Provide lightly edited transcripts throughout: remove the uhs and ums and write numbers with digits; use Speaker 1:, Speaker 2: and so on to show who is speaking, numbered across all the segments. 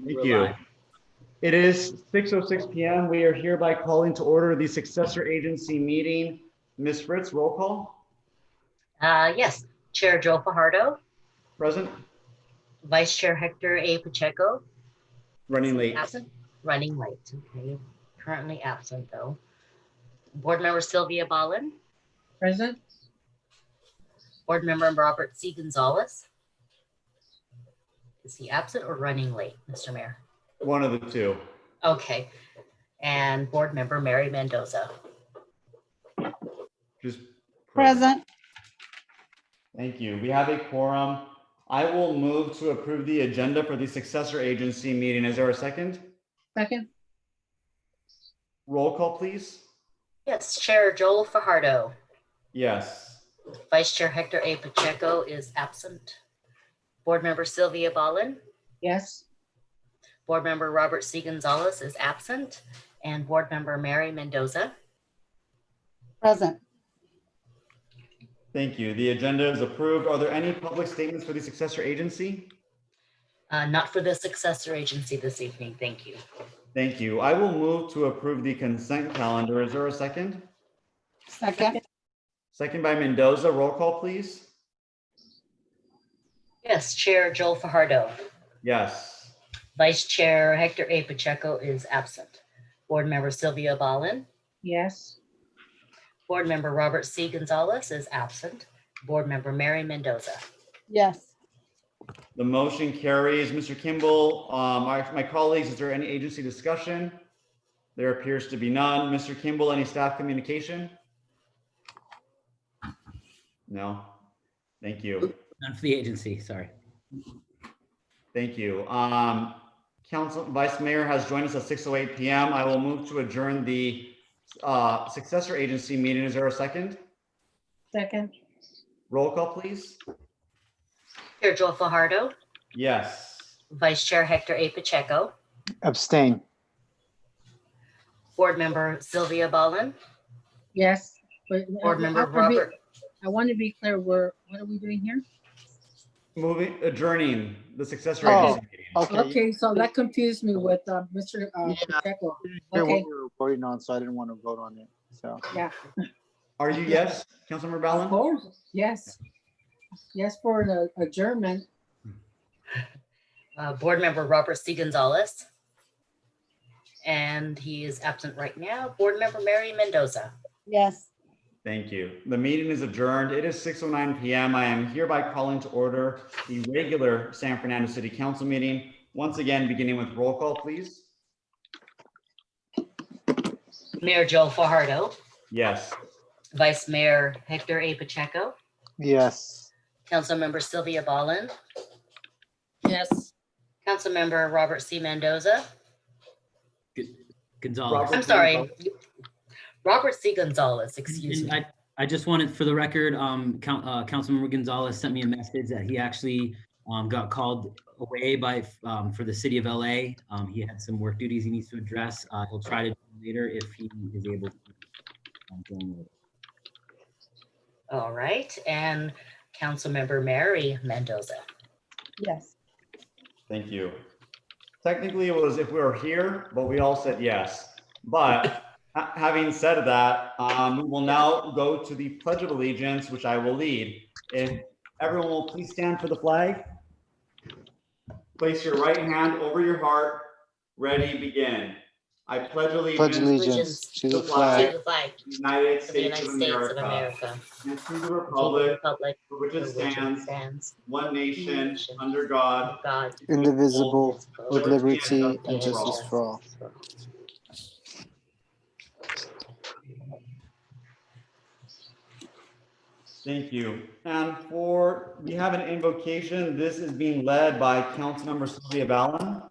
Speaker 1: Thank you. It is 6:06 p.m. We are hereby calling to order the successor agency meeting. Ms. Fritz, roll call.
Speaker 2: Yes, Chair Joe Fajardo,
Speaker 1: Present.
Speaker 2: Vice Chair Hector A. Pacheco.
Speaker 1: Running late.
Speaker 2: Absent. Running late. Okay. Currently absent though. Board Member Sylvia Ballin.
Speaker 3: Present.
Speaker 2: Board Member Robert C. Gonzalez. Is he absent or running late, Mr. Mayor?
Speaker 1: One of the two.
Speaker 2: Okay. And Board Member Mary Mendoza.
Speaker 1: Just
Speaker 4: Present.
Speaker 1: Thank you. We have a quorum. I will move to approve the agenda for the successor agency meeting. Is there a second?
Speaker 3: Second.
Speaker 1: Roll call, please.
Speaker 2: Yes, Chair Joel Fajardo.
Speaker 1: Yes.
Speaker 2: Vice Chair Hector A. Pacheco is absent. Board Member Sylvia Ballin.
Speaker 3: Yes.
Speaker 2: Board Member Robert C. Gonzalez is absent. And Board Member Mary Mendoza.
Speaker 4: Present.
Speaker 1: Thank you. The agenda is approved. Are there any public statements for the successor agency?
Speaker 2: Not for the successor agency this evening. Thank you.
Speaker 1: Thank you. I will move to approve the consent calendar. Is there a second?
Speaker 4: Second.
Speaker 1: Second by Mendoza. Roll call, please.
Speaker 2: Yes, Chair Joel Fajardo.
Speaker 1: Yes.
Speaker 2: Vice Chair Hector A. Pacheco is absent. Board Member Sylvia Ballin.
Speaker 3: Yes.
Speaker 2: Board Member Robert C. Gonzalez is absent. Board Member Mary Mendoza.
Speaker 4: Yes.
Speaker 1: The motion carries. Mr. Kimball, my colleagues, is there any agency discussion? There appears to be none. Mr. Kimball, any staff communication? No. Thank you.
Speaker 5: None for the agency, sorry.
Speaker 1: Thank you. Council Vice Mayor has joined us at 6:08 p.m. I will move to adjourn the successor agency meeting. Is there a second?
Speaker 3: Second.
Speaker 1: Roll call, please.
Speaker 2: Chair Joel Fajardo.
Speaker 1: Yes.
Speaker 2: Vice Chair Hector A. Pacheco.
Speaker 6: Abstain.
Speaker 2: Board Member Sylvia Ballin.
Speaker 3: Yes. But
Speaker 2: Board Member Robert.
Speaker 3: I want to be clear. What are we doing here?
Speaker 1: Adjourning the successor
Speaker 6: Oh,
Speaker 1: agency meeting.
Speaker 6: Okay.
Speaker 3: Okay, so that confused me with Mr. Pacheco.
Speaker 6: Hear
Speaker 3: Okay.
Speaker 6: what we were voting on, so I didn't want to vote on it. So
Speaker 3: Yeah.
Speaker 1: Are you yes, Councilmember
Speaker 3: Of
Speaker 1: Ballin?
Speaker 3: course. Yes. Yes for the adjournment.
Speaker 2: Board Member Robert C. Gonzalez. And he is absent right now. Board Member Mary Mendoza.
Speaker 4: Yes.
Speaker 1: Thank you. The meeting is adjourned. It is 6:09 p.m. I am hereby calling to order the regular San Fernando City Council meeting. Once again, beginning with roll call, please.
Speaker 2: Mayor Joe Fajardo.
Speaker 1: Yes.
Speaker 2: Vice Mayor Hector A. Pacheco.
Speaker 6: yes.
Speaker 2: Councilmember Sylvia Ballin.
Speaker 3: Yes.
Speaker 2: Councilmember Robert C. Mendoza.
Speaker 5: Gonzalez.
Speaker 1: Robert-
Speaker 2: I'm sorry. Robert C. Gonzalez, excuse me.
Speaker 5: And I just wanted, for the record, Councilmember Gonzalez sent me a message that he actually got called away by for the city of LA. He had some work duties he needs to address. He'll try to do it later if he is able to join later.
Speaker 2: All right. And Councilmember Mary Mendoza.
Speaker 4: Yes.
Speaker 1: Thank you. Technically, it was if we were here, but we all said yes. But having said that, we will now go to the Pledge of Allegiance, which I will lead. If everyone will please stand for the flag. Place your right hand over your heart. Ready, begin. I pledge
Speaker 6: Pledge
Speaker 1: allegiance
Speaker 6: allegiance to the
Speaker 2: To
Speaker 6: flag
Speaker 2: the flag
Speaker 1: to the United
Speaker 2: of the
Speaker 1: States
Speaker 2: United
Speaker 1: of
Speaker 2: States of
Speaker 1: America
Speaker 2: America.
Speaker 1: and to the
Speaker 2: To the
Speaker 1: republic
Speaker 2: republic
Speaker 1: for which it
Speaker 2: for which
Speaker 1: stands, one nation, under God,
Speaker 2: God,
Speaker 6: indivisible, with liberty and
Speaker 1: justice for
Speaker 6: justice for all.
Speaker 1: Thank you. And we have an invocation. This is being led by Councilmember Sylvia Ballin.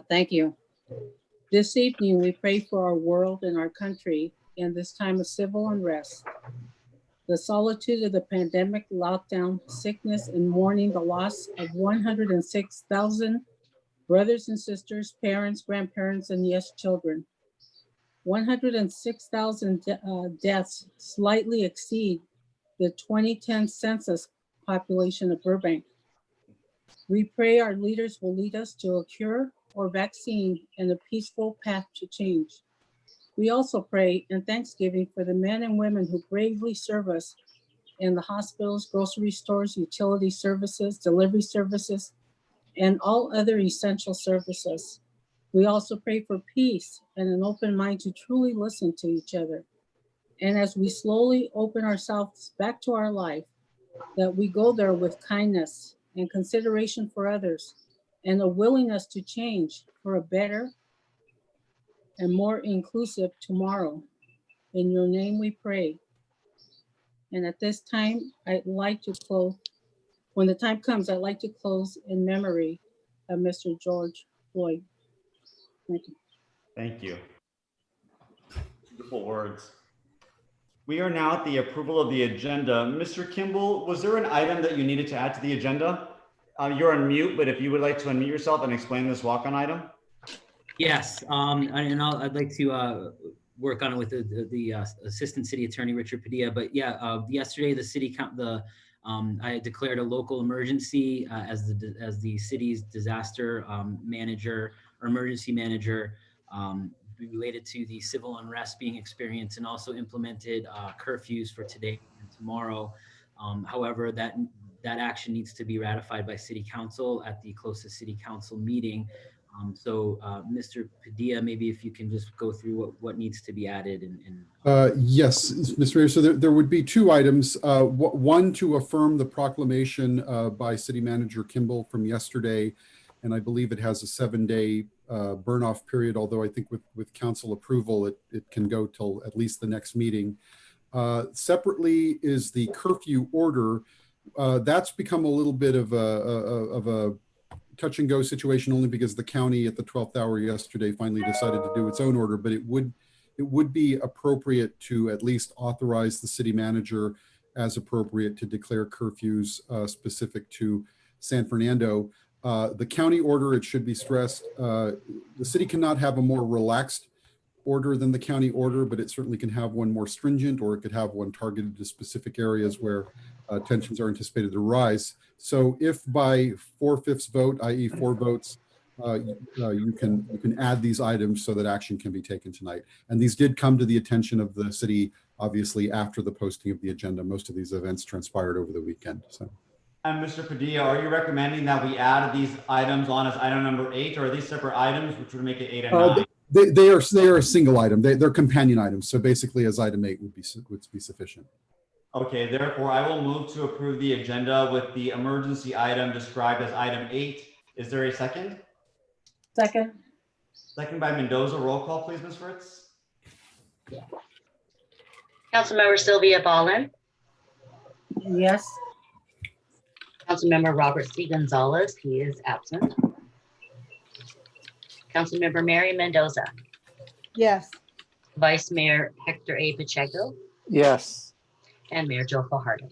Speaker 3: Thank you. This evening, we pray for our world and our country in this time of civil unrest. The solitude of the pandemic, lockdown, sickness, and mourning the loss of 106,000 brothers and sisters, parents, grandparents, and yes, children. 106,000 deaths slightly exceed the 2010 census population of Burbank. We pray our leaders will lead us to a cure or vaccine and a peaceful path to change. We also pray in thanksgiving for the men and women who bravely serve us in the hospitals, grocery stores, utility services, delivery services, and all other essential services. We also pray for peace and an open mind to truly listen to each other. And as we slowly open ourselves back to our life, that we go there with kindness and consideration for others and a willingness to change for a better and more inclusive tomorrow. In your name we pray. And at this time, I'd like to close. When the time comes, I'd like to close in memory of Mr. George Floyd. Thank you.
Speaker 1: Thank you. Beautiful words. We are now at the approval of the agenda. Mr. Kimball, was there an item that you needed to add to the agenda? You're on mute, but if you would like to unmute yourself and explain this walk-on item.
Speaker 5: Yes, I'd like to work on it with the Assistant City Attorney Richard Padilla. But yeah, yesterday I declared a local emergency as the city's disaster manager or emergency manager related to the civil unrest being experienced, and also implemented curfews for today and tomorrow. However, that action needs to be ratified by City Council at the closest City Council meeting. Mr. Padilla, maybe if you can just go through what needs to be added.
Speaker 7: Yes, Mr. Mayor. So there would be two items. One, to affirm the proclamation by City Manager Kimball from yesterday, and I believe it has a 7-day burn-off period, although I think with council approval, it can go till at least the next meeting. Separately is the curfew order. That's become a little bit of a touch and go situation, only because the county at the 12th hour yesterday finally decided to do its own order, but it would be appropriate to at least authorize the city manager as appropriate to declare curfews specific to San Fernando. The county order, it should be stressed, the city cannot have a more relaxed order than the county order, but it certainly can have one more stringent, or it could have one targeted to specific areas where tensions are anticipated to rise. So if by 4/5 vote, i.e. 4 votes, you can add these items so that action can be taken tonight. And these did come to the attention of the city, obviously, after the posting of the agenda. Most of these events transpired over the weekend. So.
Speaker 1: And Mr. Padilla, are you recommending that we add these items on as item number 8, or are these separate items, which would make it 8 and 9?
Speaker 7: They are a single item. They're companion items. So basically, as item 8 would be sufficient.
Speaker 1: Okay, therefore, I will move to approve the agenda with the emergency item described as item 8. Is there a second?
Speaker 4: Second.
Speaker 1: Second by Mendoza. Roll call, please, Ms. Fritz.
Speaker 2: Councilmember Sylvia Ballin,
Speaker 3: Yes.
Speaker 2: Councilmember Robert C. Gonzalez, he is absent. Councilmember Mary Mendoza,
Speaker 4: Yes.
Speaker 2: Vice Mayor Hector A. Pacheco,
Speaker 6: Yes.
Speaker 2: and Mayor Joe Fajardo.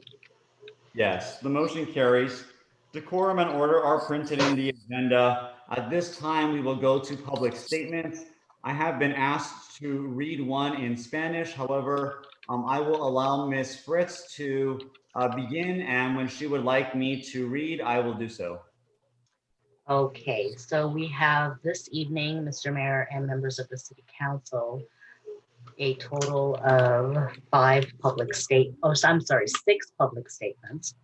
Speaker 1: Yes, the motion carries. Decorum and order are printed in the agenda. At this time, we will go to public statements. I have been asked to read one in Spanish. However, I will allow Ms. Fritz to begin, and when she would like me to read, I will do so.
Speaker 2: Okay, so we have this evening, Mr. Mayor and members of the City Council, a total of 6 public statements.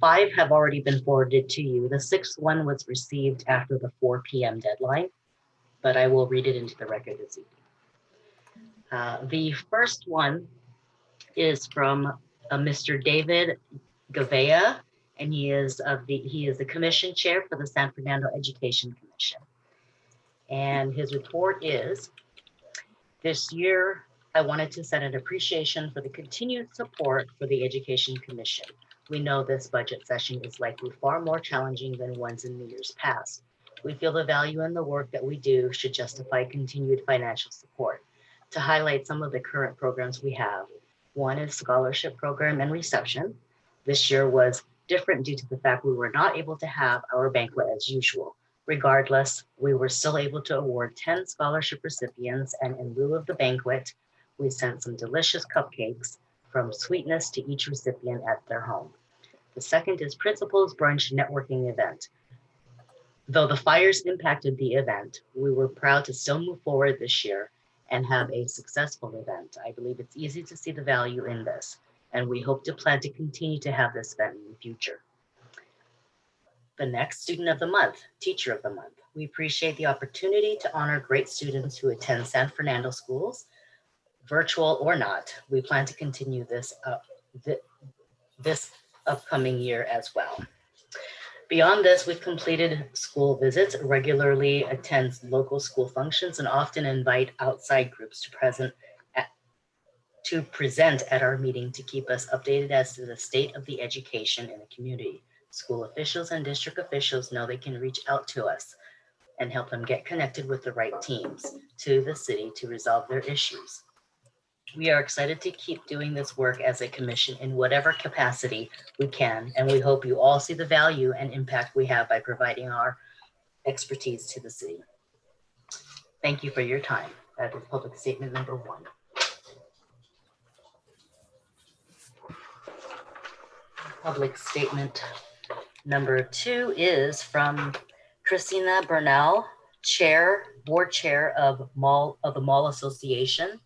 Speaker 2: 5 have already been forwarded to you. The 6th one was received after the 4 p.m. deadline, but I will read it into the record this evening. The first one is from Mr. David Gavea, and he is the commission chair for the San Fernando Education Commission. And his report is, this year, I wanted to send an appreciation for the continued support for the Education Commission. We know this budget session is likely far more challenging than ones in the years past. We feel the value in the work that we do should justify continued financial support. To highlight some of the current programs we have, one is scholarship program and reception. This year was different due to the fact we were not able to have our banquet as usual. Regardless, we were still able to award 10 scholarship recipients, and in lieu of the banquet, we sent some delicious cupcakes from sweetness to each recipient at their home. The second is Principals Brunch Networking Event. Though the fires impacted the event, we were proud to still move forward this year and have a successful event. I believe it's easy to see the value in this, and we hope to plan to continue to have this event in the future. The next Student of the Month, Teacher of the Month. We appreciate the opportunity to honor great students who attend San Fernando schools, virtual or not. We plan to continue this upcoming year as well. Beyond this, we've completed school visits, regularly attend local school functions, and often invite outside groups to present at our meeting to keep us updated as to the state of the education in the community. School officials and district officials know they can reach out to us and help them get connected with the right teams to the city to resolve their issues. We are excited to keep doing this work as a commission in whatever capacity we can, and we hope you all see the value and impact we have by providing our expertise to the city. Thank you for your time. That is public statement number 1. Public statement number 2 is from Christina Bernal, Board Chair of the Mall Association,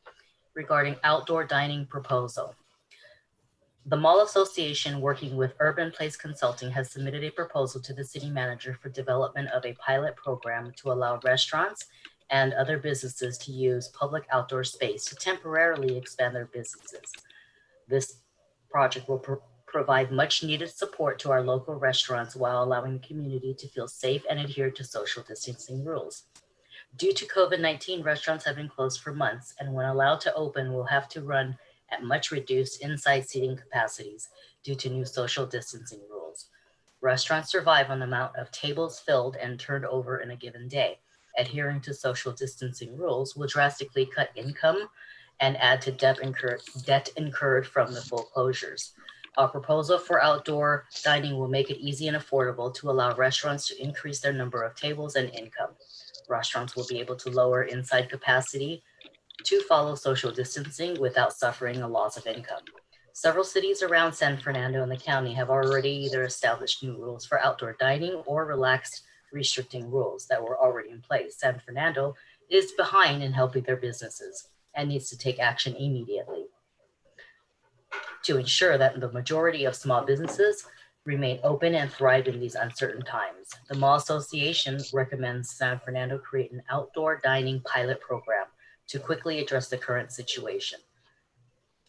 Speaker 2: regarding outdoor dining proposal. The Mall Association, working with Urban Place Consulting, has submitted a proposal to the city manager for development of a pilot program to allow restaurants and other businesses to use public outdoor space to temporarily expand their businesses. This project will provide much needed support to our local restaurants while allowing the community to feel safe and adhere to social distancing rules. Due to COVID-19, restaurants have been closed for months, and when allowed to open, will have to run at much reduced inside seating capacities due to new social distancing rules. Restaurants survive on the amount of tables filled and turned over in a given day. Adhering to social distancing rules will drastically cut income and add to debt incurred from the full closures. Our proposal for outdoor dining will make it easy and affordable to allow restaurants to increase their number of tables and income. Restaurants will be able to lower inside capacity to follow social distancing without suffering a loss of income. Several cities around San Fernando and the county have already either established new rules for outdoor dining or relaxed restricting rules that were already in place. San Fernando is behind in helping their businesses and needs to take action immediately to ensure that the majority of small businesses remain open and thrive in these uncertain times. The Mall Association recommends San Fernando create an outdoor dining pilot program to quickly address the current situation.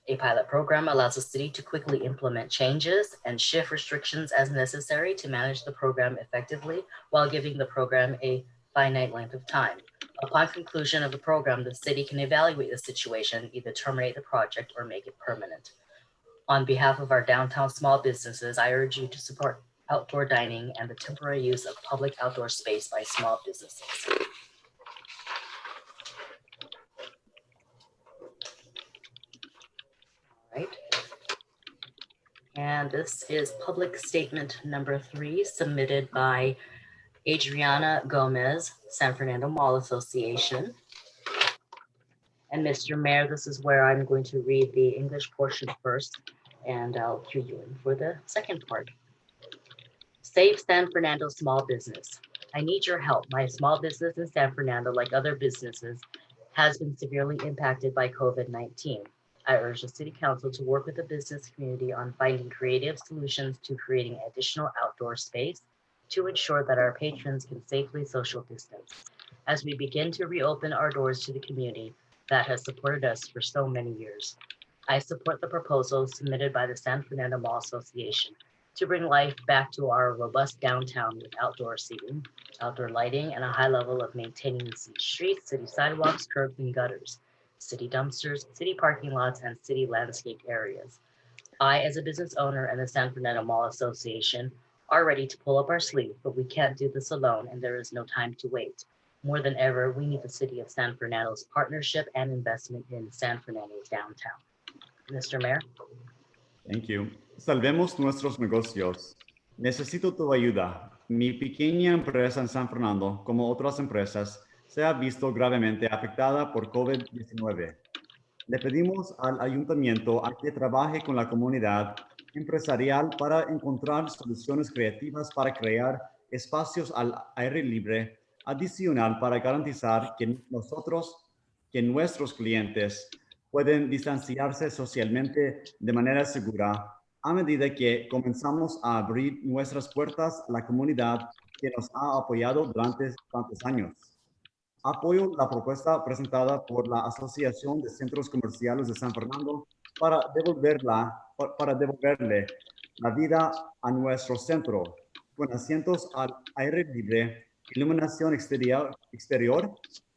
Speaker 2: A pilot program allows the city to quickly implement changes and shift restrictions as necessary to manage the program effectively while giving the program a finite length of time. Upon conclusion of the program, the city can evaluate the situation, either terminate the project or make it permanent. On behalf of our downtown small businesses, I urge you to support outdoor dining and the temporary use of public outdoor space by small businesses. All right. And this is public statement number 3, submitted by Adriana Gomez, San Fernando Mall Association. And Mr. Mayor, this is where I'm going to read the English portion first, and I'll cue you in for the second part. Save San Fernando small business. I need your help. My small business in San Fernando, like other businesses, has been severely impacted by COVID-19. I urge the City Council to work with the business community on finding creative solutions to creating additional outdoor space to ensure that our patrons can safely social distance. As we begin to reopen our doors to the community that has supported us for so many years, I support the proposal submitted by the San Fernando Mall Association to bring life back to our robust downtown with outdoor seating, outdoor lighting, and a high level of maintaining the city streets, city sidewalks, curbs, and gutters, city dumpsters, city parking lots, and city landscape areas. I, as a business owner, and the San Fernando Mall Association are ready to pull up our sleeve, but we can't do this alone, and there is no time to wait. More than ever, we need the City of San Fernando's partnership and investment in San Fernando's downtown. Mr. Mayor.
Speaker 1: Thank you. Salvemos nuestros negocios. Necesito tu ayuda. Mi pequeña empresa en San Fernando, como otras empresas, se ha visto gravemente afectada por COVID-19. Le pedimos al ayuntamiento a que trabaje con la comunidad empresarial para encontrar soluciones creativas para crear espacios al aire libre adicional para garantizar que nuestros clientes pueden distanciarse socialmente de manera segura a medida que comenzamos a abrir nuestras puertas a la comunidad que nos ha apoyado durante tantos años. Apoyo la propuesta presentada por la Asociación de Centros Comerciales de San Fernando para devolverle la vida a nuestro centro, con asientos al aire libre, iluminación exterior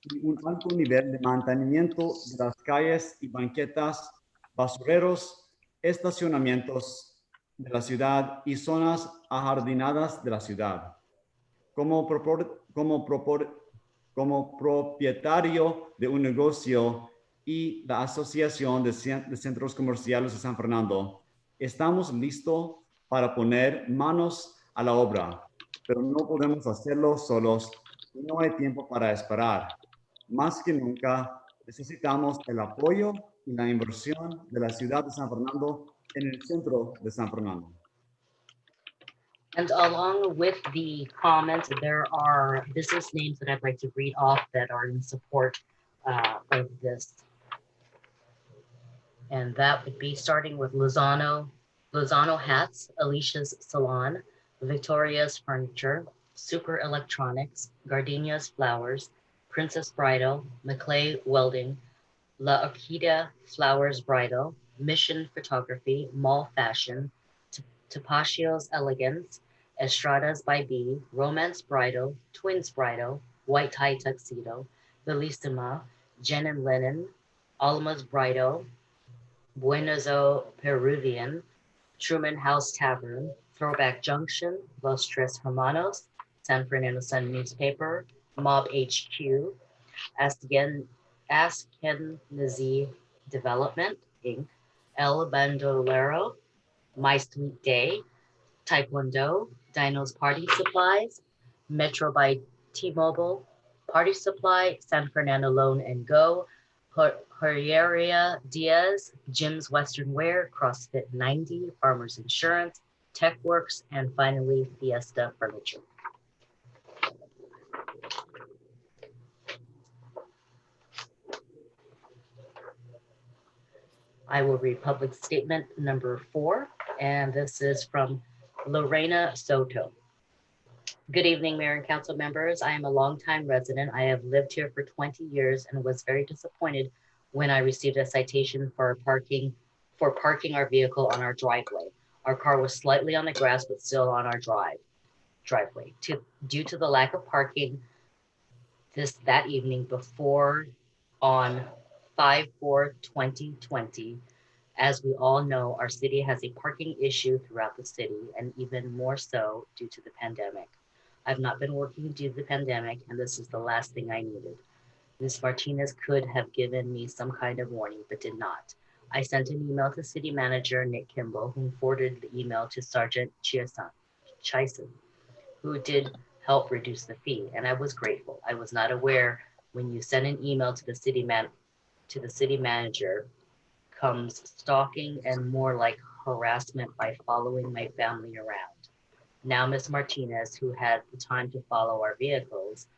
Speaker 1: y un alto nivel de mantenimiento de las calles y banquetas, basureros, estacionamientos de la ciudad y zonas ajardinadas de la ciudad. Como propietario de un negocio y la Asociación de Centros Comerciales de San Fernando, estamos listos para poner manos a la obra, pero no podemos hacerlo solos y no hay tiempo para esperar. Más que nunca, necesitamos el apoyo y la inversión de la ciudad de San Fernando en el centro de San Fernando.
Speaker 2: And along with the comments, there are business names that I'd like to read off that are in support of this. And that would be starting with Lozano Hats, Alicia's Salon, Victoria's Furniture, Super Electronics, Gardenia's Flowers, Princess Bridal, McClay Welding, La Orquídea Flowers Bridal, Mission Photography, Mall Fashion, Tapacio's Elegance, Estradas by B, Romance Bridal, Twins Bridal, White Tie Tuxedo, Bellissima, Jen and Lennon, Alma's Bridal, Buenoso Peruvian, Truman House Tavern, Throwback Junction, Los Tres Hermanos, San Fernando Sun Newspaper, Mob HQ, Askenazi Development, Inc., El Bandolero, My Sweet Day, Taekwondo, Dino's Party Supplies, Metro by T-Mobile, Party Supply, San Fernando Loan and Go, Herreria Diaz, Jim's Western Wear, CrossFit 90, Farmers Insurance, TechWorks, and finally Fiesta Furniture. I will read public statement number 4, and this is from Lorena Soto. Good evening, Mayor and Council members. I am a longtime resident. I have lived here for 20 years and was very disappointed when I received a citation for parking our vehicle on our driveway. Our car was slightly on the grass, but still on our driveway. Due to the lack of parking that evening before on 5/4/2020, as we all know, our city has a parking issue throughout the city, and even more so due to the pandemic. I've not been working due to the pandemic, and this is the last thing I needed. Ms. Martinez could have given me some kind of warning, but did not. I sent an email to City Manager Nick Kimball, who forwarded the email to Sergeant Chison, who did help reduce the fee, and I was grateful. I was not aware when you send an email to the city manager comes stalking and more like harassment by following my family around. Now Ms. Martinez, who had the time to follow our vehicles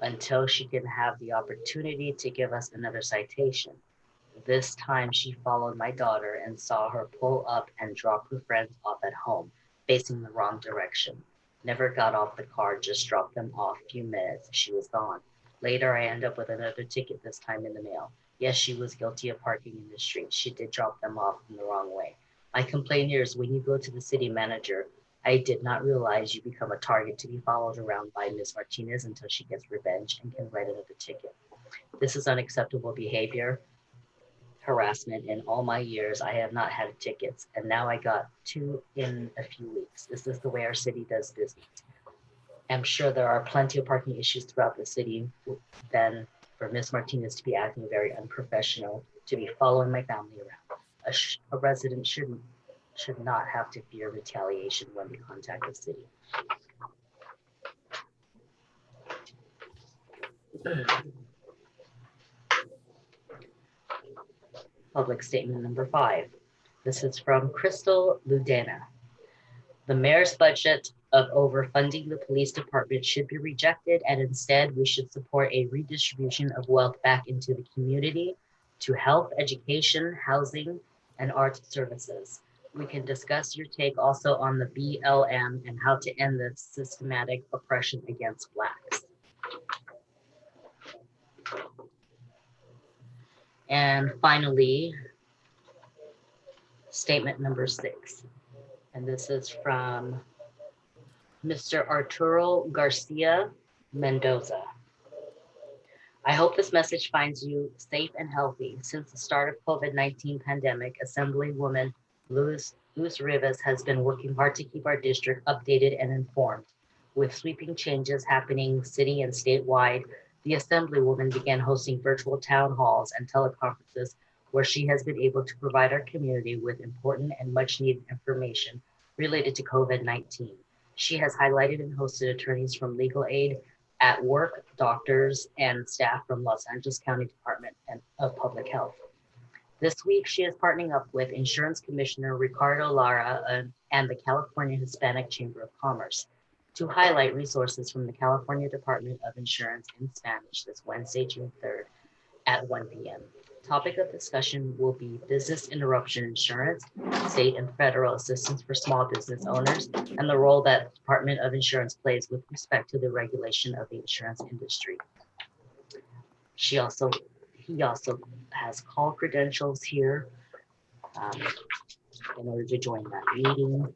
Speaker 2: until she can have the opportunity to give us another citation. This time she followed my daughter and saw her pull up and drop her friends off at home, facing the wrong direction. Never got off the car, just dropped them off. Few minutes, she was gone. Later, I end up with another ticket, this time in the mail. Yes, she was guilty of parking in the street. She did drop them off in the wrong way. My complaint here is when you go to the city manager, I did not realize you become a target to be followed around by Ms. Martinez until she gets revenge and can write another ticket. This is unacceptable behavior, harassment. In all my years, I have not had tickets, and now I got 2 in a few weeks. Is this the way our city does business? I'm sure there are plenty of parking issues throughout the city. Then for Ms. Martinez to be acting very unprofessional, to be following my family around. A resident should not have to fear retaliation when they contact the city. Public statement number 5. This is from Crystal Ludena. The mayor's budget of overfunding the police department should be rejected, and instead we should support a redistribution of wealth back into the community to health, education, housing, and art services. We can discuss your take also on the BLM and how to end the systematic oppression against Blacks. And finally, statement number 6. And this is from Mr. Arturo Garcia Mendoza. I hope this message finds you safe and healthy. Since the start of COVID-19 pandemic, Assemblywoman Luz Rivas has been working hard to keep our district updated and informed. With sweeping changes happening city and statewide, the Assemblywoman began hosting virtual town halls and teleconferences where she has been able to provide our community with important and much needed information related to COVID-19. She has highlighted and hosted attorneys from legal aid at work, doctors, and staff from Los Angeles County Department of Public Health. This week, she is partnering up with Insurance Commissioner Ricardo Lara and the California Hispanic Chamber of Commerce to highlight resources from the California Department of Insurance in Spanish this Wednesday, June 3rd at 1 p.m. Topic of discussion will be business interruption insurance, state and federal assistance for small business owners, and the role that the Department of Insurance plays with respect to the regulation of the insurance industry. He also has call credentials here in order to join that meeting.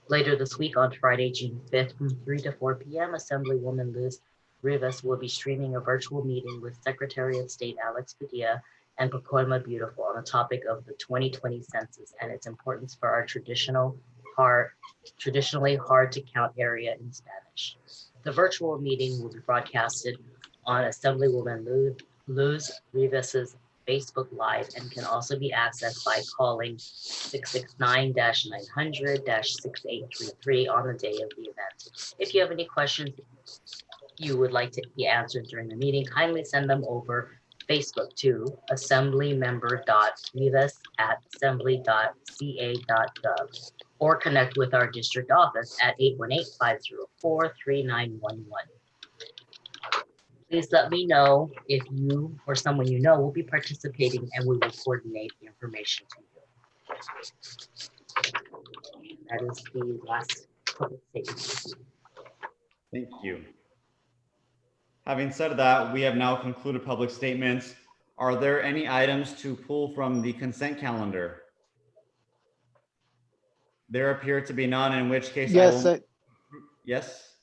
Speaker 2: Later this week on Friday, June 5th from 3 to 4 p.m., Assemblywoman Luz Rivas will be streaming a virtual meeting with Secretary of State Alex Padilla and Pacoima Beautiful on the topic of the 2020 census and its importance for our traditionally hard to count area in Spanish. The virtual meeting will be broadcasted on Assemblywoman Luz Rivas's Facebook Live and can also be accessed by calling 669-900-6833 on the day of the event. If you have any questions you would like to be answered during the meeting, kindly send them over Facebook to assemblymember.rivas@assembly.ca.gov or connect with our district office at 818-504-3911. Please let me know if you or someone you know will be participating and we will coordinate the information to you. That is the last public statement.
Speaker 1: Thank you. Having said that, we have now concluded public statements. Are there any items to pull from the consent calendar? There appear to be none, in which case
Speaker 6: Yes,
Speaker 1: yes.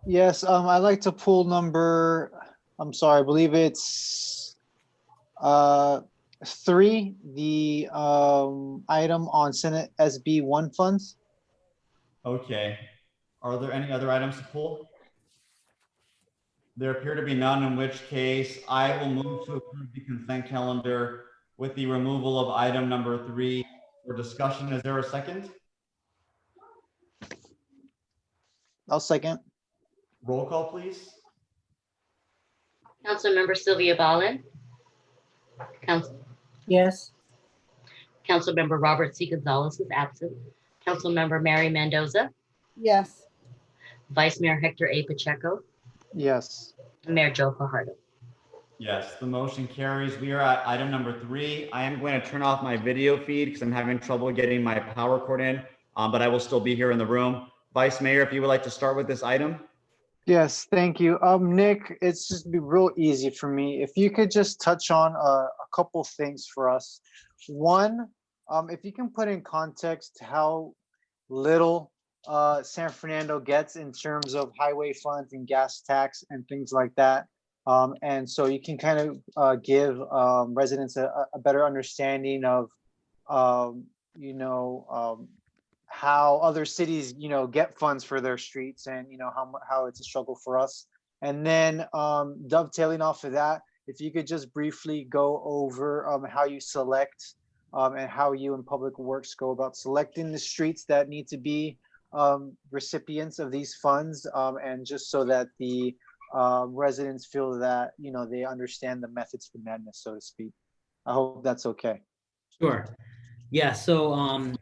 Speaker 6: yes. I'd like to pull number, I'm sorry, I believe it's 3, the item on Senate SB 1 funds.
Speaker 1: Okay. Are there any other items to pull? There appear to be none, in which case I will move to approve the consent calendar with the removal of item number 3 for discussion. Is there a second?
Speaker 6: I'll second.
Speaker 1: Roll call, please.
Speaker 2: Councilmember Sylvia Ballin.
Speaker 3: Yes.
Speaker 2: Councilmember Robert C. Gonzalez is absent. Councilmember Mary Mendoza.
Speaker 4: Yes.
Speaker 2: Vice Mayor Hector A. Pacheco.
Speaker 6: Yes.
Speaker 2: Mayor Joe Fajardo.
Speaker 1: Yes, the motion carries. We are at item number 3. I am going to turn off my video feed because I'm having trouble getting my power cord in, but I will still be here in the room. Vice Mayor, if you would like to start with this item.
Speaker 6: Yes, thank you. Nick, it's just be real easy for me. If you could just touch on a couple things for us. One, if you can put in context how little San Fernando gets in terms of highway funds and gas tax and things like that. And so you can kind of give residents a better understanding of, how other cities, get funds for their streets and, how it's a struggle for us. And then dovetailing off of that, if you could just briefly go over how you select and how you in Public Works go about selecting the streets that need to be recipients of these funds, and just so that the residents feel that, they understand the methods to madness, so to speak. I hope that's okay.
Speaker 5: Sure. Yeah, so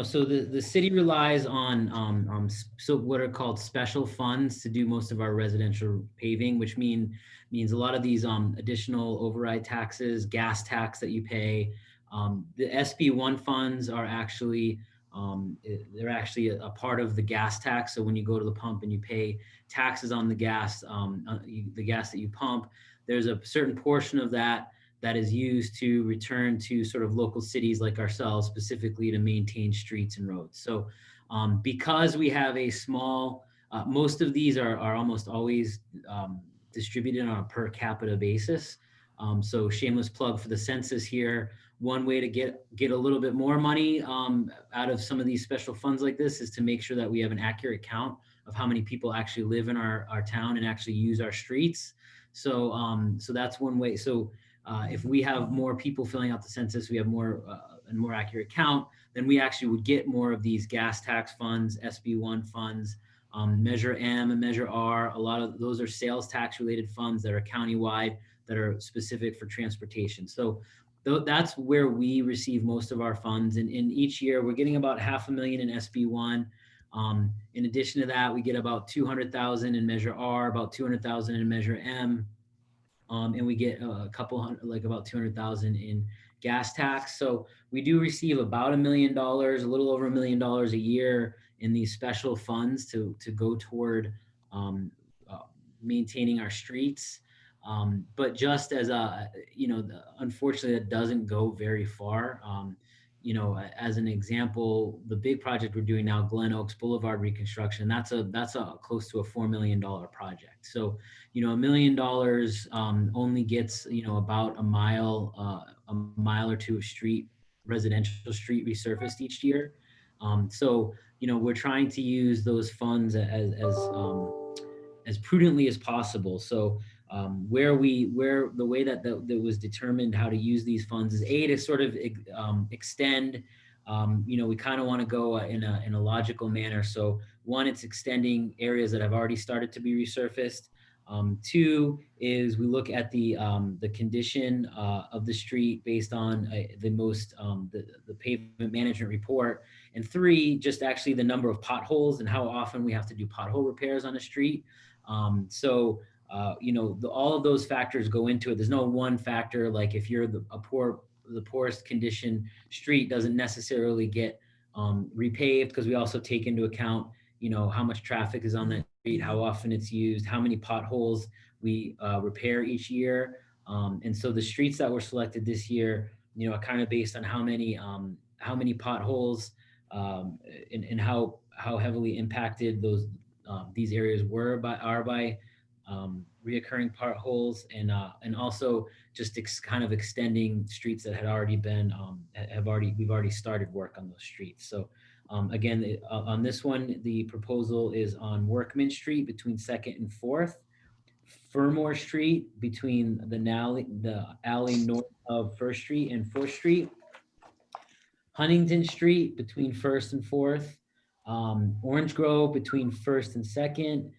Speaker 5: so the city relies on so what are called special funds to do most of our residential paving, which means a lot of these additional override taxes, gas tax that you pay. The SB1 funds are actually they're actually a part of the gas tax. So when you go to the pump and you pay taxes on the gas that you pump, there's a certain portion of that is used to return to sort of local cities like ourselves, specifically to maintain streets and roads. So because we have a small, most of these are almost always distributed on a per capita basis. So shameless plug for the census here. One way to get a little bit more money out of some of these special funds like this is to make sure that we have an accurate count of how many people actually live in our town and actually use our streets. So so that's one way. So if we have more people filling out the census, we have more and more accurate count, then we actually would get more of these gas tax funds, SB1 funds, Measure M and Measure R. A lot of those are sales tax related funds that are countywide that are specific for transportation. So that's where we receive most of our funds. And in each year, we're getting about $500,000 in SB1. In addition to that, we get about 200,000 in Measure R, about 200,000 in Measure M. And we get a couple hundred, like about 200,000 in gas tax. So we do receive about $1 million, a little over $1 million a year in these special funds to go toward maintaining our streets. But just as unfortunately, that doesn't go very far. As an example, the big project we're doing now, Glen Oaks Boulevard reconstruction, that's a close to a $4 million project. So, $1 million only gets, about a mile or two of residential street resurfaced each year. So, we're trying to use those funds as prudently as possible. So, where the way that was determined how to use these funds is to sort of extend. We kind of want to go in a logical manner. So one, it's extending areas that have already started to be resurfaced. Two is we look at the condition of the street based on the pavement management report. And three, just actually the number of potholes and how often we have to do pothole repairs on a street. All of those factors go into it. There's no one factor, like if you're the poorest condition street doesn't necessarily get repaved, because we also take into account, how much traffic is on that street, how often it's used, how many potholes we repair each year. And so the streets that were selected this year, are kind of based on how many potholes and how heavily impacted these areas are by reoccurring potholes, and also just kind of extending streets that had already been we've already started work on those streets. So again, on this one, the proposal is on Workman Street between 2nd and 4th, Furmore Street between the alley north of 1st Street and 4th Street, Huntington Street between 1st and 4th, Orange Grove between 1st and 2nd,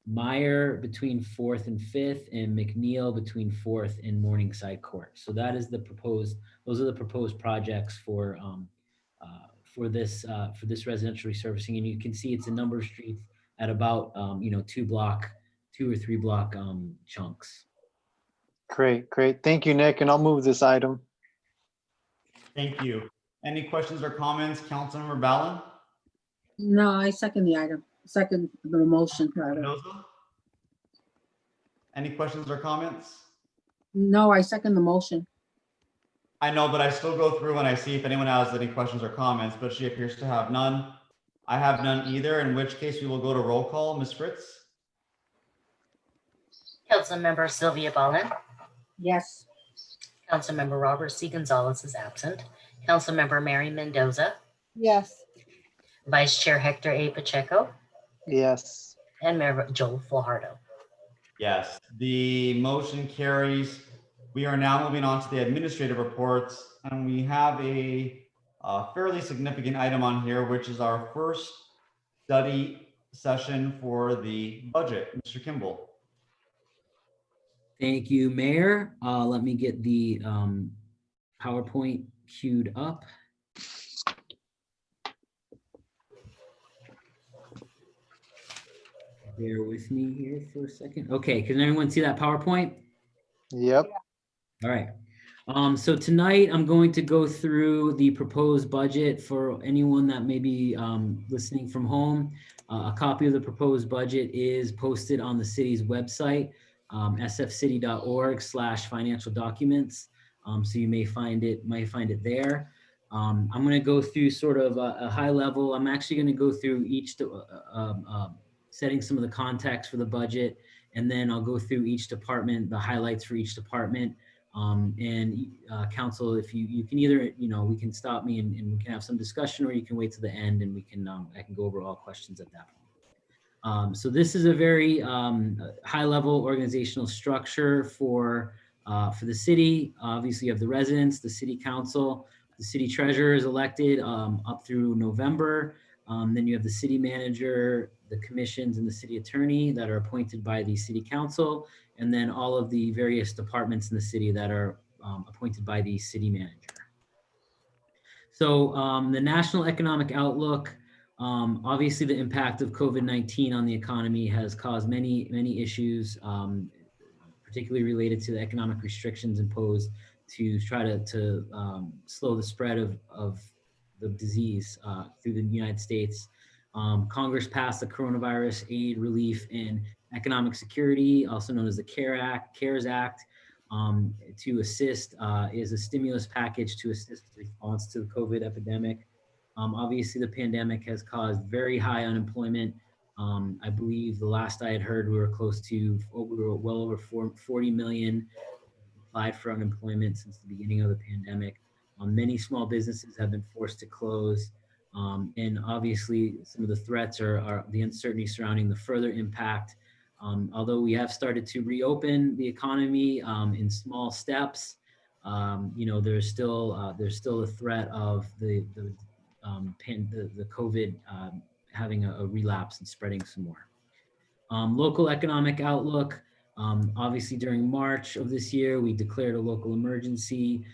Speaker 5: Meyer between 4th and 5th, and McNeil between 4th and Morningside Court. So those are the proposed projects for this residential resurfacing. And you can see it's a number of streets at about 2 or 3 block chunks.
Speaker 6: Great. Thank you, Nick. And I'll move this item.
Speaker 1: Thank you. Any questions or comments, Councilmember Ballin?
Speaker 3: No, I second the item. Second the motion. Rather.
Speaker 1: Mendoza? Any questions or comments?
Speaker 3: No, I second the motion.
Speaker 1: I know, but I still go through and I see if anyone has any questions or comments, but she appears to have none. I have none either, in which case we will go to roll call. Ms. Fritz?
Speaker 2: Councilmember Sylvia Ballin.
Speaker 3: Yes.
Speaker 2: Councilmember Robert C. Gonzalez is absent. Councilmember Mary Mendoza.
Speaker 4: Yes.
Speaker 2: Vice Chair Hector A. Pacheco.
Speaker 6: Yes.
Speaker 2: And Mayor Joel Fajardo.
Speaker 1: Yes, the motion carries. We are now moving on to the administrative reports, and we have a fairly significant item on here, which is our first study session for the budget. Mr. Kimball.
Speaker 5: Thank you, Mayor. Let me get the PowerPoint queued up. Bear with me here for a second. Okay, can everyone see that PowerPoint?
Speaker 6: Yep.
Speaker 5: All right. So tonight I'm going to go through the proposed budget for anyone that may be listening from home. A copy of the proposed budget is posted on the city's website, sfcity.org/financial documents. So you may find it there. I'm going to go through sort of a high level. I'm actually going to go through each setting some of the context for the budget, and then I'll go through each department, the highlights for each department. Council, if you can either, we can stop me and we can have some discussion, or you can wait to the end and we can, I can go over all questions at that point. So this is a very high level organizational structure for the city. Obviously you have the residents, the city council, the city treasurer is elected up through November. Then you have the city manager, the commissions, and the city attorney that are appointed by the city council, and then all of the various departments in the city that are appointed by the city manager. So the national economic outlook, obviously the impact of COVID-19 on the economy has caused many issues, particularly related to the economic restrictions imposed to try to slow the spread of the disease through the United States. Congress passed the Coronavirus Aid, Relief, and Economic Security, also known as the CARES Act, to assist, is a stimulus package to assist the response to the COVID epidemic. Obviously, the pandemic has caused very high unemployment. I believe the last I had heard, we were well over 40 million applied for unemployment since the beginning of the pandemic. Many small businesses have been forced to close. And obviously some of the threats are the uncertainty surrounding the further impact. Although we have started to reopen the economy in small steps, there's still a threat of the COVID having a relapse and spreading some more. Local economic outlook. Obviously during March of this year, we declared a local emergency.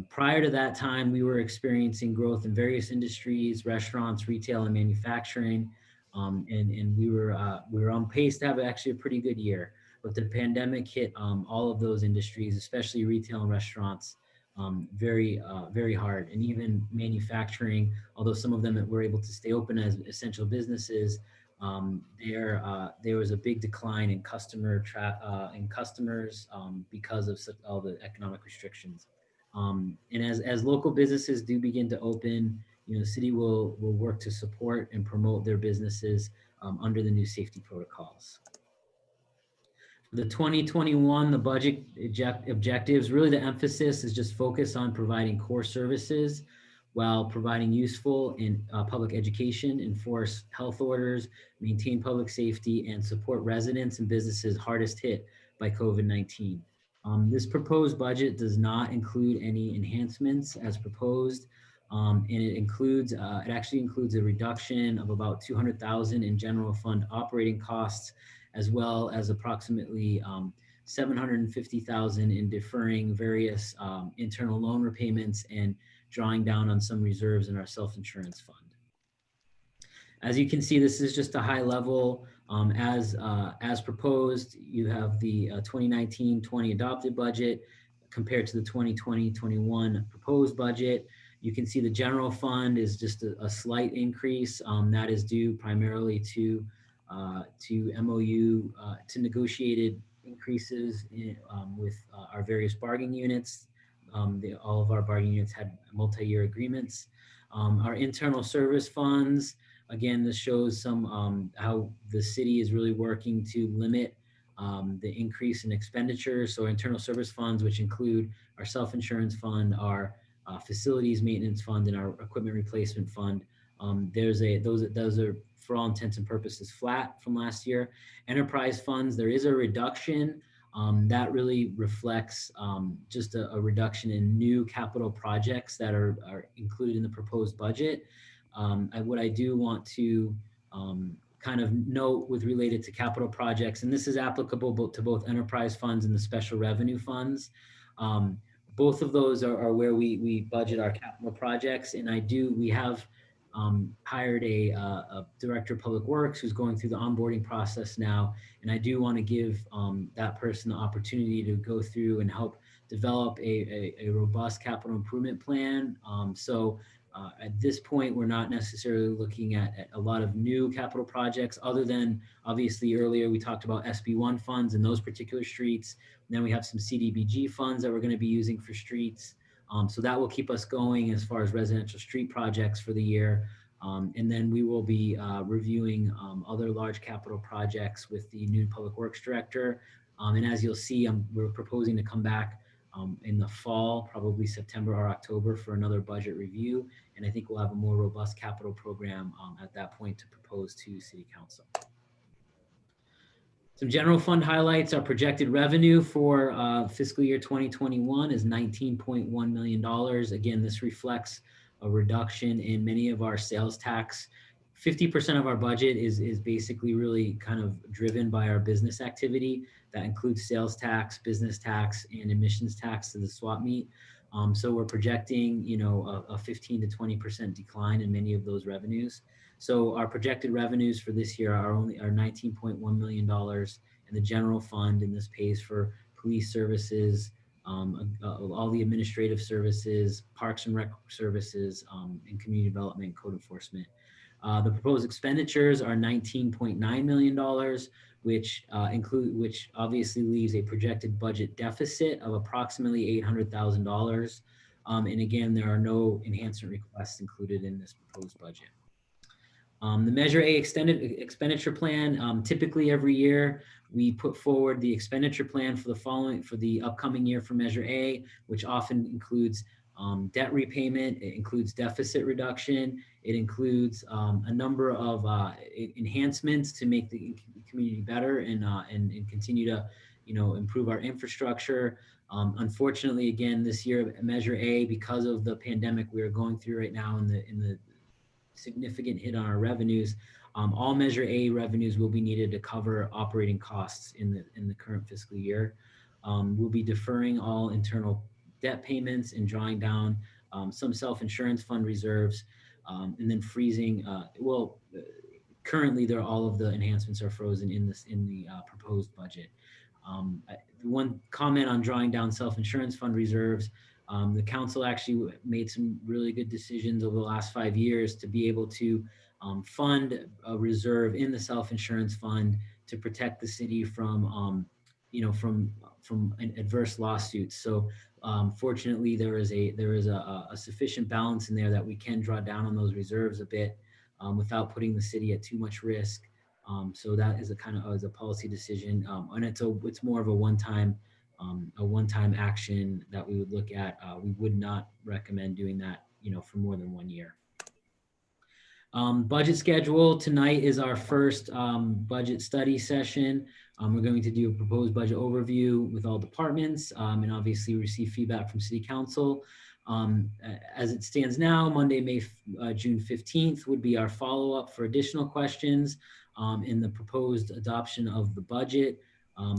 Speaker 5: Prior to that time, we were experiencing growth in various industries, restaurants, retail, and manufacturing. And we were on pace to have actually a pretty good year, but the pandemic hit all of those industries, especially retail and restaurants, very hard. And even manufacturing, although some of them were able to stay open as essential businesses, there was a big decline in customers because of all the economic restrictions. And as local businesses do begin to open, the city will work to support and promote their businesses under the new safety protocols. For the 2021, the budget objectives, really the emphasis is just focused on providing core services while providing useful in public education, enforce health orders, maintain public safety, and support residents and businesses hardest hit by COVID-19. This proposed budget does not include any enhancements as proposed, and it actually includes a reduction of about 200,000 in general fund operating costs, as well as approximately 750,000 in deferring various internal loan repayments and drawing down on some reserves in our self-insurance fund. As you can see, this is just a high level. As proposed, you have the 2019-20 adopted budget compared to the 2020-21 proposed budget. You can see the general fund is just a slight increase. That is due primarily to MOU, to negotiated increases with our various bargaining units. All of our bargaining units had multi-year agreements. Our internal service funds, again, this shows some how the city is really working to limit the increase in expenditure. So internal service funds, which include our self-insurance fund, our facilities maintenance fund, and our equipment replacement fund, those are for all intents and purposes flat from last year. Enterprise funds, there is a reduction. That really reflects just a reduction in new capital projects that are included in the proposed budget. What I do want to kind of note with related to capital projects, and this is applicable to both enterprise funds and the special revenue funds. both of those are where we budget our capital projects. And we have hired a director of public works who's going through the onboarding process now. And I do want to give that person the opportunity to go through and help develop a robust capital improvement plan. At this point, we're not necessarily looking at a lot of new capital projects, other than obviously earlier we talked about SB1 funds in those particular streets. And then we have some CDBG funds that we're going to be using for streets. So that will keep us going as far as residential street projects for the year. And then we will be reviewing other large capital projects with the new public works director. And as you'll see, we're proposing to come back in the fall, probably September or October, for another budget review. And I think we'll have a more robust capital program at that point to propose to City Council. Some general fund highlights. Our projected revenue for fiscal year 2021 is $19.1 million. Again, this reflects a reduction in many of our sales tax. 50% of our budget is basically really kind of driven by our business activity. That includes sales tax, business tax, and emissions tax to the swap meet. So we're projecting, a 15 to 20% decline in many of those revenues. So our projected revenues for this year are $19.1 million in the general fund, and this pays for police services, all the administrative services, parks and rec services, and community development, code enforcement. The proposed expenditures are $19.9 million, which obviously leaves a projected budget deficit of approximately $800,000. And again, there are no enhancement requests included in this proposed budget. The Measure A expenditure plan, typically every year we put forward the expenditure plan for the upcoming year for Measure A, which often includes debt repayment. It includes deficit reduction. It includes a number of enhancements to make the community better and continue to improve our infrastructure. Unfortunately, again, this year Measure A, because of the pandemic we are going through right now in the significant hit on our revenues, all Measure A revenues will be needed to cover operating costs in the current fiscal year. We'll be deferring all internal debt payments and drawing down some self-insurance fund reserves, and then freezing. Currently, all of the enhancements are frozen in the proposed budget. One comment on drawing down self-insurance fund reserves. The council actually made some really good decisions over the last 5 years to be able to fund a reserve in the self-insurance fund to protect the city from adverse lawsuits. So fortunately, there is a sufficient balance in there that we can draw down on those reserves a bit without putting the city at too much risk. So that is a policy decision, and it's more of a one-time action that we would look at. We would not recommend doing that, for more than 1 year. Budget schedule. Tonight is our first budget study session. We're going to do a proposed budget overview with all departments and obviously receive feedback from City Council. As it stands now, Monday, June 15th would be our follow-up for additional questions in the proposed adoption of the budget.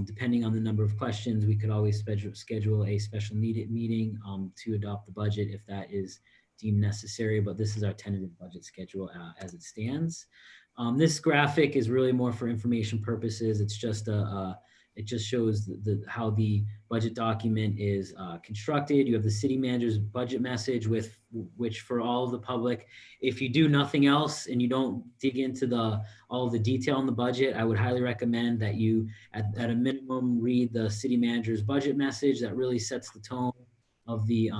Speaker 5: Depending on the number of questions, we could always schedule a special meeting to adopt the budget if that is deemed necessary, but this is our tentative budget schedule as it stands. This graphic is really more for information purposes. It's just it just shows how the budget document is constructed. You have the city manager's budget message, which for all of the public, if you do nothing else and you don't dig into all of the detail in the budget, I would highly recommend that you at a minimum read the city manager's budget message. That really sets the tone of the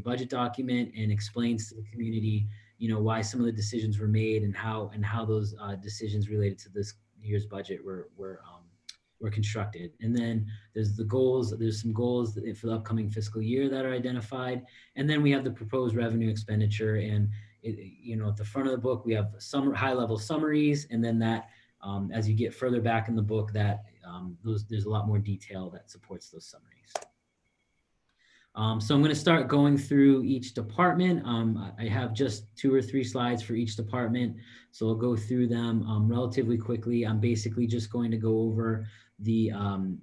Speaker 5: budget document and explains to the community why some of the decisions were made and how those decisions related to this year's budget were constructed. And then there's the goals. There's some goals for the upcoming fiscal year that are identified. And then we have the proposed revenue expenditure. And at the front of the book, we have some high-level summaries. And then that, as you get further back in the book, that there's a lot more detail that supports those summaries. So I'm going to start going through each department. I have just 2 or 3 slides for each department, so I'll go through them relatively quickly. I'm basically just going to go over the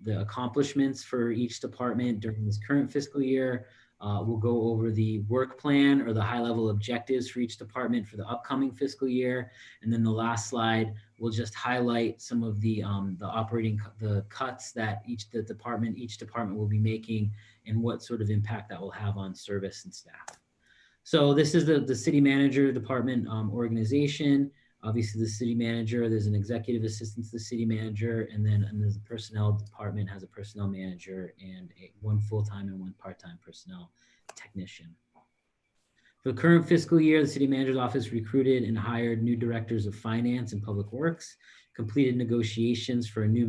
Speaker 5: accomplishments for each department during this current fiscal year. We'll go over the work plan or the high-level objectives for each department for the upcoming fiscal year, and then the last slide will just highlight some of the cuts that each department will be making and what sort of impact that will have on service and staff. So this is the city manager department organization. Obviously, the city manager, there's an executive assistant to the city manager, and there's the personnel department has a personnel manager and one full-time and one part-time personnel technician. For the current fiscal year, the city manager's office recruited and hired new directors of finance and public works, completed negotiations for a new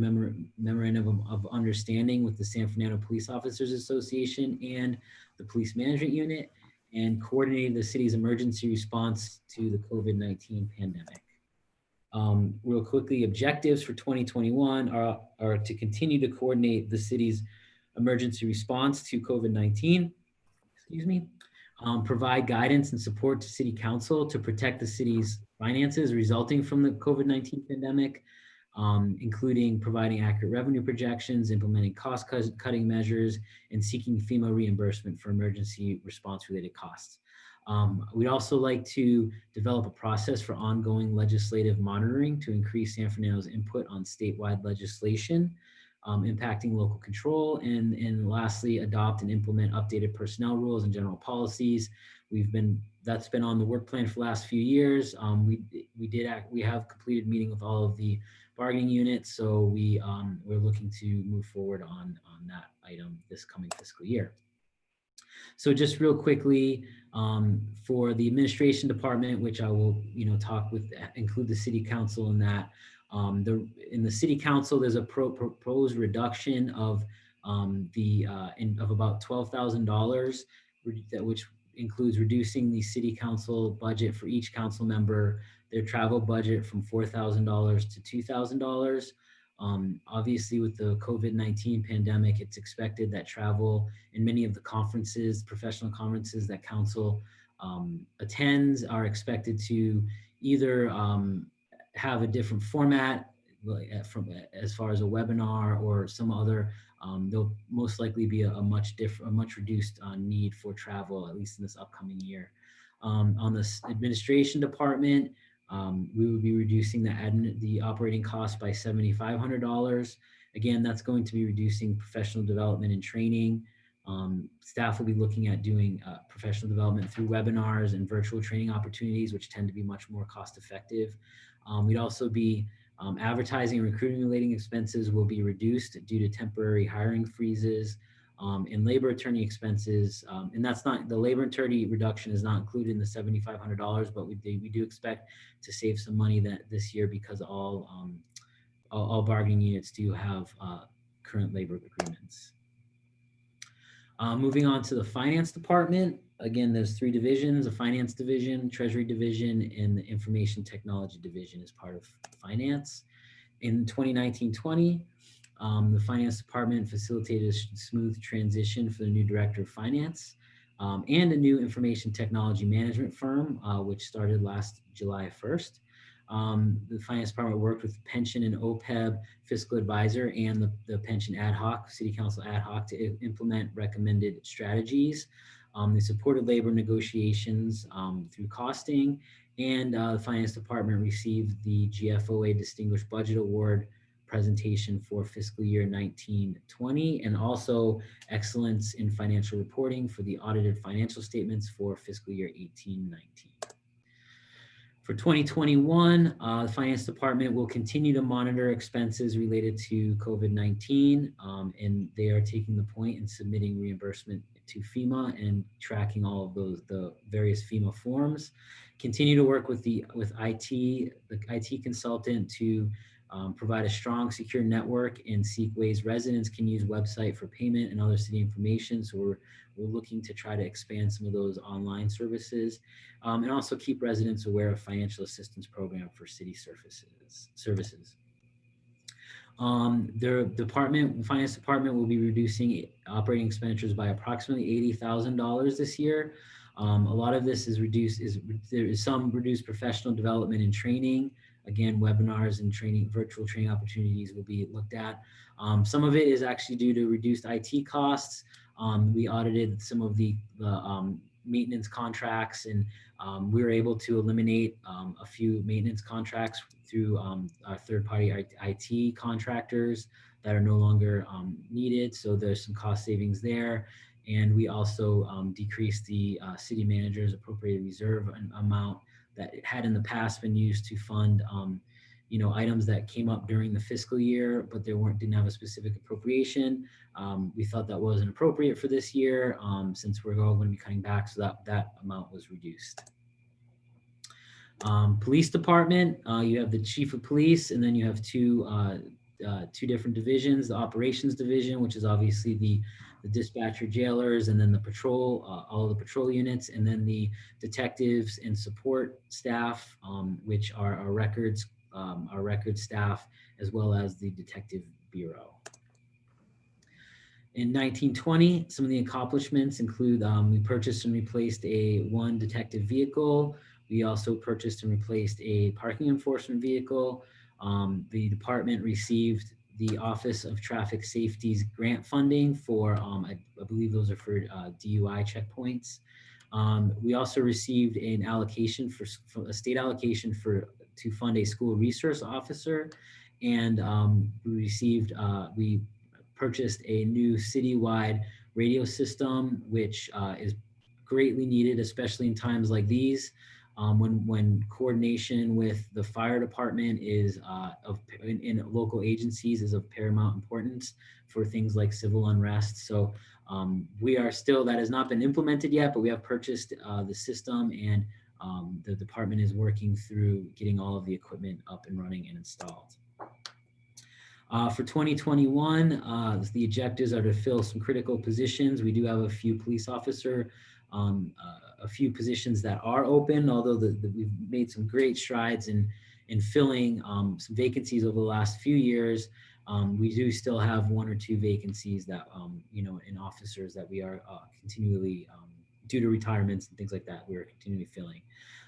Speaker 5: memorandum of understanding with the San Fernando Police Officers Association and the Police Management Unit, and coordinated the city's emergency response to the COVID-19 pandemic. Real quickly, objectives for 2021 are to continue to coordinate the city's emergency response to COVID-19, provide guidance and support to city council to protect the city's finances resulting from the COVID-19 pandemic, including providing accurate revenue projections, implementing cost-cutting measures, and seeking FEMA reimbursement for emergency response-related costs. We'd also like to develop a process for ongoing legislative monitoring to increase San Fernando's input on statewide legislation impacting local control, and lastly, adopt and implement updated personnel rules and general policies. That's been on the work plan for the last few years. We have completed meeting with all of the bargaining units, so we're looking to move forward on that item this coming fiscal year. So just real quickly, for the administration department, which I will include the city council in that. In the city council, there's a proposed reduction of about $12,000, which includes reducing the city council budget for each council member, their travel budget from $4,000 to $2,000. Obviously, with the COVID-19 pandemic, it's expected that travel and many of the conferences, professional conferences that council attends are expected to either have a different format as far as a webinar or some other. There'll most likely be a much reduced need for travel, at least in this upcoming year. On the administration department, we would be reducing the operating cost by $7,500. Again, that's going to be reducing professional development and training. Staff will be looking at doing professional development through webinars and virtual training opportunities, which tend to be much more cost effective. We'd also be advertising and recruiting relating expenses will be reduced due to temporary hiring freezes, and labor attorney expenses. And that's not, the labor attorney reduction is not included in the $7,500, but we do expect to save some money this year because all bargaining units do have current labor agreements. Moving on to the finance department. Again, there's 3 divisions: a finance division, treasury division, and the information technology division as part of finance. In 2019-20, the finance department facilitated a smooth transition for the new director of finance and a new information technology management firm, which started last July 1st. The finance department worked with the pension and OPEB fiscal advisor and the pension ad hoc, city council ad hoc, to implement recommended strategies. They supported labor negotiations through costing, and the finance department received the GFOA Distinguished Budget Award presentation for fiscal year 19-20, and also excellence in financial reporting for the audited financial statements for fiscal year 18-19. For 2021, the finance department will continue to monitor expenses related to COVID-19, and they are taking the point in submitting reimbursement to FEMA and tracking all of the various FEMA forms. Continue to work with the IT consultant to provide a strong, secure network and seek ways residents can use website for payment and other city information. So we're looking to try to expand some of those online services, and also keep residents aware of financial assistance program for city services. Their finance department will be reducing operating expenditures by approximately $80,000 this year. A lot of this there is some reduced professional development and training. Again, webinars and virtual training opportunities will be looked at. Some of it is actually due to reduced IT costs. We audited some of the maintenance contracts, and we were able to eliminate a few maintenance contracts through our third-party IT contractors that are no longer needed. So there's some cost savings there. And we also decreased the city manager's appropriated reserve amount that had in the past been used to fund items that came up during the fiscal year, but didn't have a specific appropriation. We thought that wasn't appropriate for this year since we're all going to be cutting back, so that amount was reduced. Police department, you have the chief of police, and then you have two different divisions: the operations division, which is obviously the dispatcher, jailers, and then the patrol, all the patrol units, and then the detectives and support staff, which are our records staff, as well as the detective bureau. In 1920, some of the accomplishments include we purchased and replaced one detective vehicle. We also purchased and replaced a parking enforcement vehicle. The department received the Office of Traffic Safety's grant funding for, I believe those are for DUI checkpoints. We also received an allocation a state allocation to fund a school resource officer, and we purchased a new citywide radio system, which is greatly needed, especially in times like these. When coordination with the fire department is in local agencies is of paramount importance for things like civil unrest. So that has not been implemented yet, but we have purchased the system, and the department is working through getting all of the equipment up and running and installed. For 2021, the objectives are to fill some critical positions. We do have a few police officer, a few positions that are open, although we've made some great strides in filling some vacancies over the last few years. We do still have one or two vacancies that, in officers that we are continually, due to retirements and things like that, we're continually filling.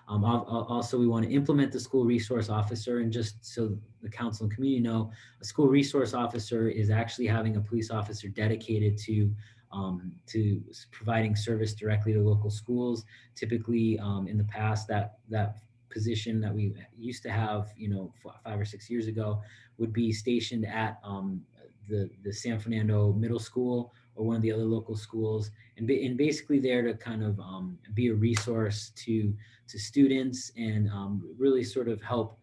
Speaker 5: Also, we want to implement the school resource officer, and just so the council and community know, a school resource officer is actually having a police officer dedicated to providing service directly to local schools. Typically, in the past, that position that we used to have, 5 or 6 years ago, would be stationed at the San Fernando Middle School or one of the other local schools, and basically there to kind of be a resource to students and really sort of help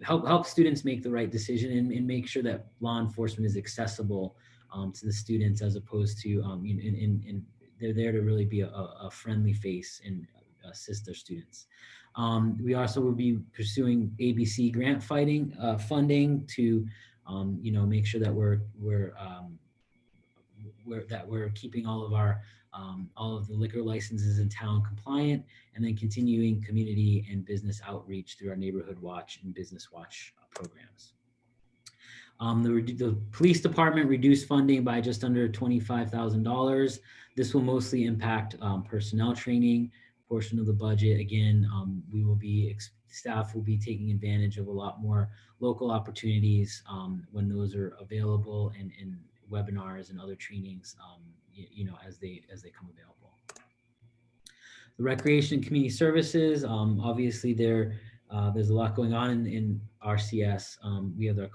Speaker 5: help students make the right decision and make sure that law enforcement is accessible to the students, as opposed to and they're there to really be a friendly face and assist their students. We also will be pursuing ABC grant funding to make sure that we're keeping all of the liquor licenses in town compliant, and then continuing community and business outreach through our neighborhood watch and business watch programs. The police department reduced funding by just under $25,000. This will mostly impact personnel training portion of the budget. Again, staff will be taking advantage of a lot more local opportunities when those are available, and webinars and other trainings, as they come available. The recreation and community services, obviously there's a lot going on in RCS. We have our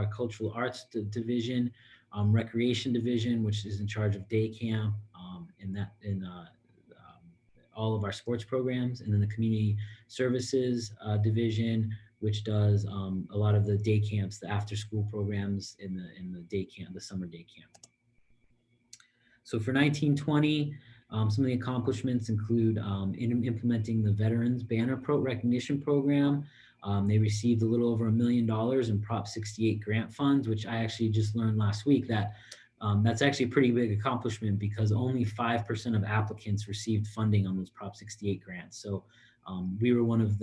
Speaker 5: cultural arts division, recreation division, which is in charge of day camp, all of our sports programs, and then the community services division, which does a lot of the day camps, the after school programs in the day camp, the summer day camp. So for 1920, some of the accomplishments include implementing the Veterans Banner Recognition Program. They received a little over $1 million in Prop 68 grant funds, which I actually just learned last week that that's actually a pretty big accomplishment, because only 5% of applicants received funding on those Prop 68 grants. So We were one of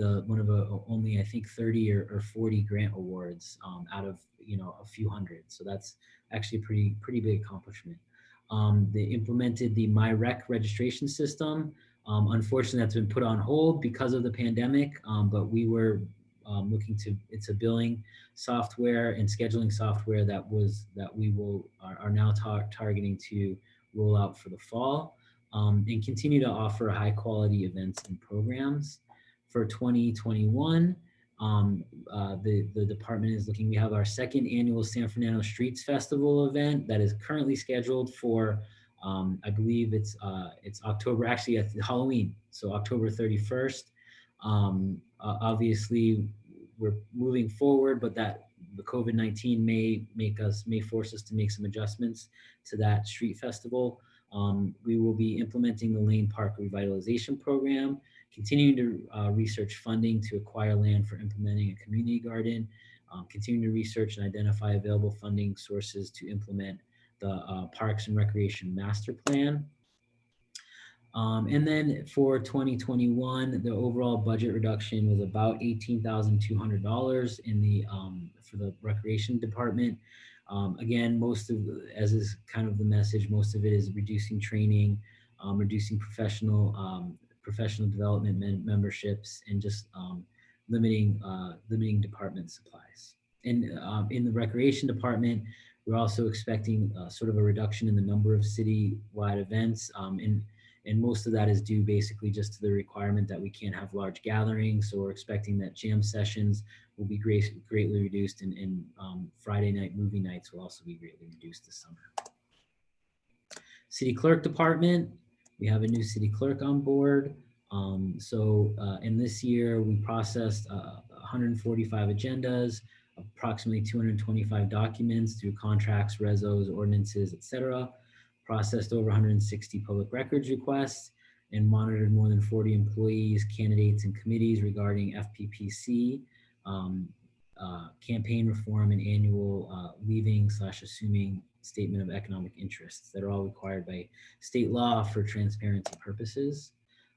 Speaker 5: only I think 30 or 40 grant awards out of a few hundred. So that's actually a pretty big accomplishment. They implemented the MyRec registration system. Unfortunately, that's been put on hold because of the pandemic, but we were looking to, it's a billing software and scheduling software that we are now targeting to roll out for the fall, and continue to offer high quality events and programs. For 2021, the department is looking, we have our second annual San Fernando Streets Festival event that is currently scheduled for, I believe it's October, actually at Halloween, so October 31st. Obviously, we're moving forward, but that the COVID-19 may force us to make some adjustments to that street festival. We will be implementing the Lane Park Revitalization Program, continuing to research funding to acquire land for implementing a community garden, continuing to research and identify available funding sources to implement the Parks and Recreation Master Plan. And then for 2021, the overall budget reduction was about $18,200 in the for the recreation department. Again, as is kind of the message, most of it is reducing training, reducing professional development memberships, and just limiting department supplies. And in the recreation department, we're also expecting sort of a reduction in the number of citywide events, and most of that is due basically just to the requirement that we can't have large gatherings. So we're expecting that jam sessions will be greatly reduced, and Friday night movie nights will also be greatly reduced this summer. City clerk department, we have a new city clerk on board. In this year, we processed 145 agendas, approximately 225 documents through contracts, resos, ordinances, etc. Processed over 160 public records requests, and monitored more than 40 employees, candidates, and committees regarding FPPC, campaign reform, and annual leaving/assuming statement of economic interests that are all required by state law for transparency purposes.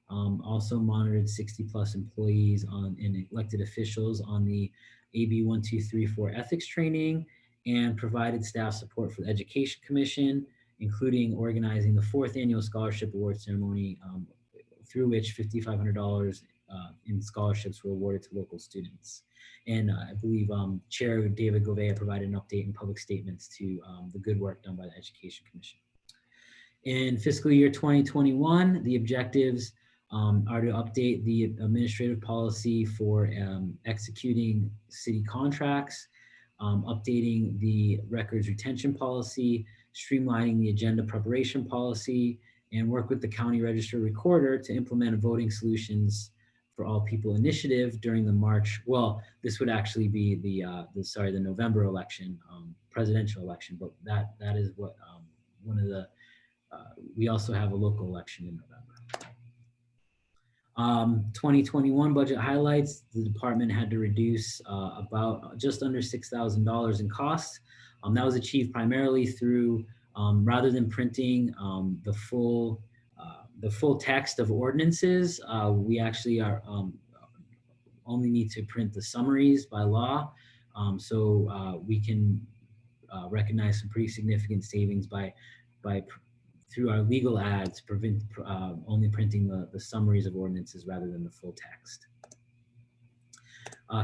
Speaker 5: Also monitored 60 plus employees and elected officials on the AB 1234 ethics training, and provided staff support for the Education Commission, including organizing the 4th annual scholarship award ceremony, through which $5,500 in scholarships were awarded to local students. And I believe Chair David Gouveia provided an update in public statements to the good work done by the Education Commission. In fiscal year 2021, the objectives are to update the administrative policy for executing city contracts, updating the records retention policy, streamlining the agenda preparation policy, and work with the county register recorder to implement a voting solutions for all people initiative during the March. Well, this would actually be the November election, presidential election, but that is what one of the, we also have a local election in November. 2021 budget highlights, the department had to reduce about just under $6,000 in costs. That was achieved primarily through, rather than printing the full text of ordinances, we actually are only need to print the summaries by law. So we can recognize some pretty significant savings by through our legal ads, only printing the summaries of ordinances rather than the full text.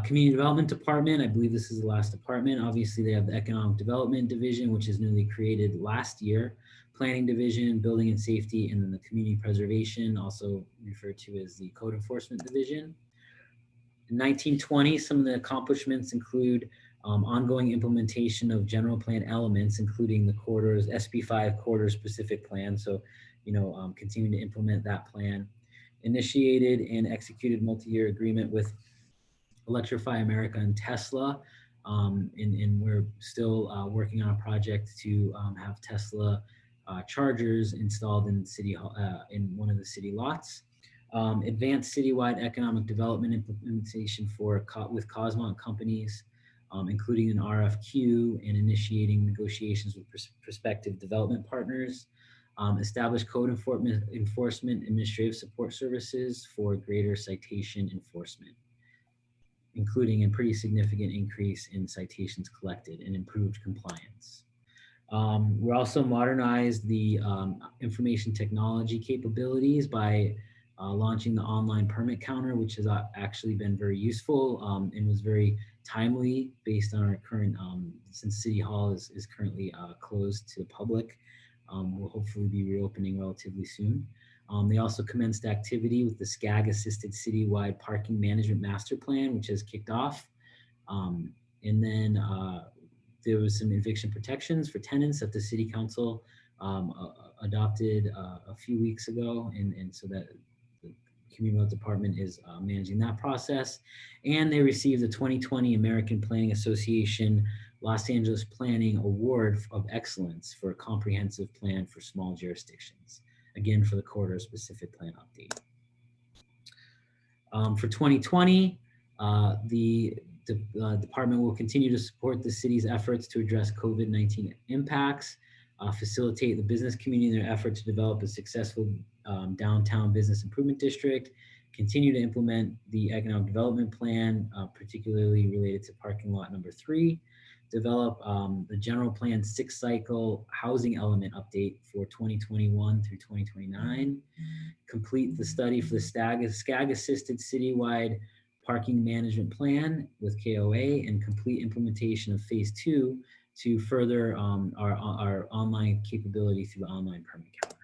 Speaker 5: Community Development Department, I believe this is the last department. Obviously, they have the Economic Development Division, which is newly created last year, Planning Division, Building and Safety, and then the Community Preservation, also referred to as the Code Enforcement Division. In 1920, some of the accomplishments include ongoing implementation of general plan elements, including the corridors, SB5 corridor specific plan. So, continuing to implement that plan. Initiated and executed multi-year agreement with Electrify America and Tesla. And we're still working on a project to have Tesla chargers installed in city in one of the city lots. Advanced citywide economic development implementation with Cosmont companies, including an RFQ and initiating negotiations with prospective development partners. establish code enforcement administrative support services for greater citation enforcement, including a pretty significant increase in citations collected and improved compliance. We also modernized the information technology capabilities by launching the online permit counter, which has actually been very useful and was very timely based on our current, since City Hall is currently closed to the public. We'll hopefully be reopening relatively soon. They also commenced activity with the Scag assisted citywide parking management master plan, which has kicked off. And then there was some eviction protections for tenants that the city council adopted a few weeks ago. And so that the Communal department is managing that process. And they received the 2020 American Planning Association Los Angeles Planning Award of Excellence for a comprehensive plan for small jurisdictions. Again, for the corridor specific plan update. For 2020, the department will continue to support the city's efforts to address COVID-19 impacts, facilitate the business community in their effort to develop a successful downtown business improvement district, continue to implement the economic development plan, particularly related to parking lot number 3, develop the general plan 6-cycle housing element update for 2021 through 2029, complete the study for the Scag assisted citywide parking management plan with KOA, and complete implementation of phase 2 to further our online capability through the online permit counter.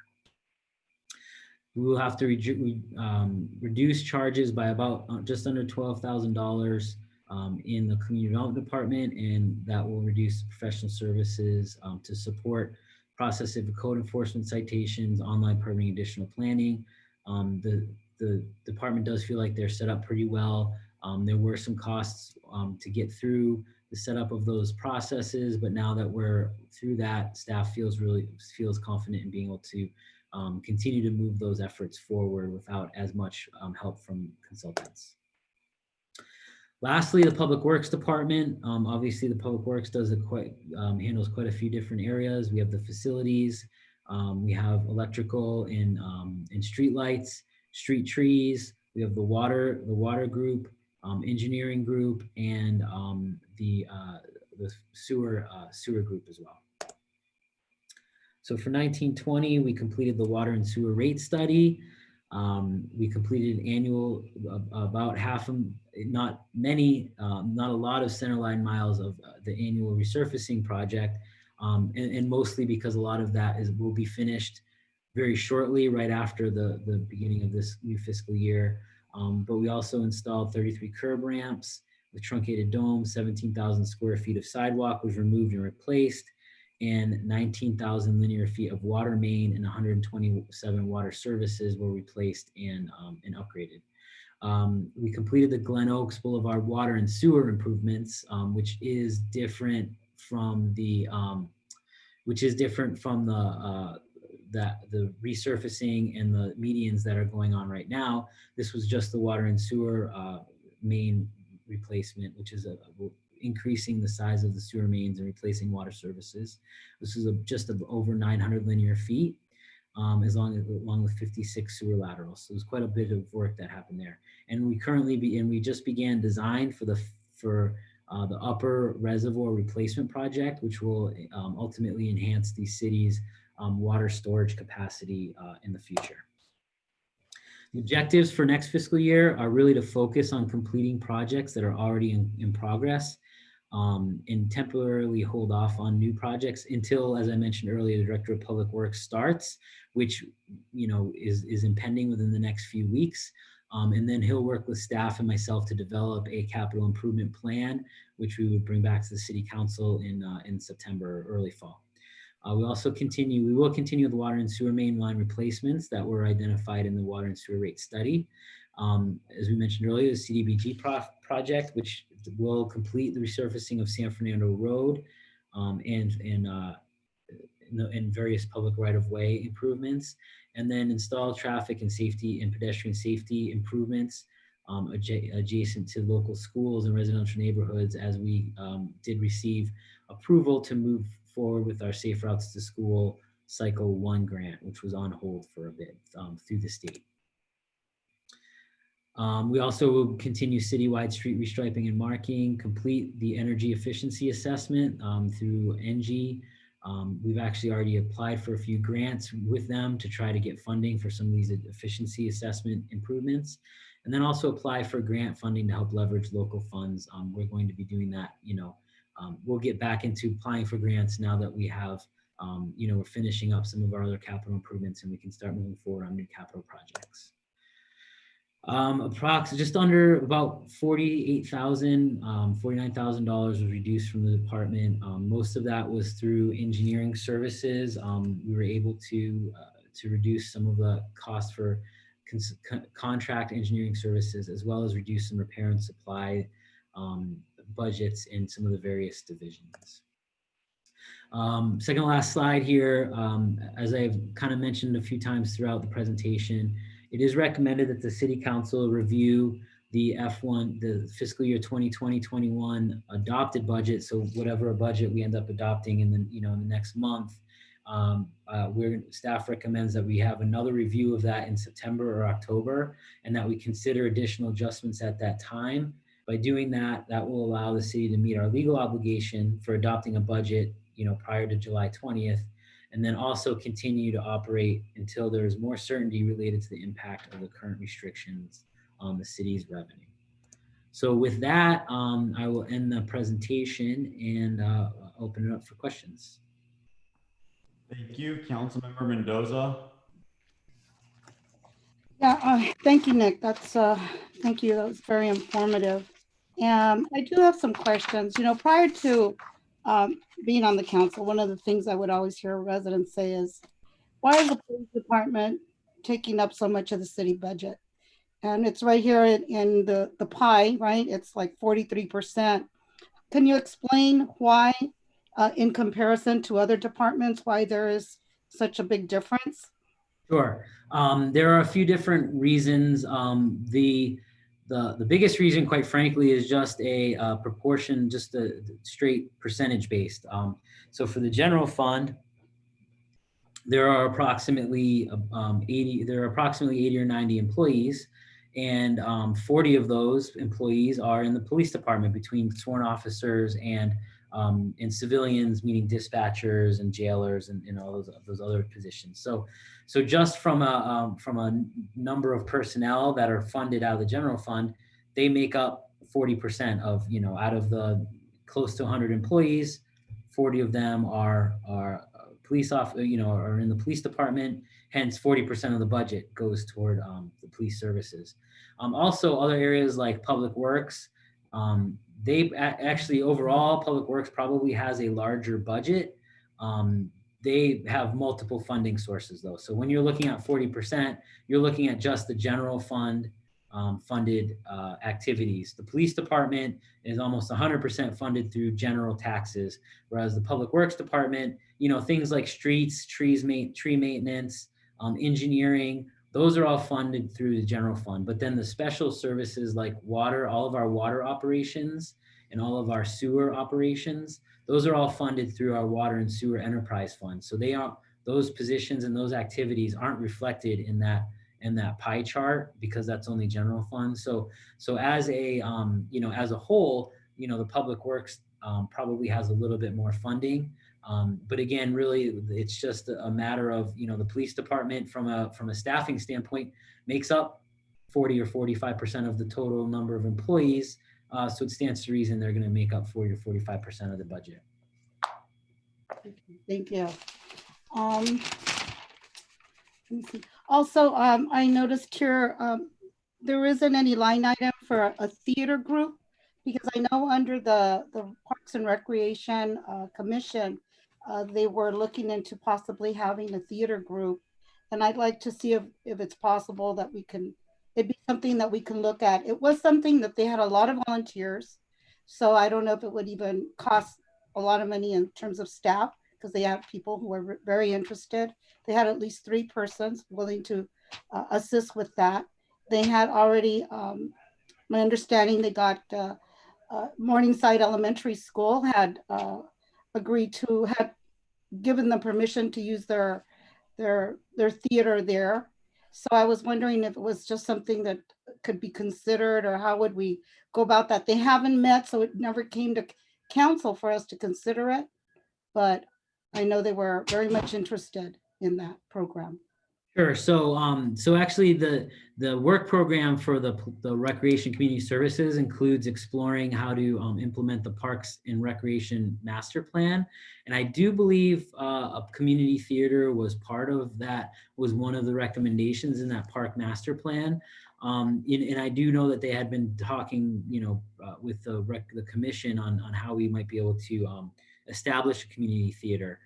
Speaker 5: We will have to reduce charges by about just under $12,000 in the community development department, and that will reduce professional services to support process of code enforcement citations, online permitting, additional planning. The department does feel like they're set up pretty well. There were some costs to get through the setup of those processes, but now that we're through that, staff feels confident in being able to continue to move those efforts forward without as much help from consultants. Lastly, the Public Works Department. Obviously, the Public Works handles quite a few different areas. We have the facilities, we have electrical and street lights, street trees. We have the water group, engineering group, and the sewer group as well. So for 1920, we completed the water and sewer rate study. We completed annual, about half of, not a lot of centerline miles of the annual resurfacing project, and mostly because a lot of that will be finished very shortly, right after the beginning of this new fiscal year. But we also installed 33 curb ramps with truncated domes, 17,000 square feet of sidewalk was removed and replaced, and 19,000 linear feet of water main and 127 water services were replaced and upgraded. We completed the Glen Oaks Boulevard water and sewer improvements, which is different from the resurfacing and the medians that are going on right now. This was just the water and sewer main replacement, which is increasing the size of the sewer mains and replacing water services. This is just over 900 linear feet, along with 56 sewer laterals. So there's quite a bit of work that happened there. And we just began design for the upper reservoir replacement project, which will ultimately enhance the city's water storage capacity in the future. The objectives for next fiscal year are really to focus on completing projects that are already in progress, and temporarily hold off on new projects until, as I mentioned earlier, the Director of Public Works starts, which is impending within the next few weeks. And then he'll work with staff and myself to develop a capital improvement plan, which we would bring back to the City Council in September or early fall. We will continue the water and sewer main line replacements that were identified in the water and sewer rate study. As we mentioned earlier, the CDBG project, which will complete the resurfacing of San Fernando Road and various public right-of-way improvements, and then install traffic and safety and pedestrian safety improvements adjacent to local schools and residential neighborhoods, as we did receive approval to move forward with our Safe Routes to School Cycle 1 grant, which was on hold for a bit through the state. We also will continue citywide street restriping and marking, complete the energy efficiency assessment through NG. We've actually already applied for a few grants with them to try to get funding for some of these efficiency assessment improvements, and then also apply for grant funding to help leverage local funds. We're going to be doing that, we'll get back into applying for grants now that we have, we're finishing up some of our other capital improvements and we can start moving forward on new capital projects. Approx just under about $48,000, $49,000 was reduced from the department. Most of that was through engineering services. We were able to reduce some of the cost for contract engineering services, as well as reduce some repair and supply budgets in some of the various divisions. Second to last slide here, as I've kind of mentioned a few times throughout the presentation, it is recommended that the City Council review the the fiscal year 2020-21 adopted budget. So whatever budget we end up adopting in the in the next month, staff recommends that we have another review of that in September or October, and that we consider additional adjustments at that time. By doing that, that will allow the city to meet our legal obligation for adopting a budget prior to July 20th. And then also continue to operate until there is more certainty related to the impact of the current restrictions on the city's revenue. So with that, I will end the presentation and open it up for questions.
Speaker 1: Thank you, Councilmember Mendoza.
Speaker 4: Yeah, thank you, Nick. That's thank you. That was very informative. And I do have some questions. Prior to being on the council, one of the things I would always hear residents say is, why is the police department taking up so much of the city budget? And it's right here in the pie, right? It's like 43%. Can you explain why, in comparison to other departments, why there is such a big difference?
Speaker 5: Sure. There are a few different reasons. The biggest reason, quite frankly, is just a proportion, just a straight percentage based. So for the general fund, there are approximately 80 or 90 employees, and 40 of those employees are in the police department, between sworn officers and civilians, meaning dispatchers and jailers and all those other positions. So just from a number of personnel that are funded out of the general fund, they make up 40% of, out of the close to 100 employees, 40 of them are police are in the police department. Hence 40% of the budget goes toward the police services. Also other areas like public works, they actually overall public works probably has a larger budget. They have multiple funding sources though. So when you're looking at 40%, you're looking at just the general fund funded activities. The police department is almost 100% funded through general taxes, whereas the public works department, things like streets, tree maintenance, engineering, those are all funded through the general fund. But then the special services like water, all of our water operations and all of our sewer operations, those are all funded through our water and sewer enterprise fund. So those positions and those activities aren't reflected in that pie chart because that's only general fund. So as a as a whole, the public works probably has a little bit more funding. But again, really, it's just a matter of, the police department from a staffing standpoint makes up 40 or 45% of the total number of employees. So it stands to reason they're going to make up 40 or 45% of the budget.
Speaker 4: Thank you. Let me see. Also, I noticed here there isn't any line item for a theater group, because I know under the Parks and Recreation Commission, they were looking into possibly having a theater group. And I'd like to see if it's possible that it'd be something that we can look at. It was something that they had a lot of volunteers. So I don't know if it would even cost a lot of money in terms of staff, because they have people who are very interested. They had at least 3 persons willing to assist with that. They had already, my understanding, they got Morningside Elementary School had agreed to, had given the permission to use their theater there. So I was wondering if it was just something that could be considered, or how would we go about that? They haven't met, so it never came to council for us to consider it. But I know they were very much interested in that program.
Speaker 5: Sure. So, so actually, the work program for the Recreation Community Services includes exploring how to implement the Parks and Recreation Master Plan, and I do believe a community theater was part of that. Was one of the recommendations in that Park Master Plan, and I do know that they had been talking, with the commission on how we might be able to establish a community theater.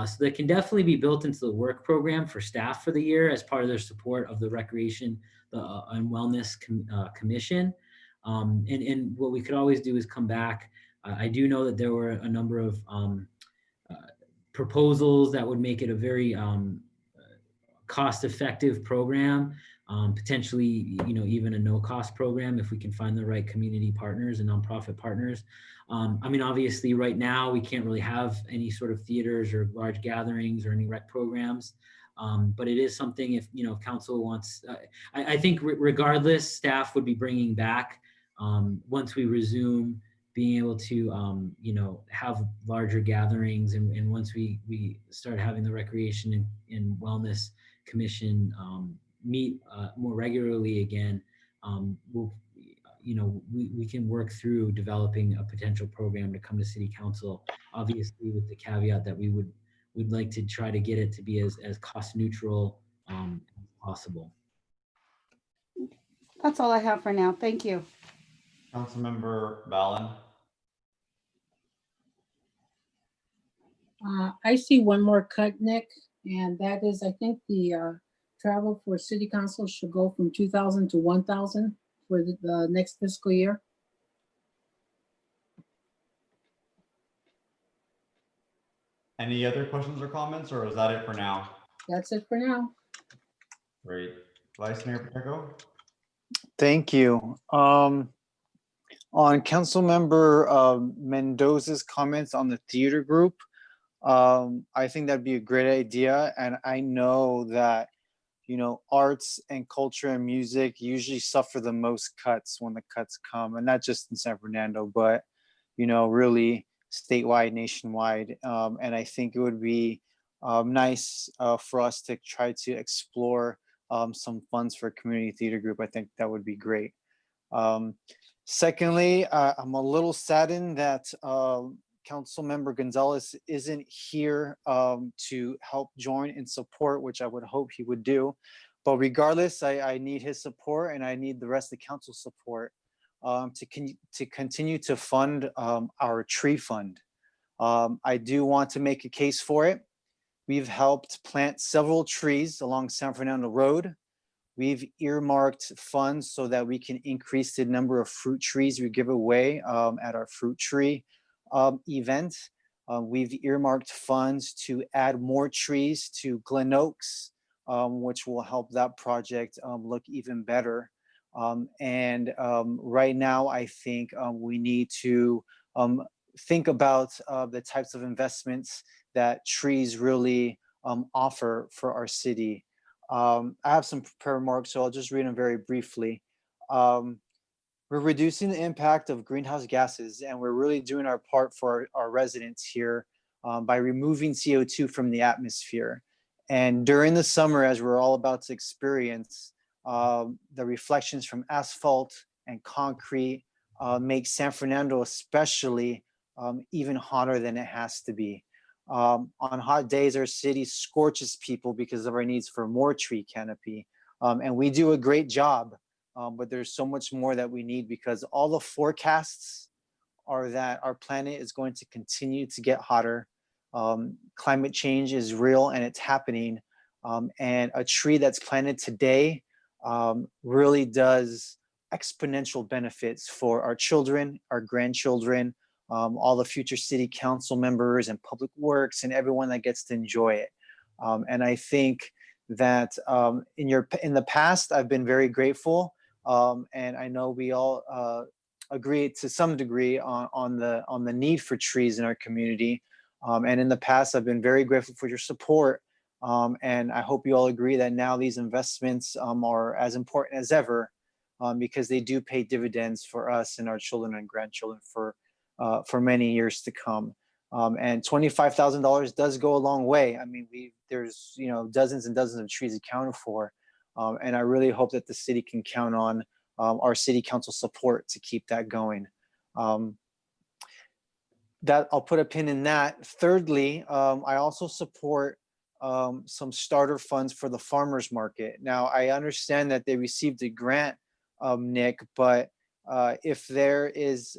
Speaker 5: So that can definitely be built into the work program for staff for the year as part of their support of the Recreation and Wellness Commission. And what we could always do is come back. I do know that there were a number of proposals that would make it a very cost-effective program, potentially, even a no-cost program if we can find the right community partners and nonprofit partners. I mean, obviously, right now we can't really have any sort of theaters or large gatherings or any rec programs, but it is something if council wants. I think regardless, staff would be bringing back once we resume being able to have larger gatherings, and once we start having the Recreation and Wellness Commission meet more regularly again, we can work through developing a potential program to come to City Council, obviously with the caveat that we'd like to try to get it to be as cost neutral as possible.
Speaker 4: That's all I have for now. Thank you.
Speaker 1: Councilmember Ballin.
Speaker 3: I see one more cut, Nick, and that is, I think the travel for city council should go from 2,000 to 1,000 for the next fiscal year.
Speaker 1: Any other questions or comments, or is that it for now?
Speaker 3: That's it for now.
Speaker 1: Great. Vice Mayor Pacheco?
Speaker 6: Thank you. On Councilmember Mendoza's comments on the theater group, I think that'd be a great idea. And I know that, arts and culture and music usually suffer the most cuts when the cuts come, and not just in San Fernando, but, really statewide, nationwide. And I think it would be nice for us to try to explore some funds for a community theater group. I think that would be great. Secondly, I'm a little saddened that Councilmember Gonzalez isn't here to help join in support, which I would hope he would do. But regardless, I need his support, and I need the rest of the council support to continue to fund our tree fund. I do want to make a case for it. We've helped plant several trees along San Fernando Road. We've earmarked funds so that we can increase the number of fruit trees we give away at our fruit tree event. We've earmarked funds to add more trees to Glen Oaks, which will help that project look even better. And right now, I think we need to think about the types of investments that trees really offer for our city. I have some prepared remarks, so I'll just read them very briefly. We're reducing the impact of greenhouse gases, and we're really doing our part for our residents here by removing CO2 from the atmosphere. And during the summer, as we're all about to experience, the reflections from asphalt and concrete make San Fernando especially even hotter than it has to be. On hot days, our city scorches people because of our needs for more tree canopy. And we do a great job, but there's so much more that we need, because all the forecasts are that our planet is going to continue to get hotter. Climate change is real and it's happening. And a tree that's planted today really does exponential benefits for our children, our grandchildren, all the future city council members and public works and everyone that gets to enjoy it. And I think that in the past, I've been very grateful. And I know we all agree to some degree on the need for trees in our community. And in the past, I've been very grateful for your support. And I hope you all agree that now these investments are as important as ever, because they do pay dividends for us and our children and grandchildren for many years to come. And $25,000 does go a long way. I mean, there's dozens and dozens of trees accounted for, and I really hope that the city can count on our city council support to keep that going. That I'll put a pin in that. Thirdly, I also support some starter funds for the farmers market. Now, I understand that they received a grant, Nick, but if there is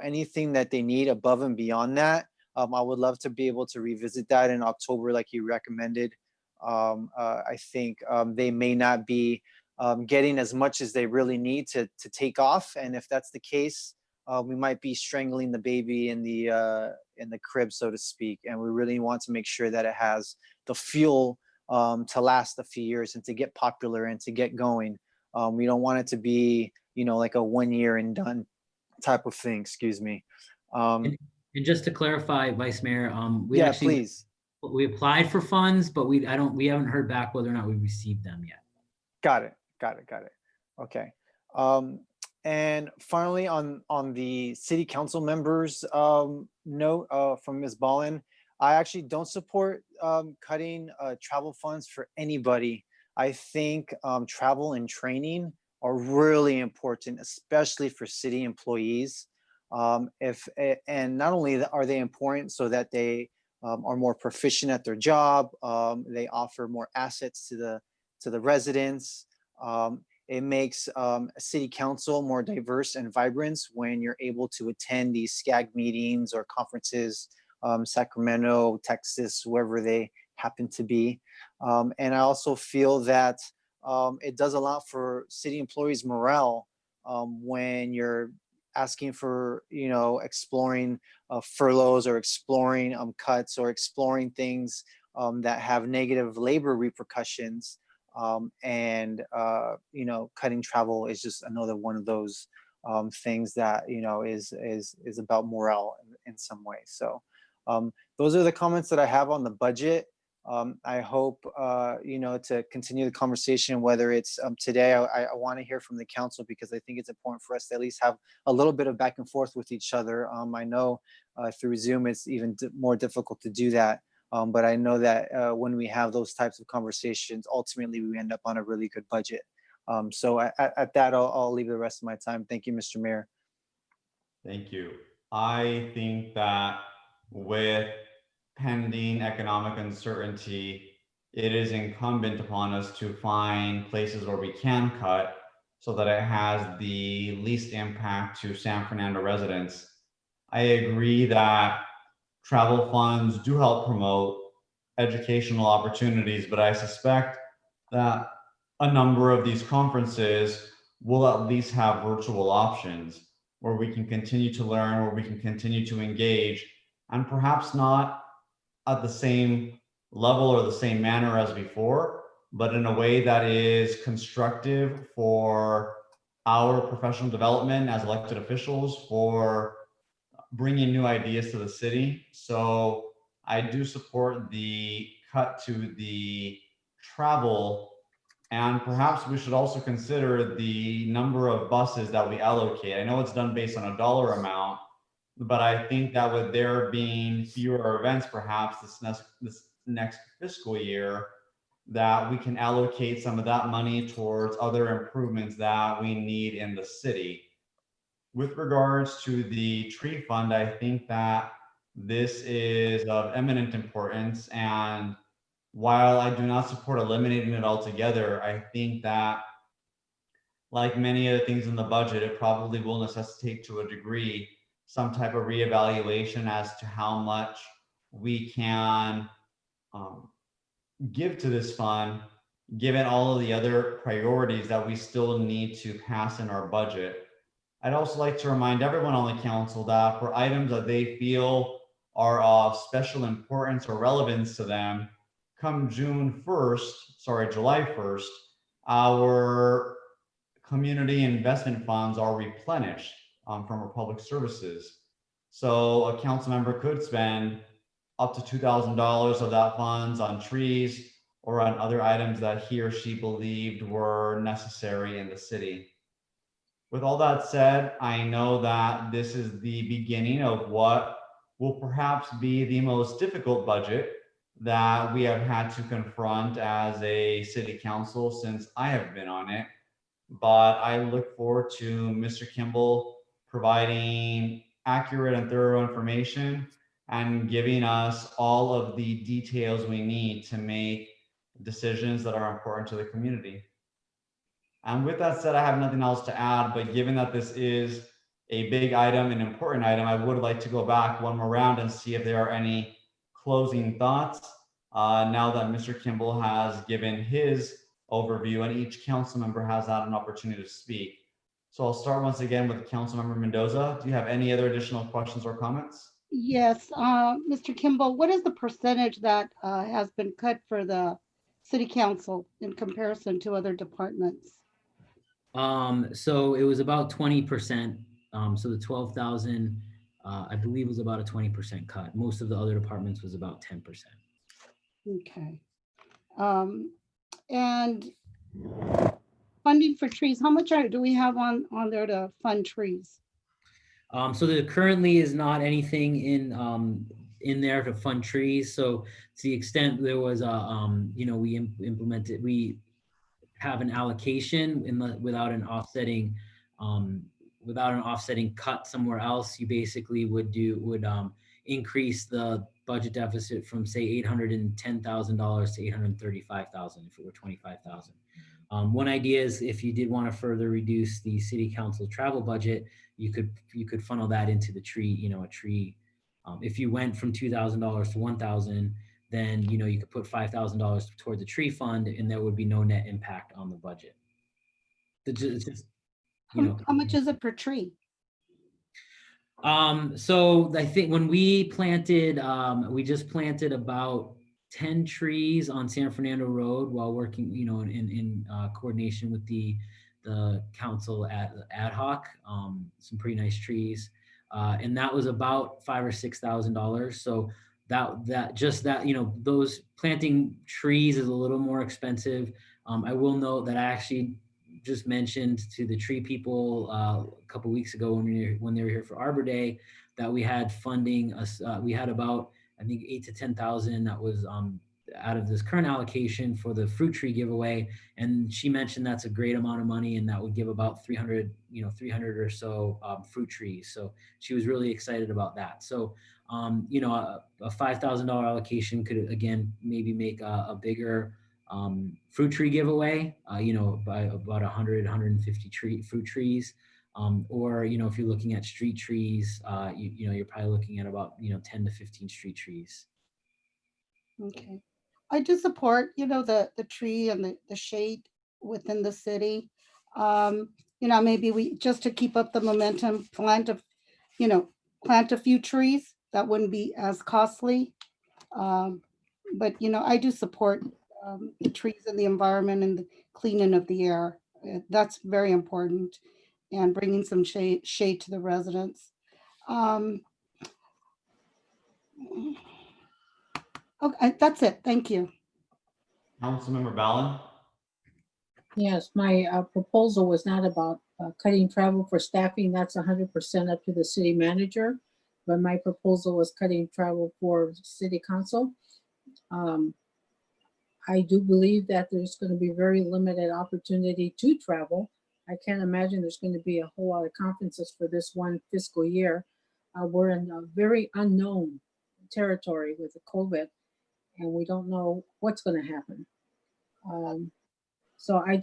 Speaker 6: anything that they need above and beyond that, I would love to be able to revisit that in October like you recommended. I think they may not be getting as much as they really need to take off, and if that's the case, we might be strangling the baby in the crib, so to speak, and we really want to make sure that it has the fuel to last a few years and to get popular and to get going. We don't want it to be like a 1 year and done type of thing. Excuse me.
Speaker 5: And just to clarify, Vice Mayor,
Speaker 6: Please.
Speaker 5: We applied for funds, but we haven't heard back whether or not we received them yet.
Speaker 6: Got it. Okay. And finally, on the city council members note from Ms. Ballin, I actually don't support cutting travel funds for anybody. I think travel and training are really important, especially for city employees. And not only are they important so that they are more proficient at their job, they offer more assets to the residents. It makes a city council more diverse and vibrant when you're able to attend these Scag meetings or conferences, Sacramento, Texas, wherever they happen to be. And I also feel that it does a lot for city employees' morale when you're asking for, exploring furloughs or exploring cuts or exploring things that have negative labor repercussions. Cutting travel is just another one of those things that is about morale in some way. So those are the comments that I have on the budget. I hope to continue the conversation, whether it's today. I want to hear from the council because I think it's important for us to at least have a little bit of back and forth with each other. I know through Zoom it's even more difficult to do that. But I know that when we have those types of conversations, ultimately we end up on a really good budget. So at that, I'll leave the rest of my time. Thank you, Mr. Mayor.
Speaker 1: Thank you. I think that with pending economic uncertainty, it is incumbent upon us to find places where we can cut so that it has the least impact to San Fernando residents. I agree that travel funds do help promote educational opportunities, but I suspect that a number of these conferences will at least have virtual options where we can continue to learn, where we can continue to engage, and perhaps not at the same level or the same manner as before, but in a way that is constructive for our professional development as elected officials, for bringing new ideas to the city. So I do support the cut to the travel, and perhaps we should also consider the number of buses that we allocate. I know it's done based on a dollar amount, but I think that with there being fewer events, perhaps this next fiscal year, that we can allocate some of that money towards other improvements that we need in the city. With regards to the tree fund, I think that this is of eminent importance. And while I do not support eliminating it altogether, I think that, like many other things in the budget, it probably will necessitate to a degree some type of reevaluation as to how much we can give to this fund, given all of the other priorities that we still need to pass in our budget. I'd also like to remind everyone on the council that for items that they feel are of special importance or relevance to them, come July 1st, our community investment funds are replenished from our public services. So a council member could spend up to $2,000 of that funds on trees or on other items that he or she believed were necessary in the city. With all that said, I know that this is the beginning of what will perhaps be the most difficult budget that we have had to confront as a city council since I have been on it. But I look forward to Mr. Kimball providing accurate and thorough information and giving us all of the details we need to make decisions that are important to the community. And with that said, I have nothing else to add, but given that this is a big item, an important item, I would like to go back one more round and see if there are any closing thoughts now that Mr. Kimball has given his overview and each council member has had an opportunity to speak. So I'll start once again with Councilmember Mendoza. Do you have any other additional questions or comments?
Speaker 4: Yes, Mr. Kimball, what is the percentage that has been cut for the city council in comparison to other departments?
Speaker 5: So it was about 20%. So the 12,000, I believe, was about a 20% cut. Most of the other departments was about 10%.
Speaker 4: Okay. And funding for trees, how much do we have on there to fund trees?
Speaker 5: So there currently is not anything in there to fund trees. So to the extent there was a, we implemented, we have an allocation without an offsetting cut somewhere else. You basically would increase the budget deficit from say $810,000 to $835,000 if it were 25,000. One idea is if you did want to further reduce the city council travel budget, you could funnel that into the tree, a tree. If you went from $2,000 to $1,000, then you could put $5,000 toward the tree fund, and there would be no net impact on the budget. It's just,
Speaker 4: How much is it per tree?
Speaker 5: So I think when we planted, we just planted about 10 trees on San Fernando Road while working, in coordination with the council ad hoc, some pretty nice trees. And that was about $5,000 or $6,000. So those planting trees is a little more expensive. I will note that I actually just mentioned to the tree people a couple of weeks ago when they were here for Arbor Day that we had funding. We had about, I think, 8,000 to 10,000 that was out of this current allocation for the fruit tree giveaway. And she mentioned that's a great amount of money, and that would give about 300 or so fruit trees. So she was really excited about that. So a $5,000 allocation could again maybe make a bigger fruit tree giveaway, by about 100, 150 fruit trees. Or, if you're looking at street trees, you're probably looking at about, 10 to 15 street trees.
Speaker 4: Okay. I do support, the tree and the shade within the city. Maybe we, just to keep up the momentum, plant a few trees. That wouldn't be as costly. But, I do support the trees and the environment and the cleaning of the air. That's very important, and bringing some shade to the residents. Okay, that's it. Thank you.
Speaker 1: Councilmember Ballin?
Speaker 3: Yes, my proposal was not about cutting travel for staffing. That's 100% up to the city manager. But my proposal was cutting travel for city council. I do believe that there's going to be very limited opportunity to travel. I can't imagine there's going to be a whole lot of conferences for this one fiscal year. We're in a very unknown territory with the COVID, and we don't know what's going to happen. So I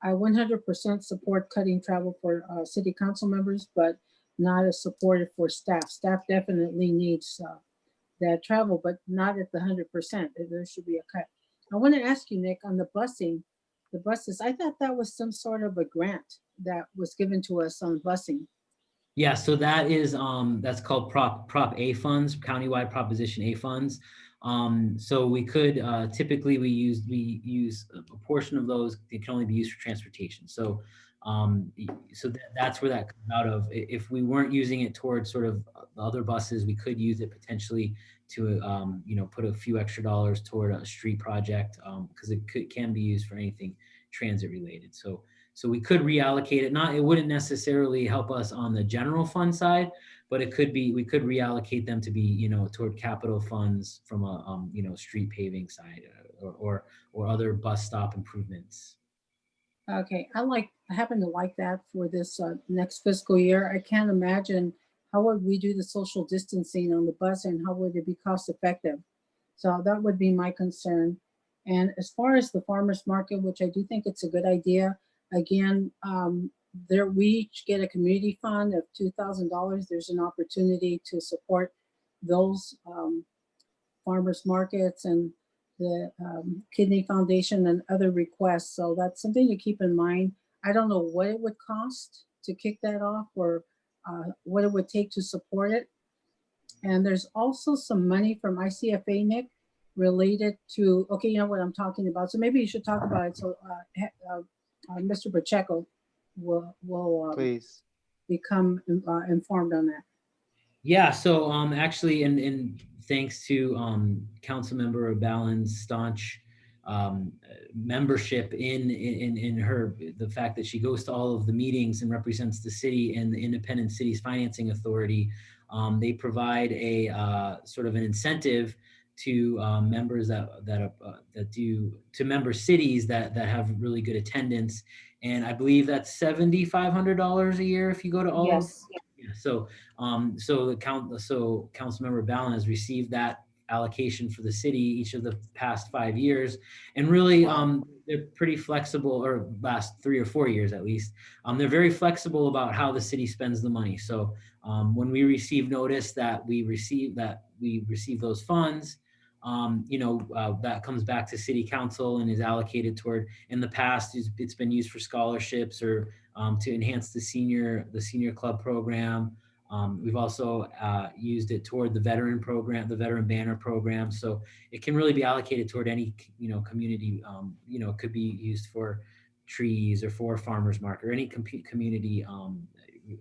Speaker 3: 100% support cutting travel for city council members, but not as supported for staff. Staff definitely needs that travel, but not at the 100%. There should be a cut. I want to ask you, Nick, on the busing, the buses, I thought that was some sort of a grant that was given to us on busing.
Speaker 5: Yeah, so that is that's called Prop A funds, countywide Proposition A funds. So we could typically we use a portion of those. They can only be used for transportation. So So that's where that comes out of. If we weren't using it towards sort of the other buses, we could use it potentially to, put a few extra dollars toward a street project, because can be used for anything transit related. So we could reallocate it. It wouldn't necessarily help us on the general fund side, but we could reallocate them to be, toward capital funds from a, street paving side, or other bus stop improvements.
Speaker 3: Okay, I happen to like that for this next fiscal year. I can't imagine how would we do the social distancing on the bus and how would it be cost effective? So that would be my concern. And as far as the farmers market, which I do think it's a good idea, again, we each get a community fund of $2,000. There's an opportunity to support those farmers markets and the Kidney Foundation and other requests. So that's something to keep in mind. I don't know what it would cost to kick that off, or what it would take to support it. And there's also some money from ICFA, Nick, related to, okay, you know what I'm talking about. So maybe you should talk about it. So Mr. Pacheco will
Speaker 6: Please.
Speaker 3: become informed on that.
Speaker 5: Yeah, so actually, and thanks to Councilmember Ballin's staunch membership in her, the fact that she goes to all of the meetings and represents the city and the Independent Cities Financing Authority, they provide a sort of an incentive to members to member cities that have really good attendance, and I believe that's $7,500 a year if you go to all.
Speaker 3: Yes.
Speaker 5: Yeah, so Councilmember Ballin has received that allocation for the city each of the past 5 years, and really they're pretty flexible, or last 3 or 4 years at least. They're very flexible about how the city spends the money. So when we receive notice that we receive those funds, that comes back to city council and is allocated toward, in the past, it's been used for scholarships or to enhance the senior club program. We've also used it toward the veteran program, the veteran banner program. So it can really be allocated toward any, community, it could be used for trees or for farmers market or any community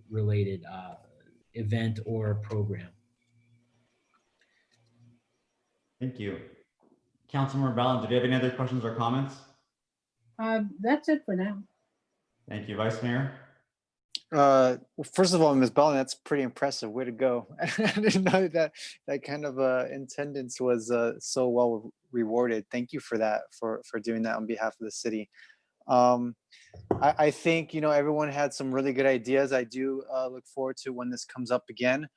Speaker 5: related event or program.
Speaker 1: Thank you. Councilmember Ballin, did you have any other questions or comments?
Speaker 3: That's it for now.
Speaker 1: Thank you, Vice Mayor.
Speaker 6: Well, first of all, Ms. Bellin, that's pretty impressive. Way to go. I didn't know that kind of attendance was so well rewarded. Thank you for that, for doing that on behalf of the city. I think, everyone had some really good ideas. I do look forward to when this comes up again.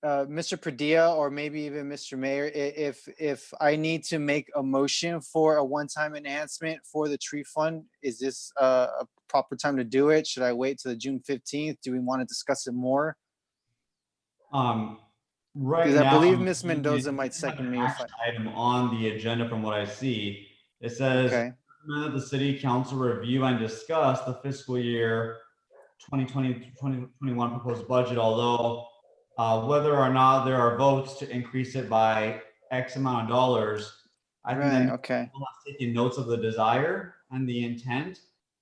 Speaker 6: Mr. Padilla, or maybe even Mr. Mayor, if I need to make a motion for a one-time enhancement for the tree fund, is this a proper time to do it? Should I wait till the June 15th? Do we want to discuss it more?
Speaker 1: Right
Speaker 6: Because
Speaker 1: now,
Speaker 6: I believe Ms. Mendoza might second me.
Speaker 1: Action item on the agenda from what I see. It says,
Speaker 6: Okay.
Speaker 1: that the city council review and discuss the fiscal year 2020-2021 proposed budget, although whether or not there are votes to increase it by X amount of dollars, I think that
Speaker 6: Okay.
Speaker 1: we'll have taken notes of the desire and the intent,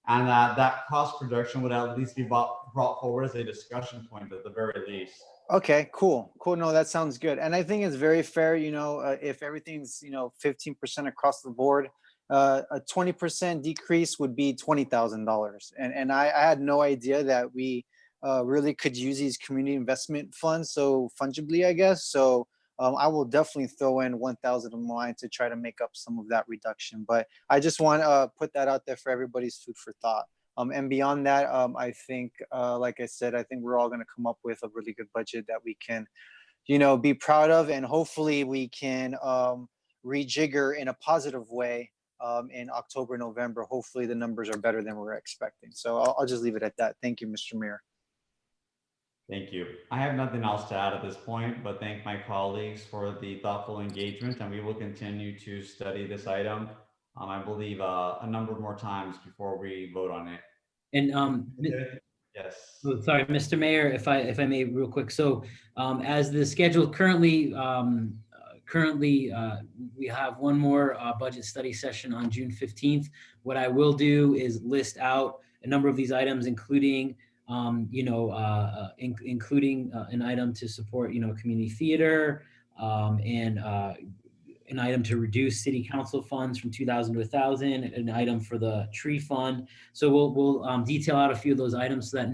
Speaker 1: and that cost projection would at least be brought forward as a discussion point at the very least.
Speaker 6: Okay, cool. No, that sounds good. And I think it's very fair, if everything's, 15% across the board, a 20% decrease would be $20,000. And I had no idea that we really could use these community investment funds so fungibly, I guess. So I will definitely throw in 1,000 of mine to try to make up some of that reduction. But I just want to put that out there for everybody's food for thought. And beyond that, I think, like I said, I think we're all going to come up with a really good budget that we can, be proud of, and hopefully we can rejigger in a positive way in October, November. Hopefully the numbers are better than we're expecting. So I'll just leave it at that. Thank you, Mr. Mayor.
Speaker 1: Thank you. I have nothing else to add at this point, but thank my colleagues for the thoughtful engagement, and we will continue to study this item. I believe a number more times before we vote on it.
Speaker 5: And
Speaker 1: yes.
Speaker 5: Oh, sorry, Mr. Mayor, if I may, real quick. So as the schedule currently, we have one more budget study session on June 15th. What I will do is list out a number of these items, including including an item to support, community theater, and an item to reduce city council funds from 2,000 to 1,000, an item for the tree fund. So we'll detail out a few of those items so that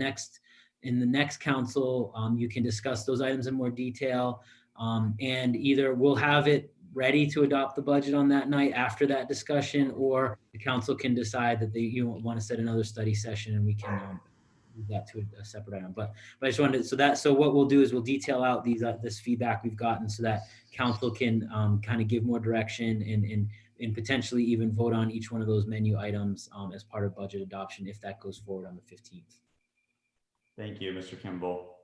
Speaker 5: in the next council, you can discuss those items in more detail. And either we'll have it ready to adopt the budget on that night after that discussion, or the council can decide that they want to set another study session and we can move that to a separate item. But I just wanted to, so what we'll do is we'll detail out this feedback we've gotten so that council can kind of give more direction and potentially even vote on each one of those menu items as part of budget adoption if that goes forward on the 15th.
Speaker 1: Thank you, Mr. Kimball.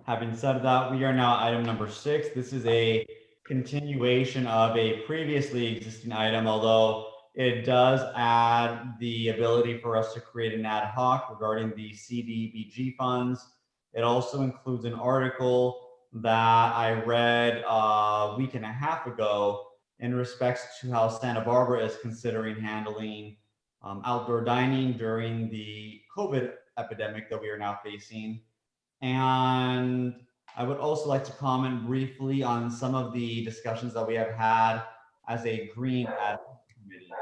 Speaker 1: Having said that, we are now at item number 6. This is a continuation of a previously existing item, although it does add the ability for us to create an ad hoc regarding the CDBG funds. It also includes an article that I read a week and a half ago in respects to how Santa Barbara is considering handling outdoor dining during the COVID epidemic that we are now facing. And I would also like to comment briefly on some of the discussions that we have had as a green ad hoc committee.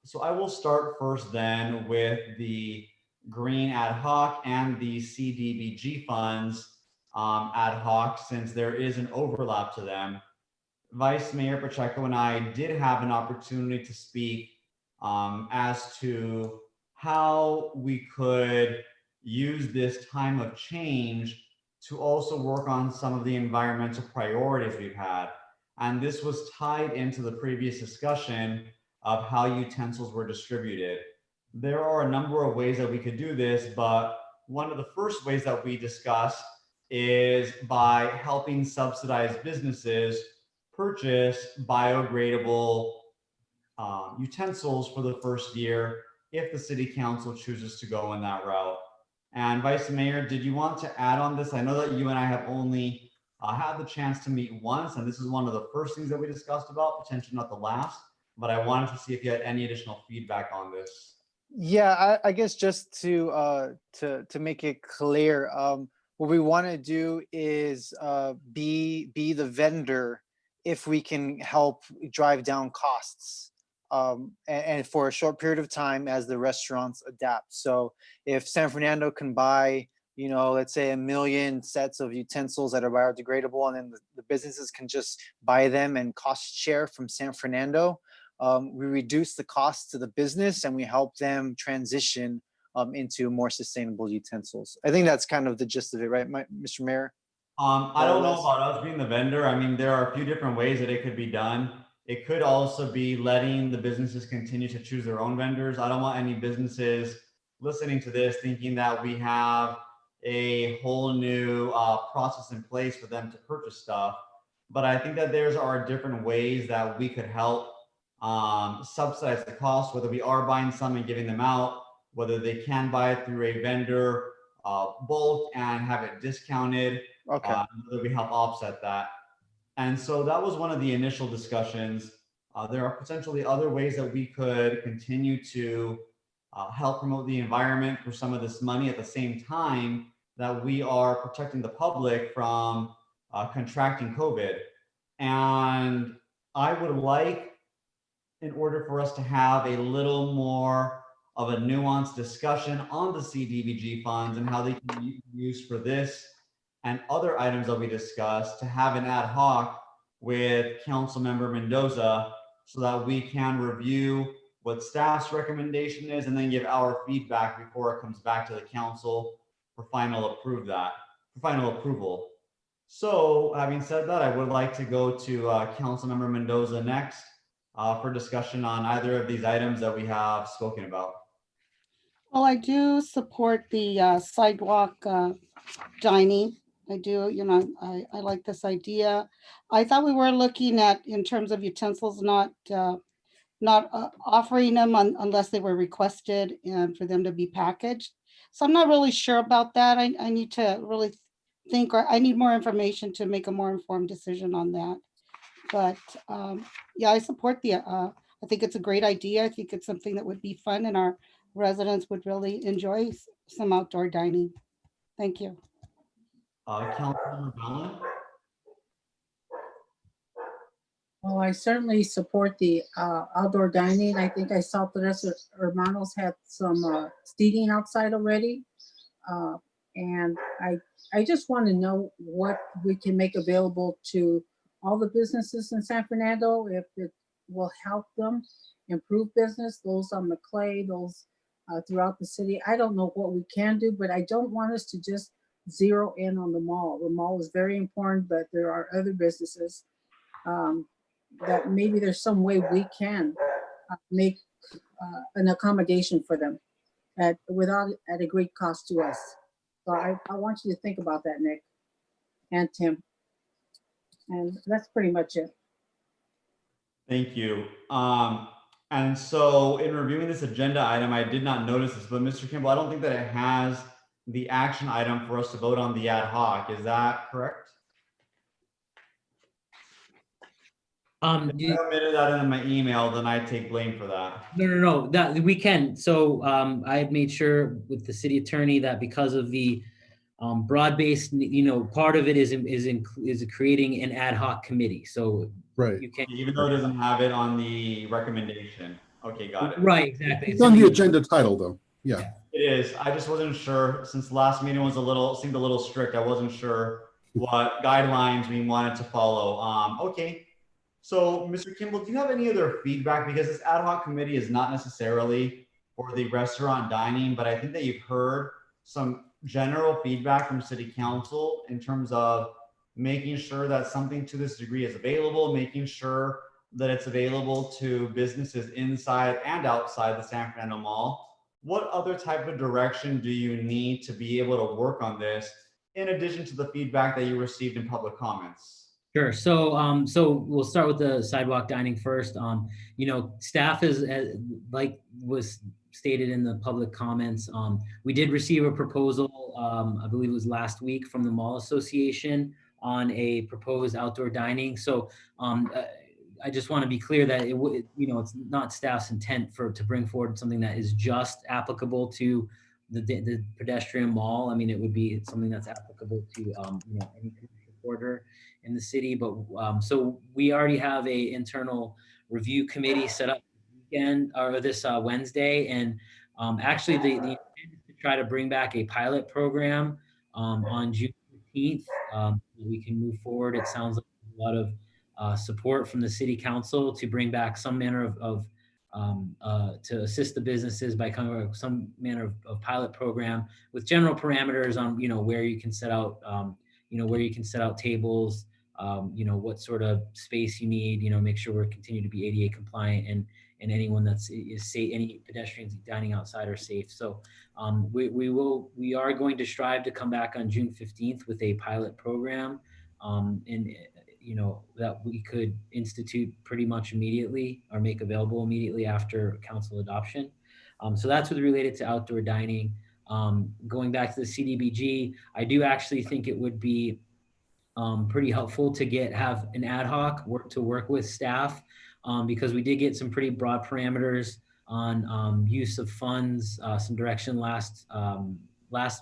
Speaker 1: So I will start first then with the green ad hoc and the CDBG funds ad hoc, since there is an overlap to them. Vice Mayor Pacheco and I did have an opportunity to speak as to how we could use this time of change to also work on some of the environmental priorities we've had. And this was tied into the previous discussion of how utensils were distributed. There are a number of ways that we could do this, but one of the first ways that we discussed is by helping subsidized businesses purchase biodegradable utensils for the first year if the city council chooses to go in that route. And Vice Mayor, did you want to add on this? I know that you and I have only had the chance to meet once, and this is one of the first things that we discussed about, potentially not the last, but I wanted to see if you had any additional feedback on this.
Speaker 6: Yeah, I guess just to make it clear, what we want to do is be the vendor if we can help drive down costs, and for a short period of time as the restaurants adapt. So if San Fernando can buy, let's say 1 million sets of utensils that are biodegradable, and then the businesses can just buy them and cost share from San Fernando, we reduce the cost to the business and we help them transition into more sustainable utensils. I think that's kind of the gist of it, right, Mr. Mayor?
Speaker 1: I don't know about us being the vendor. I mean, there are a few different ways that it could be done. It could also be letting the businesses continue to choose their own vendors. I don't want any businesses listening to this thinking that we have a whole new process in place for them to purchase stuff. But I think that there are different ways that we could help subsidize the cost, whether we are buying some and giving them out, whether they can buy it through a vendor bulk and have it discounted.
Speaker 6: Okay.
Speaker 1: Whether we help offset that. And so that was one of the initial discussions. There are potentially other ways that we could continue to help promote the environment for some of this money at the same time that we are protecting the public from contracting COVID. And I would like, in order for us to have a little more of a nuanced discussion on the CDBG funds and how they can be used for this and other items that we discussed, to have an ad hoc with Councilmember Mendoza so that we can review what staff's recommendation is and then give our feedback before it comes back to the council for final approval. So having said that, I would like to go to Councilmember Mendoza next for discussion on either of these items that we have spoken about.
Speaker 4: Well, I do support the sidewalk dining. I do, I like this idea. I thought we were looking at, in terms of utensils, not offering them unless they were requested and for them to be packaged. So I'm not really sure about that. I need to really think, or I need more information to make a more informed decision on that. But yeah, I support I think it's a great idea. I think it's something that would be fun in our residents would really enjoy some outdoor dining. Thank you.
Speaker 1: Councilmember Ballin?
Speaker 3: Well, I certainly support the outdoor dining. I think I saw Teresa Hermanos had some seating outside already. Uh, And I just want to know what we can make available to all the businesses in San Fernando, if it will help them improve business, those on McClay, those throughout the city. I don't know what we can do, but I don't want us to just zero in on the mall. The mall is very important, but there are other businesses that maybe there's some way we can make an accommodation for them at a great cost to us. So I want you to think about that, Nick and Tim. And that's pretty much it.
Speaker 1: Thank you. And so in reviewing this agenda item, I did not notice this, but Mr. Kimball, I don't think that it has the action item for us to vote on the ad hoc. Is that correct? If I omitted that in my email, then I take blame for that.
Speaker 5: No, that we can. So I made sure with the city attorney that because of the broad-based, part of it is creating an ad hoc committee. So
Speaker 7: Right.
Speaker 5: you can,
Speaker 1: Even though it doesn't have it on the recommendation. Okay, got it.
Speaker 5: right, exactly.
Speaker 7: It's on the agenda title, though. Yeah.
Speaker 1: It is. I just wasn't sure, since the last meeting was seemed a little strict. I wasn't sure what guidelines we wanted to follow. Okay. So, Mr. Kimball, do you have any other feedback? Because this ad hoc committee is not necessarily for the restaurant dining, but I think that you've heard some general feedback from city council in terms of making sure that something to this degree is available, making sure that it's available to businesses inside and outside the San Fernando Mall. What other type of direction do you need to be able to work on this, in addition to the feedback that you received in public comments?
Speaker 5: Sure. So, so we'll start with the sidewalk dining first. Staff is, like was stated in the public comments. We did receive a proposal, I believe it was last week, from the Mall Association on a proposed outdoor dining. So, I just want to be clear that it's not staff's intent to bring forward something that is just applicable to the pedestrian mall. I mean, it would be something that's applicable to any commercial quarter in the city. But so we already have a internal review committee set up this Wednesday, and actually the intent is to try to bring back a pilot program on June 15th. We can move forward. It sounds like a lot of support from the city council to bring back some manner of to assist the businesses by kind of some manner of pilot program with general parameters on where you can set out where you can set out tables, what sort of space you need, make sure we're continue to be ADA compliant, and anyone is safe, any pedestrians dining outside are safe. So we are going to strive to come back on June 15th with a pilot program, and that we could institute pretty much immediately or make available immediately after council adoption. So that's what's related to outdoor dining. Going back to the CDBG, I do actually think it would be pretty helpful to have an ad hoc work with staff, because we did get some pretty broad parameters on use of funds, some direction last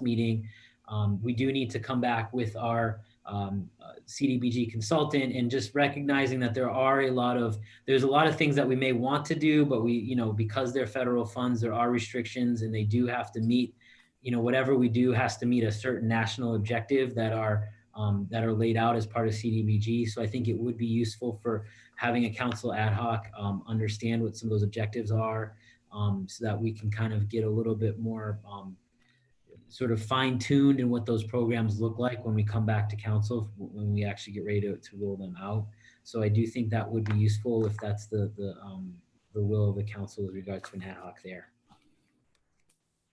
Speaker 5: meeting. We do need to come back with our CDBG consultant, and just recognizing that there's a lot of things that we may want to do, but because they're federal funds, there are restrictions, and they do have to meet, whatever we do has to meet a certain national objective that are laid out as part of CDBG. So I think it would be useful for having a council ad hoc understand what some of those objectives are, so that we can kind of get a little bit more sort of fine-tuned in what those programs look like when we come back to council, when we actually get ready to roll them out. So I do think that would be useful if that's the will of the council with regards to an ad hoc there.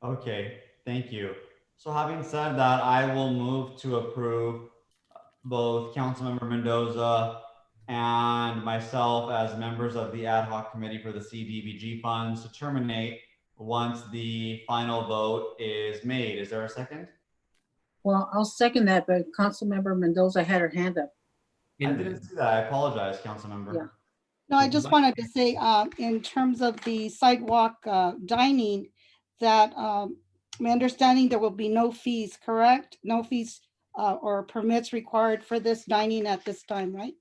Speaker 1: Okay, thank you. So having said that, I will move to approve both Councilmember Mendoza and myself as members of the ad hoc committee for the CDBG funds to terminate once the final vote is made. Is there a second?
Speaker 3: Well, I'll second that, but Councilmember Mendoza had her hand up.
Speaker 1: I didn't see that. I apologize, Councilmember.
Speaker 3: Yeah.
Speaker 4: No, I just wanted to say, in terms of the sidewalk dining, that my understanding there will be no fees, correct? No fees or permits required for this dining at this time, right?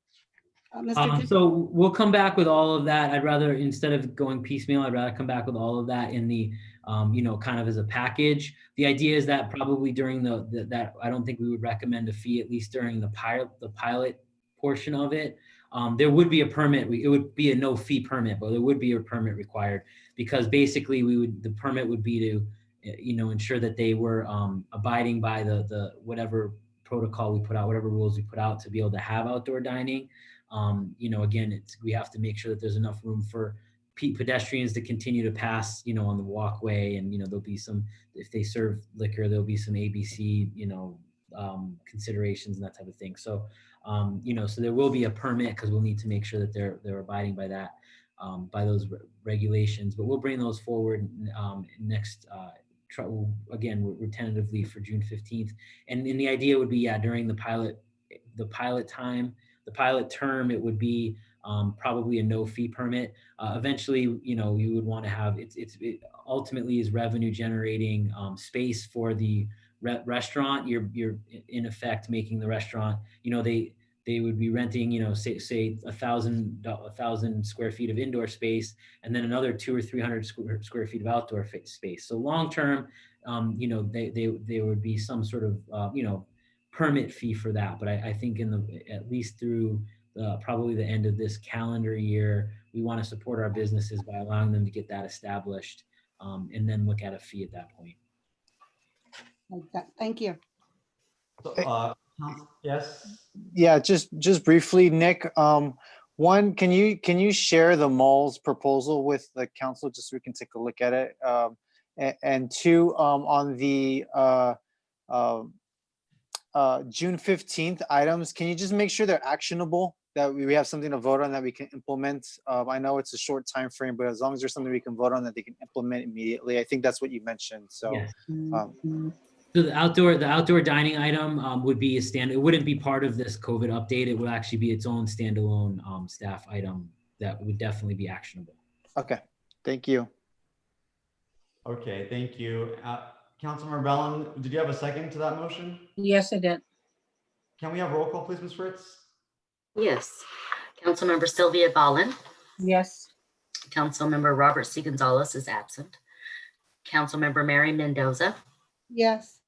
Speaker 4: Mr. Kim?
Speaker 5: So we'll come back with all of that. I'd rather, instead of going piecemeal, I'd rather come back with all of that in the, kind of as a package. The idea is that probably during that I don't think we would recommend a fee, at least during the pilot portion of it. There would be a permit. It would be a no fee permit, but there would be a permit required, because basically the permit would be to, ensure that they were abiding by the whatever protocol we put out, whatever rules we put out to be able to have outdoor dining. Again, we have to make sure that there's enough room for pedestrians to continue to pass, on the walkway, and there'll be some, if they serve liquor, there'll be some ABC, considerations and that type of thing. So, so there will be a permit, because we'll need to make sure that they're abiding by that, by those regulations. But we'll bring those forward next. Again, we're tentatively for June 15th, and the idea would be, during the pilot time. The pilot term, it would be probably a no fee permit. Eventually, you would want to have it ultimately is revenue generating space for the restaurant. You're in effect making the restaurant. They would be renting, say 1,000 square feet of indoor space, and then another 200 or 300 square feet of outdoor space. So long term, there would be some sort of permit fee for that. But I think at least through probably the end of this calendar year, we want to support our businesses by allowing them to get that established, and then look at a fee at that point.
Speaker 4: Thank you.
Speaker 1: So, yes.
Speaker 6: Yeah, just briefly, Nick. One, can you share the mall's proposal with the council just so we can take a look at it? And two, on the June 15th items, can you just make sure they're actionable, that we have something to vote on that we can implement? I know it's a short time frame, but as long as there's something we can vote on that they can implement immediately, I think that's what you mentioned. So,
Speaker 5: yes. So the outdoor dining item would be it wouldn't be part of this COVID update. It would actually be its own standalone staff item that would definitely be actionable.
Speaker 6: Okay, thank you.
Speaker 1: Okay, thank you. Councilmember Bellin, did you have a second to that motion?
Speaker 3: Yes, I did.
Speaker 1: Can we have roll call, please, Ms. Fritz?
Speaker 2: Yes. Councilmember Sylvia Ballin.
Speaker 3: Yes.
Speaker 2: Councilmember Robert C. Gonzalez is absent. Councilmember Mary Mendoza.
Speaker 4: Yes.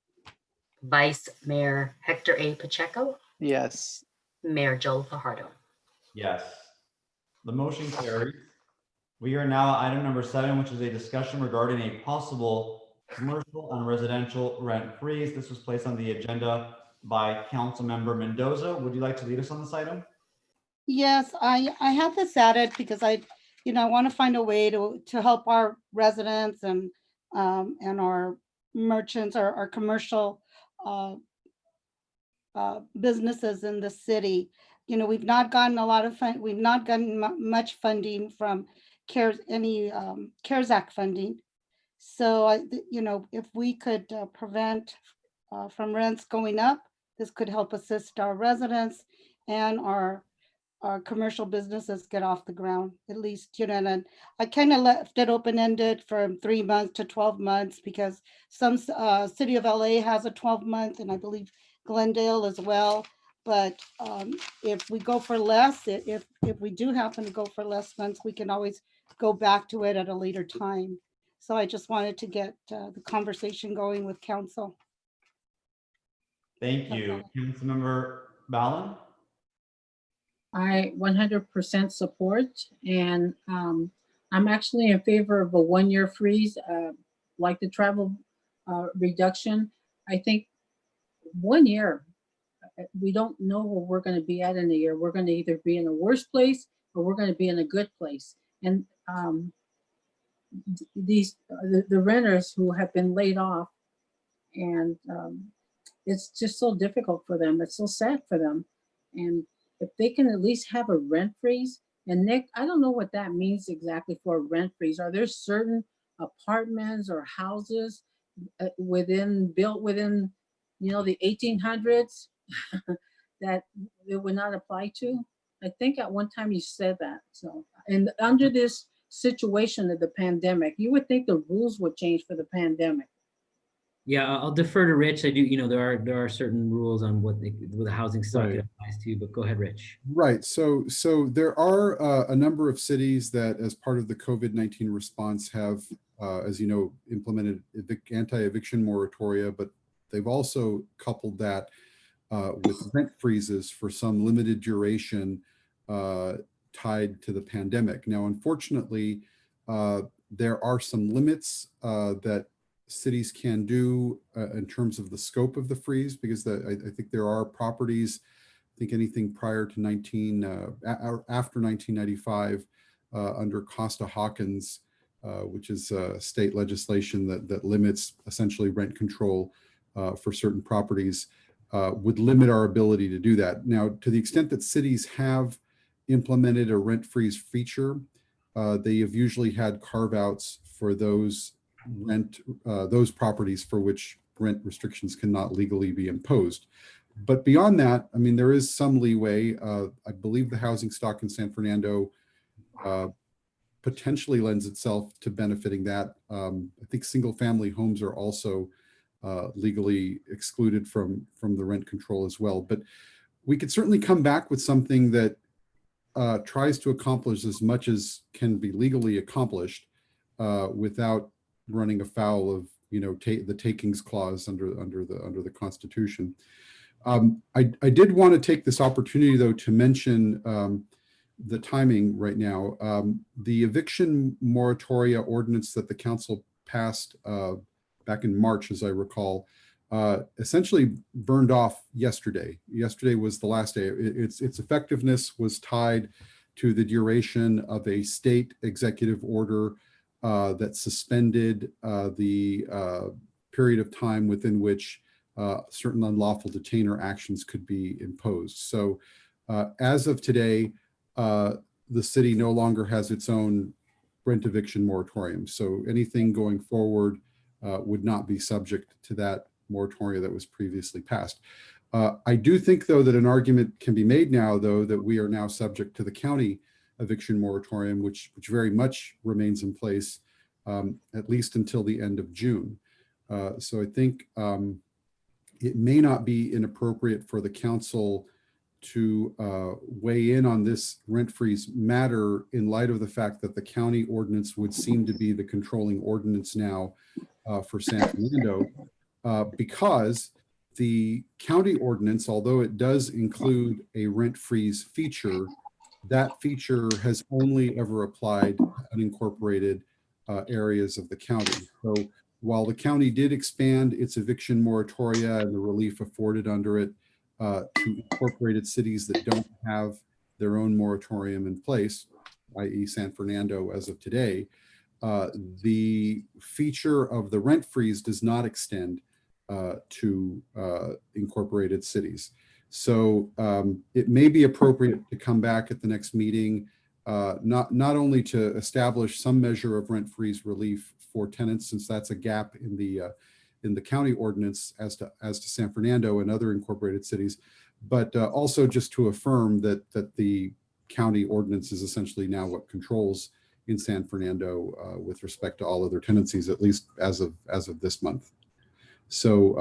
Speaker 2: Vice Mayor Hector A. Pacheco.
Speaker 6: Yes.
Speaker 2: Mayor Joel Fajardo.
Speaker 1: Yes. The motion carries. We are now at item number 7, which is a discussion regarding a possible commercial and residential rent freeze. This was placed on the agenda by Councilmember Mendoza. Would you like to lead us on this item?
Speaker 4: Yes, I have this added because I want to find a way to help our residents and our merchants, our commercial businesses in the city. We've not gotten much funding from CARES Act funding. So if we could prevent from rents going up, this could help assist our residents and our commercial businesses get off the ground, at least, and I kind of left it open-ended from 3 months to 12 months because some City of LA has a 12-month, and I believe Glendale as well. But if we go for less, if we do happen to go for less months, we can always go back to it at a later time. So I just wanted to get the conversation going with council.
Speaker 1: Thank you. Councilmember Ballin?
Speaker 3: I 100% support, and I'm actually in favor of a 1-year freeze, like the travel reduction. I think 1 year, we don't know where we're going to be at in a year. We're going to either be in a worse place or we're going to be in a good place. And the renters who have been laid off, and it's just so difficult for them. It's so sad for them. And if they can at least have a rent freeze, and Nick, I don't know what that means exactly for a rent freeze. Are there certain apartments or houses built within, the 1800s that it would not apply to? I think at one time you said that. So, and under this situation of the pandemic. You would think the rules would change for the pandemic.
Speaker 5: Yeah, I'll defer to Rich. I do, there are certain rules on what the housing stock
Speaker 7: Right.
Speaker 5: it applies to, but go ahead, Rich.
Speaker 7: Right. So there are a number of cities that, as part of the COVID-19 response, have, as you know, implemented anti-eviction moratoria, but they've also coupled that with rent freezes for some limited duration tied to the pandemic. Now, unfortunately, there are some limits that cities can do in terms of the scope of the freeze, because I think there are properties, I think anything prior to after 1995 under Costa-Hawkins, which is state legislation that limits essentially rent control for certain properties, would limit our ability to do that. Now, to the extent that cities have implemented a rent freeze feature, they have usually had carve-outs for those properties for which rent restrictions cannot legally be imposed. But beyond that, I mean, there is some leeway. I believe the housing stock in San Fernando potentially lends itself to benefiting that. I think single-family homes are also legally excluded from the rent control as well. But we could certainly come back with something that tries to accomplish as much as can be legally accomplished without running afoul of the takings clause under the Constitution. I did want to take this opportunity, though, to mention the timing right now. The eviction moratoria ordinance that the council passed back in March, as I recall, essentially burned off yesterday. Yesterday was the last day. Its effectiveness was tied to the duration of a state executive order that suspended the period of time within which certain unlawful detainer actions could be imposed. So as of today, the city no longer has its own rent eviction moratorium. So anything going forward would not be subject to that moratoria that was previously passed. I do think, though, that an argument can be made now, though, that we are now subject to the county eviction moratorium, which very much remains in place at least until the end of June. So I think it may not be inappropriate for the council to weigh in on this rent freeze matter in light of the fact that the county ordinance would seem to be the controlling ordinance now for San Fernando, because the county ordinance, although it does include a rent freeze feature, that feature has only ever applied to unincorporated areas of the county. So while the county did expand its eviction moratoria and the relief afforded under it to incorporated cities that don't have their own moratorium in place, i.e. San Fernando as of today, the feature of the rent freeze does not extend to incorporated cities. So it may be appropriate to come back at the next meeting, not only to establish some measure of rent freeze relief for tenants, since that's a gap in the county ordinance as to San Fernando and other incorporated cities, but also just to affirm that the county ordinance is essentially now what controls in San Fernando with respect to all other tenancies, at least as of this month. So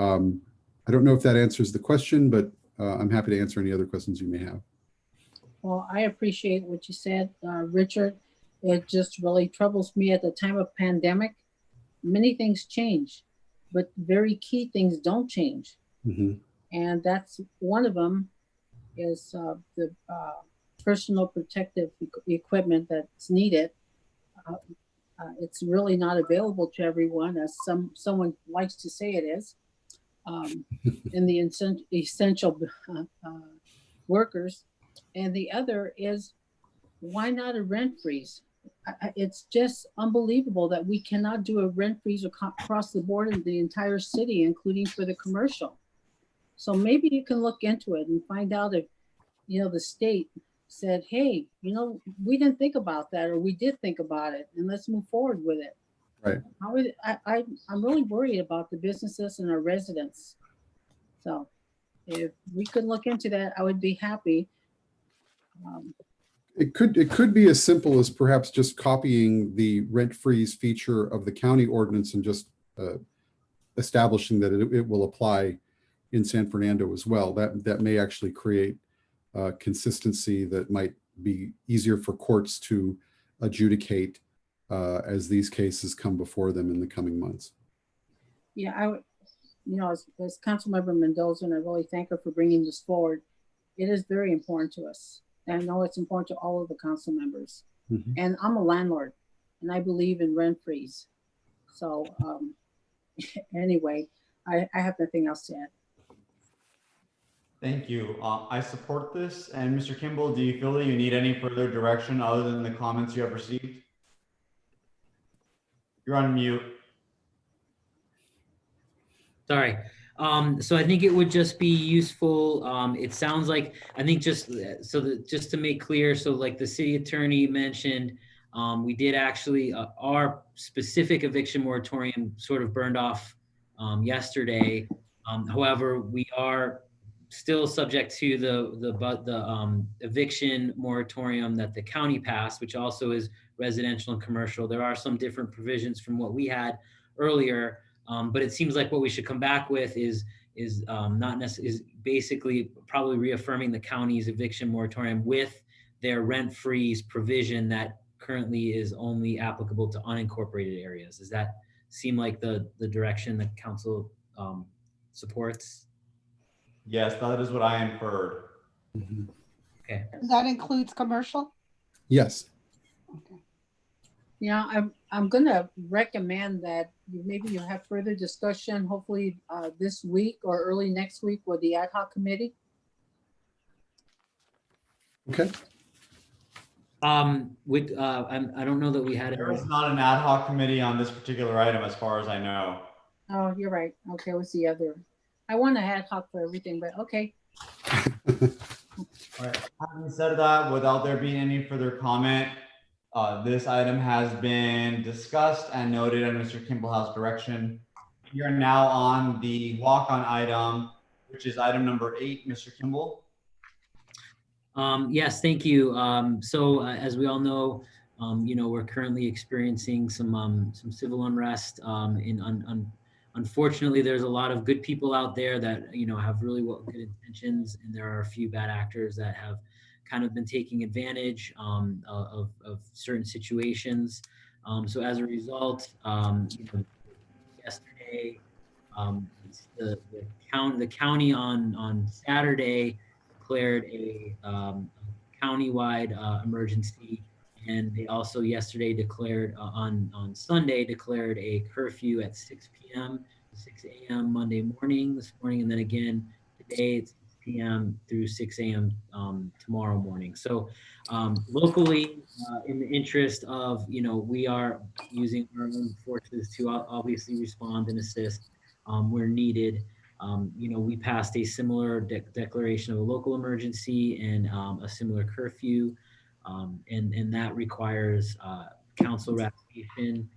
Speaker 7: I don't know if that answers the question, but I'm happy to answer any other questions you may have.
Speaker 3: Well, I appreciate what you said, Richard. It just really troubles me at the time of pandemic. Many things change, but very key things don't change.
Speaker 7: Mm-hmm.
Speaker 3: And that's one of them is the personal protective equipment that's needed. It's really not available to everyone, as someone likes to say it is, in the essential workers. And the other is, why not a rent freeze? It's just unbelievable that we cannot do a rent freeze across the board in the entire city, including for the commercial. So maybe you can look into it and find out if, the state said, hey, we didn't think about that, or we did think about it, and let's move forward with it.
Speaker 7: Right.
Speaker 3: I'm really worried about the businesses and our residents. So if we could look into that, I would be happy.
Speaker 7: It could be as simple as perhaps just copying the rent freeze feature of the county ordinance and just establishing that it will apply in San Fernando as well. That may actually create consistency that might be easier for courts to adjudicate as these cases come before them in the coming months.
Speaker 3: Yeah, I would, as Councilmember Mendoza, and I really thank her for bringing this forward. It is very important to us. And I know it's important to all of the council members.
Speaker 7: Mhm.
Speaker 3: And I'm a landlord and I believe in rent freeze. So anyway, I have nothing else to add.
Speaker 1: Thank you. I support this. And Mr. Kimball, do you feel that you need any further direction other than the comments you have received? You're on mute.
Speaker 5: Sorry. So I think it would just be useful. It sounds like, I think just to make clear, so like the city attorney mentioned, we did actually, our specific eviction moratorium sort of burned off yesterday. However, we are still subject to the eviction moratorium that the county passed, which also is residential and commercial. There are some different provisions from what we had earlier. But it seems like what we should come back with is basically probably reaffirming the county's eviction moratorium with their rent freeze provision that currently is only applicable to unincorporated areas. Does that seem like the direction that council supports?
Speaker 1: Yes, that is what I inferred.
Speaker 7: Mhm.
Speaker 5: Okay.
Speaker 4: That includes commercial?
Speaker 7: Yes.
Speaker 4: Okay.
Speaker 3: Yeah, I'm gonna recommend that maybe you have further discussion, hopefully this week or early next week with the ad hoc committee.
Speaker 7: Okay.
Speaker 5: I don't know that we had
Speaker 1: There is not an ad hoc committee on this particular item as far as I know.
Speaker 3: Oh, you're right. Okay, what's the other? I want an ad hoc for everything, but okay.
Speaker 1: All right. Having said that, without there being any further comment, this item has been discussed and noted in Mr. Kimball's direction. We are now on the walk-on item, which is item number 8, Mr. Kimball.
Speaker 5: Yes, thank you. So as we all know, we're currently experiencing some civil unrest. Unfortunately, there's a lot of good people out there that have really good intentions, and there are a few bad actors that have kind of been taking advantage of certain situations. So as a result, yesterday, the county on Saturday declared a countywide emergency, and they also yesterday declared on Sunday declared a curfew at 6 p.m. to 6 a.m. Monday morning this morning, and then again today it's 6 p.m. through 6 a.m. Tomorrow morning. So locally, in the interest of we are using our own forces to obviously respond and assist where needed. We passed a similar declaration of a local emergency and a similar curfew, and that requires council ratification.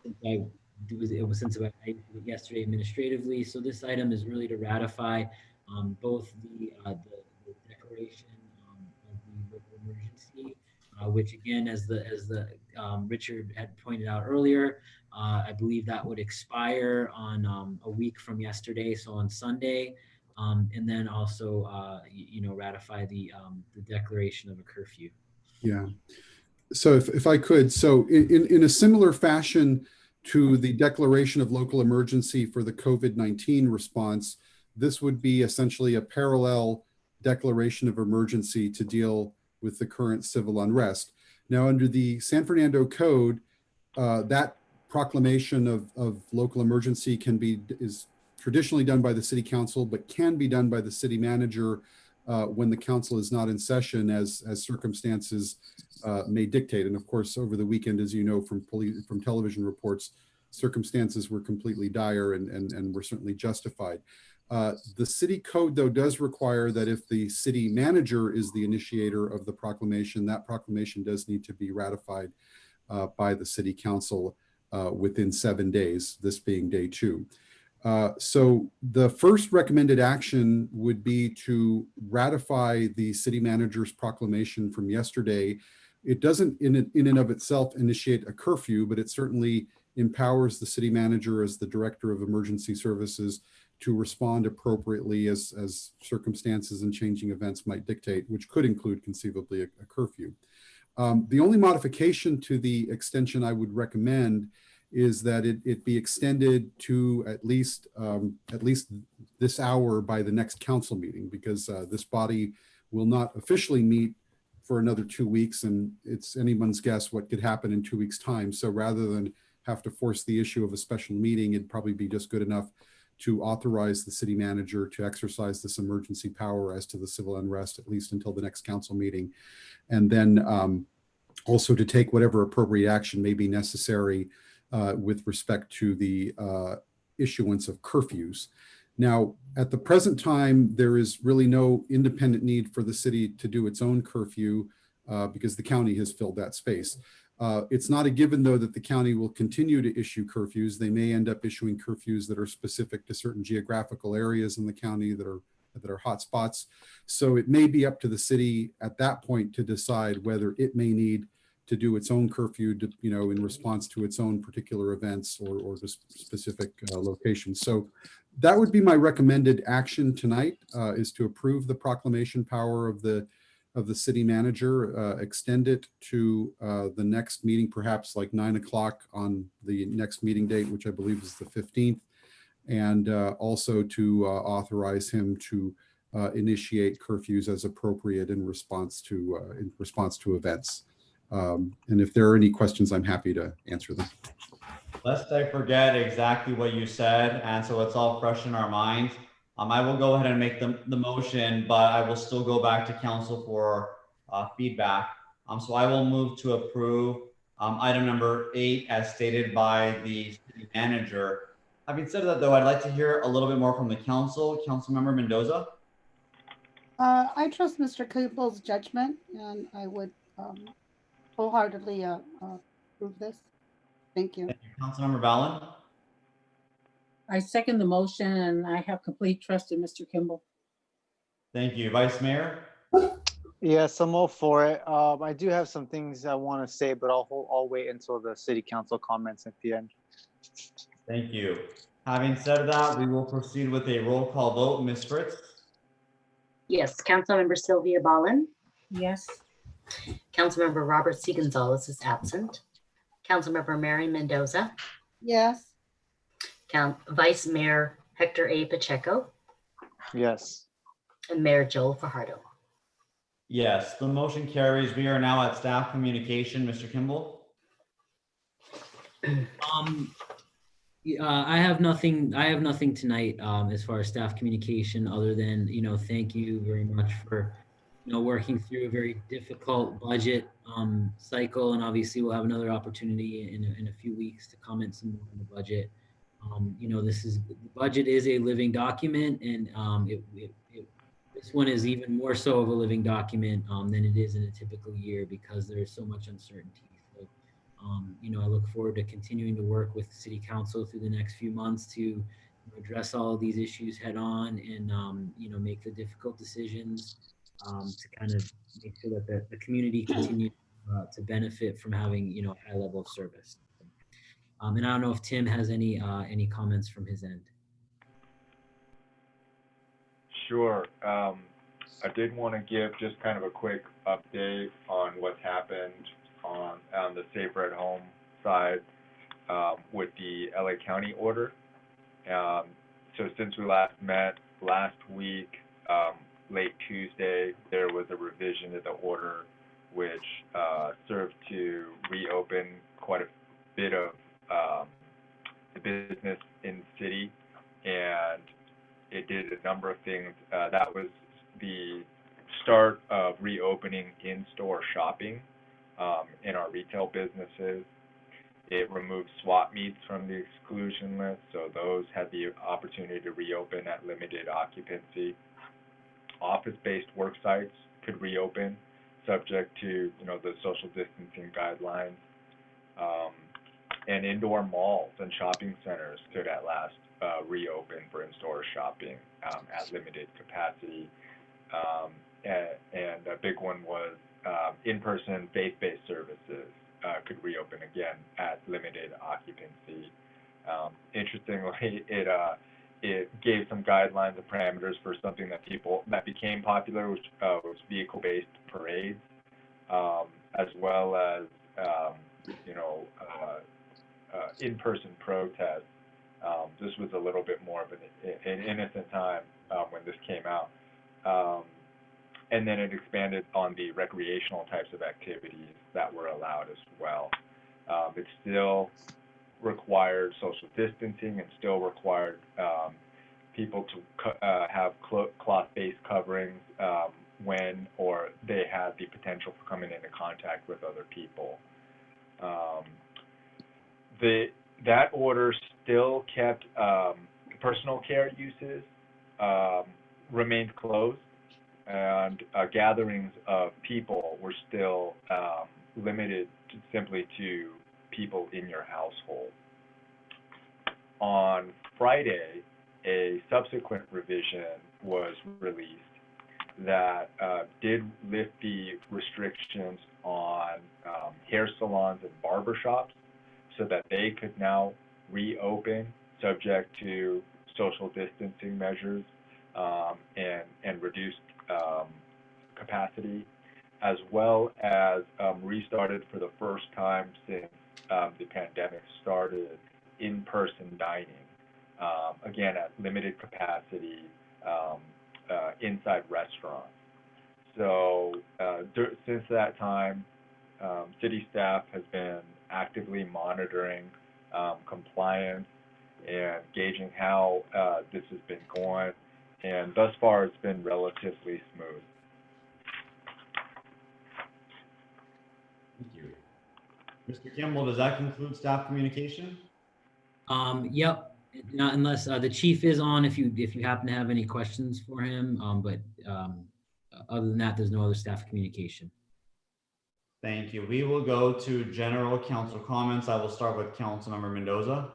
Speaker 5: Since I did it yesterday administratively, so this item is really to ratify both the declaration of the local emergency, which again, as the Richard had pointed out earlier, I believe that would expire on a week from yesterday, so on Sunday, and then also ratify the declaration of a curfew.
Speaker 7: Yeah. So if I could, so in a similar fashion to the declaration of local emergency for the COVID-19 response, this would be essentially a parallel declaration of emergency to deal with the current civil unrest. Now, under the San Fernando Code, that proclamation of local emergency is traditionally done by the city council, but can be done by the city manager when the council is not in session, as circumstances may dictate. And of course, over the weekend, as you know from television reports, circumstances were completely dire and were certainly justified. The city code, though, does require that if the city manager is the initiator of the proclamation, that proclamation does need to be ratified by the city council within 7 days, this being day 2. So the first recommended action would be to ratify the city manager's proclamation from yesterday. It doesn't in and of itself initiate a curfew, but it certainly empowers the city manager as the director of emergency services to respond appropriately as circumstances and changing events might dictate, which could include conceivably a curfew. The only modification to the extension I would recommend is that it be extended to at least this hour by the next council meeting, because this body will not officially meet for another 2 weeks, and it's anyone's guess what could happen in 2 weeks' time. So rather than have to force the issue of a special meeting, it'd probably be just good enough to authorize the city manager to exercise this emergency power as to the civil unrest, at least until the next council meeting. And then also to take whatever appropriate action may be necessary with respect to the issuance of curfews. Now, at the present time, there is really no independent need for the city to do its own curfew because the county has filled that space. It's not a given, though, that the county will continue to issue curfews. They may end up issuing curfews that are specific to certain geographical areas in the county that are hotspots. So it may be up to the city at that point to decide whether it may need to do its own curfew, to, in response to its own particular events or the specific locations. So that would be my recommended action tonight, is to approve the proclamation power of the city manager, extend it to the next meeting, perhaps like 9 o'clock on the next meeting date, which I believe is the 15th, and also to authorize him to initiate curfews as appropriate in response to events. And if there are any questions, I'm happy to answer them.
Speaker 1: Lest I forget exactly what you said, and so it's all fresh in our minds, I will go ahead and make the motion, but I will still go back to council for feedback. So I will move to approve item number 8 as stated by the city manager. Having said that, though, I'd like to hear a little bit more from the council. Councilmember Mendoza?
Speaker 4: I trust Mr. Kimball's judgment, and I would wholeheartedly approve this. Thank you.
Speaker 1: Thank you. Councilmember Ballin?
Speaker 3: I second the motion, and I have complete trust in Mr. Kimball.
Speaker 1: Thank you. Vice Mayor?
Speaker 6: Yes, I'm all for it. I do have some things I want to say, but I'll wait until the city council comments at the end.
Speaker 1: Thank you. Having said that, we will proceed with a roll call vote. Ms. Fritz?
Speaker 2: Yes, Councilmember Sylvia Ballin.
Speaker 3: Yes.
Speaker 2: Councilmember Robert C. Gonzalez is absent. Councilmember Mary Mendoza.
Speaker 4: Yes.
Speaker 2: Vice Mayor Hector A. Pacheco.
Speaker 6: Yes.
Speaker 2: And Mayor Joel Fajardo.
Speaker 1: Yes, the motion carries. We are now at staff communication. Mr. Kimball?
Speaker 5: I have nothing tonight as far as staff communication, other than, thank you very much for, working through a very difficult budget cycle. And obviously we'll have another opportunity in a few weeks to comment some more on the budget. The budget is a living document, and this one is even more so of a living document than it is in a typical year, because there's so much uncertainty. So, I look forward to continuing to work with the city council through the next few months to address all of these issues head on, and make the difficult decisions to kind of make sure that the community continues to benefit from having a high level of service. And I don't know if Tim has any comments from his end.
Speaker 8: Sure. I did want to give just kind of a quick update on what's happened on the Safer at Home side with the LA County order. So since we last met last week, late Tuesday, there was a revision to the order which served to reopen quite a bit of the business in the city, and it did a number of things. That was the start of reopening in-store shopping in our retail businesses. It removed swap meets from the exclusion list, so those had the opportunity to reopen at limited occupancy. Office-based work sites could reopen, subject to the social distancing guidelines. And indoor malls and shopping centers could at last reopen for in-store shopping at limited capacity. And a big one was in-person faith-based services could reopen again at limited occupancy. Interestingly, it gave some guidelines and parameters for something that became popular, which was vehicle-based parades, as well as in-person protests. This was a little bit more of an innocent time when this came out. And then it expanded on the recreational types of activities that were allowed as well. It still required social distancing and still required people to have cloth-based coverings when or they had the potential for coming into contact with other people. That order still kept personal care uses remained closed, and gatherings of people were still limited simply to people in your household. On Friday, a subsequent revision was released that did lift the restrictions on hair salons and barbershops so that they could now reopen subject to social distancing measures and reduced capacity, as well as restarted for the first time since the pandemic started in-person dining, again at limited capacity inside restaurants. So since that time, city staff has been actively monitoring compliance and gauging how this has been going, and thus far it's been relatively smooth.
Speaker 1: Thank you. Mr. Kimball, does that conclude staff communication?
Speaker 5: Yep. Not unless the chief is on, if you happen to have any questions for him. But other than that, there's no other staff communication.
Speaker 1: Thank you. We will go to general council comments. I will start with Councilmember Mendoza.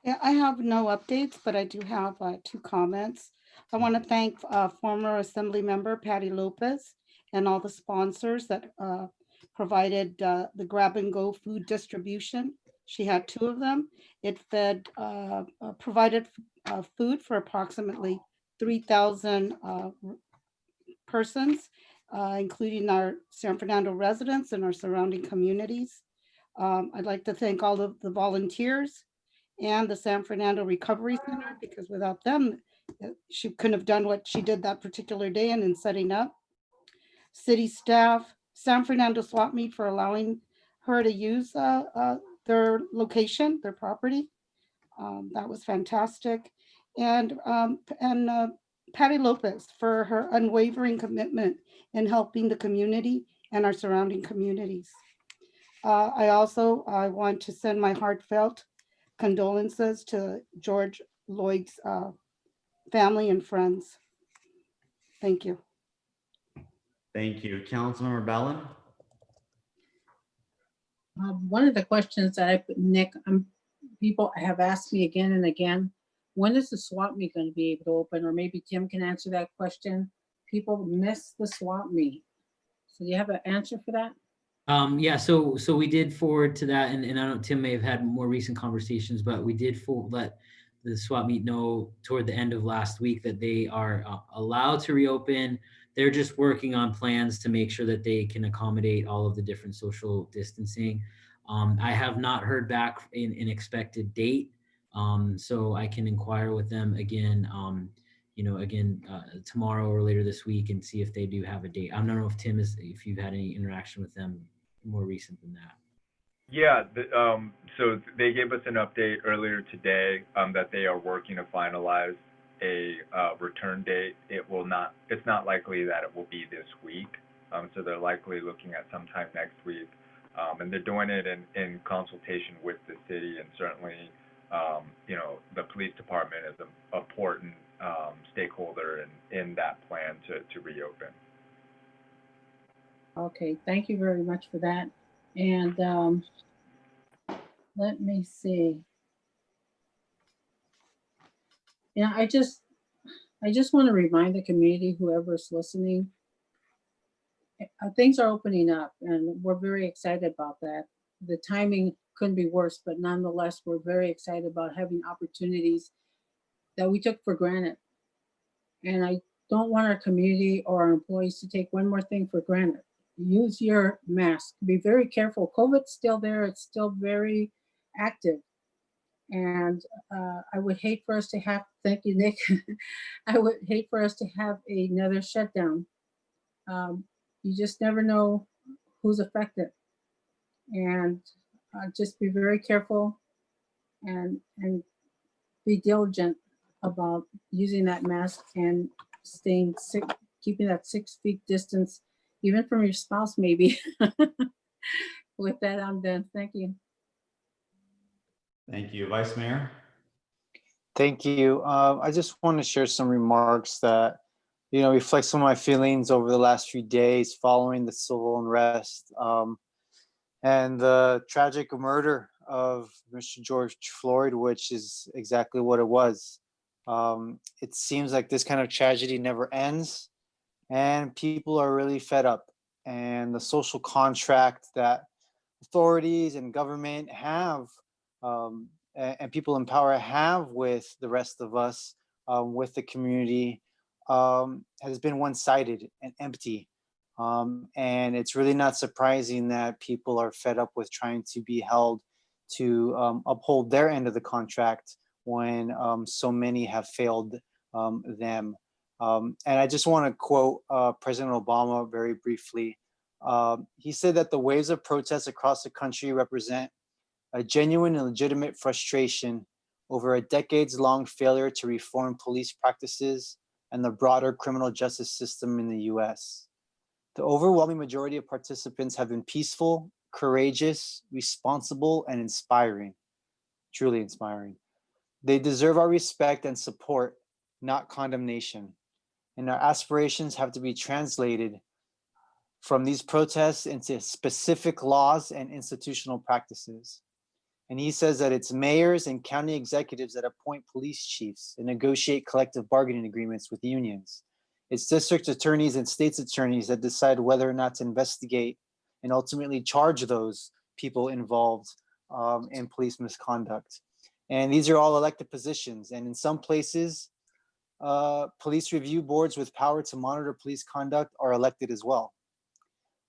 Speaker 4: Yeah, I have no updates, but I do have 2 comments. I want to thank former Assembly Member Patty Lopez and all the sponsors that provided the grab-and-go food distribution. She had 2 of them. It provided food for approximately 3,000 persons, including our San Fernando residents and our surrounding communities. I'd like to thank all of the volunteers and the San Fernando Recovery Center, because without them, she couldn't have done what she did that particular day and in setting up. City staff, San Fernando Swap Meet for allowing her to use their location, their property. That was fantastic. And Patty Lopez for her unwavering commitment in helping the community and our surrounding communities. I want to send my heartfelt condolences to George Lloyd's family and friends. Thank you.
Speaker 1: Thank you. Councilmember Ballin.
Speaker 3: One of the questions that Nick, people have asked me again and again, when is the swap meet going to be able to open? Or maybe Tim can answer that question. People miss the swap meet. So do you have an answer for that?
Speaker 5: Yeah, so we did forward to that, and I know Tim may have had more recent conversations, but we did let the swap meet know toward the end of last week that they are allowed to reopen. They're just working on plans to make sure that they can accommodate all of the different social distancing. I have not heard back in an expected date, so I can inquire with them again, tomorrow or later this week and see if they do have a date. I don't know if you've had any interaction with them more recent than that.
Speaker 8: Yeah, so they gave us an update earlier today that they are working to finalize a return date. It's not likely that it will be this week. So they're likely looking at sometime next week. And they're doing it in consultation with the city, and certainly, the police department is an important stakeholder in that plan to reopen.
Speaker 3: Okay, thank you very much for that. And let me see. Yeah, I just want to remind the community, whoever's listening, things are opening up and we're very excited about that. The timing couldn't be worse, but nonetheless, we're very excited about having opportunities that we took for granted. And I don't want our community or our employees to take one more thing for granted. Use your mask. Be very careful. COVID's still there. It's still very active. And I would hate for us to have, thank you, Nick. I would hate for us to have another shutdown. You just never know who's affected. And just be very careful and be diligent about using that mask and staying sick, keeping that 6 feet distance, even from your spouse, maybe. With that, I'm done. Thank you.
Speaker 1: Thank you. Vice Mayor?
Speaker 6: Thank you. I just want to share some remarks that, reflect some of my feelings over the last few days following the civil unrest and the tragic murder of Mr. George Floyd, which is exactly what it was. It seems like this kind of tragedy never ends, and people are really fed up. And the social contract that authorities and government have, and people in power have with the rest of us, with the community, has been one-sided and empty. And it's really not surprising that people are fed up with trying to be held to uphold their end of the contract when so many have failed them. And I just want to quote President Obama very briefly. He said that the waves of protests across the country represent a genuine and legitimate frustration over a decades-long failure to reform police practices and the broader criminal justice system in the US. The overwhelming majority of participants have been peaceful, courageous, responsible, and inspiring, truly inspiring. They deserve our respect and support, not condemnation. And our aspirations have to be translated from these protests into specific laws and institutional practices. And he says that it's mayors and county executives that appoint police chiefs and negotiate collective bargaining agreements with unions. It's district attorneys and state's attorneys that decide whether or not to investigate and ultimately charge those people involved in police misconduct. And these are all elected positions. And in some places, police review boards with power to monitor police conduct are elected as well.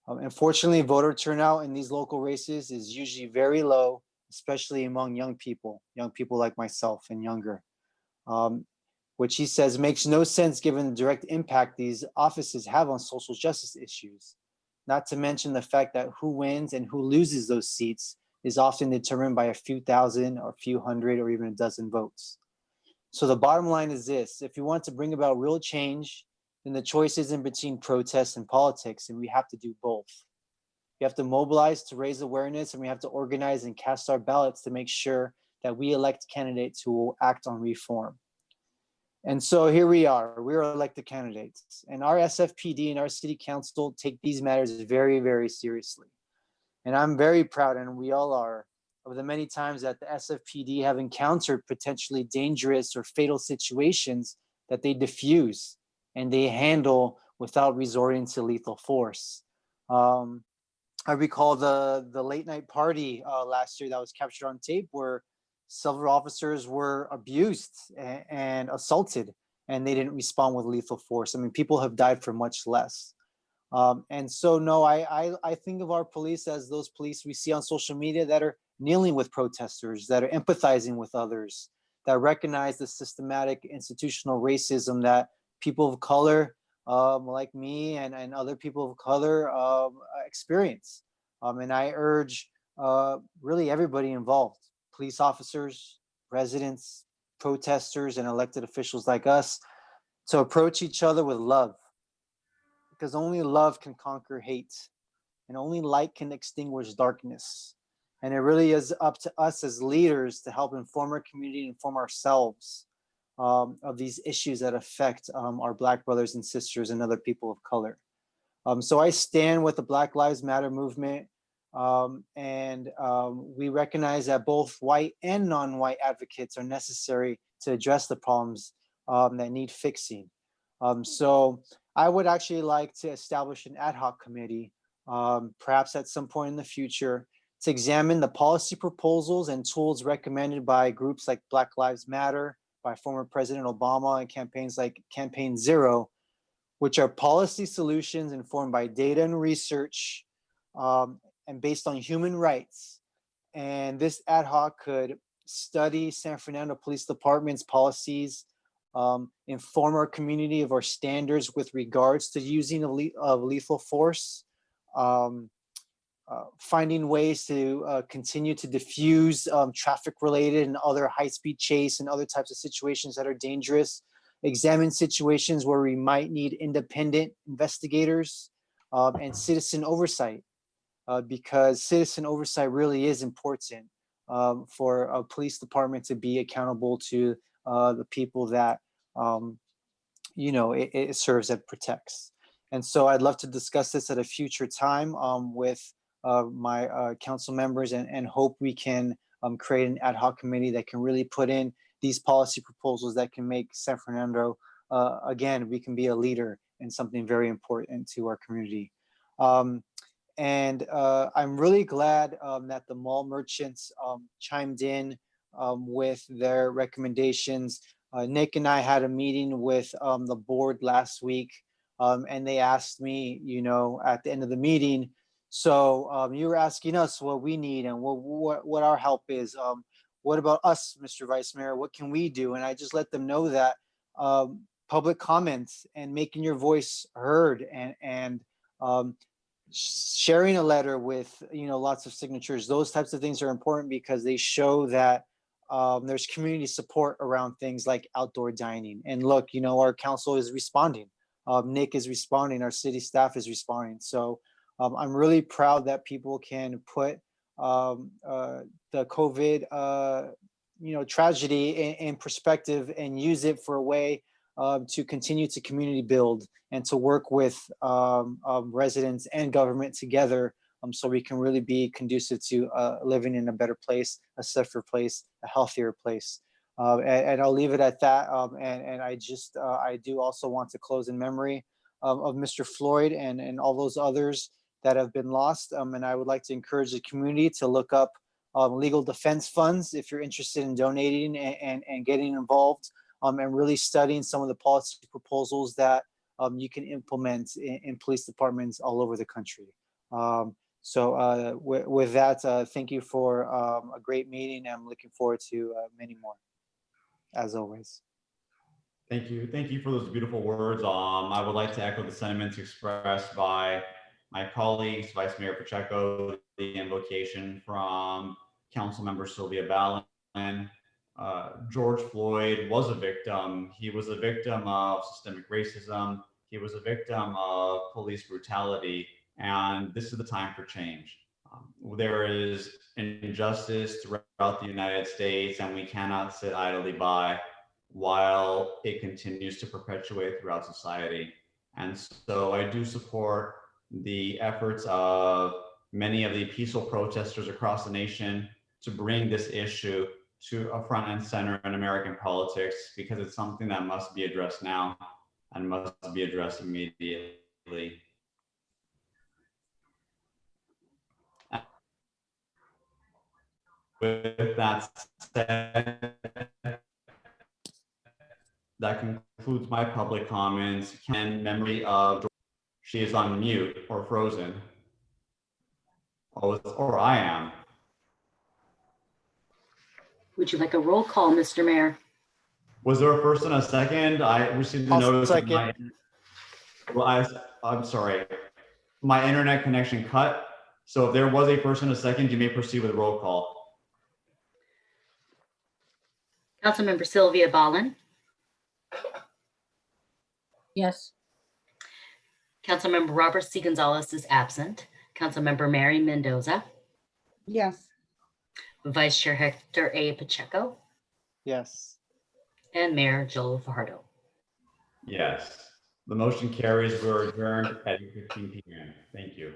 Speaker 6: Unfortunately, voter turnout in these local races is usually very low, especially among young people like myself and younger, which he says makes no sense given the direct impact these offices have on social justice issues, not to mention the fact that who wins and who loses those seats is often determined by a few thousand or a few hundred or even a dozen votes. So the bottom line is this: if you want to bring about real change, then the choice isn't between protests and politics, and we have to do both. We have to mobilize to raise awareness, and we have to organize and cast our ballots to make sure that we elect candidates who will act on reform. And so here we are, we're elected candidates, and our SFPD and our city council take these matters very, very seriously. And I'm very proud, and we all are, of the many times that the SFPD have encountered potentially dangerous or fatal situations that they diffuse and they handle without resorting to lethal force. I recall the late night party last year that was captured on tape where several officers were abused and assaulted, and they didn't respond with lethal force. I mean, people have died for much less. And so, no, I think of our police as those police we see on social media that are kneeling with protesters, that are empathizing with others, that recognize the systematic institutional racism that people of color like me and other people of color experience. And I urge really everybody involved, police officers, residents, protesters, and elected officials like us, to approach each other with love, because only love can conquer hate, and only light can extinguish darkness. And it really is up to us as leaders to help inform our community, inform ourselves of these issues that affect our Black brothers and sisters and other people of color. So I stand with the Black Lives Matter movement. We recognize that both white and non-white advocates are necessary to address the problems that need fixing. So I would actually like to establish an ad hoc committee, perhaps at some point in the future, to examine the policy proposals and tools recommended by groups like Black Lives Matter, by former President Obama, and campaigns like Campaign Zero, which are policy solutions informed by data and research, and based on human rights. And this ad hoc could study San Fernando Police Department's policies, inform our community of our standards with regards to using of lethal force, finding ways to continue to diffuse traffic-related and other high-speed chase and other types of situations that are dangerous, examine situations where we might need independent investigators, and citizen oversight, because citizen oversight really is important for a police department to be accountable to the people that it serves and protects. And so I'd love to discuss this at a future time with my council members, and hope we can create an ad hoc committee that can really put in these policy proposals that can make San Fernando, again, we can be a leader in something very important to our community. I'm really glad that the mall merchants chimed in with their recommendations. Nick and I had a meeting with the board last week, and they asked me, at the end of the meeting, so you were asking us what we need and what our help is. What about us, Mr. Vice Mayor? What can we do? And I just let them know that public comments and making your voice heard, and sharing a letter with lots of signatures, those types of things are important because they show that there's community support around things like outdoor dining. And look, our council is responding. Nick is responding. Our city staff is responding. So I'm really proud that people can put the COVID tragedy in perspective and use it for a way to continue to community build and to work with residents and government together, so we can really be conducive to living in a better place, a safer place, a healthier place. And I'll leave it at that. And I do also want to close in memory of Mr. Floyd and all those others that have been lost. And I would like to encourage the community to look up legal defense funds if you're interested in donating and getting involved, and really studying some of the policy proposals that you can implement in police departments all over the country. So with that, thank you for a great meeting. I'm looking forward to many more, as always.
Speaker 1: Thank you. Thank you for those beautiful words. I would like to echo the sentiments expressed by my colleagues, Vice Mayor Pacheco, the invocation from Councilmember Sylvia Ballin. George Floyd was a victim. He was a victim of systemic racism. He was a victim of police brutality. And this is the time for change. There is injustice throughout the United States, and we cannot sit idly by while it continues to perpetuate throughout society. And so I do support the efforts of many of the peaceful protesters across the nation to bring this issue to a front and center in American politics, because it's something that must be addressed now and must be addressed immediately. With that said, that concludes my public comments. In memory of, she is on mute or frozen. Or I am.
Speaker 2: Would you like a roll call, Mr. Mayor?
Speaker 1: Was there a first and a second? I received the notice. I'm sorry. My internet connection cut. So if there was a first and a second, you may proceed with a roll call.
Speaker 2: Councilmember Sylvia Ballin.
Speaker 3: Yes.
Speaker 2: Councilmember Robert C. Gonzalez is absent. Councilmember Mary Mendoza.
Speaker 4: Yes.
Speaker 2: Vice Chair Hector A. Pacheco.
Speaker 6: Yes.
Speaker 2: And Mayor Joel Fajardo.
Speaker 1: Yes. The motion carries. We're adjourned at 8:15 p.m. Thank you.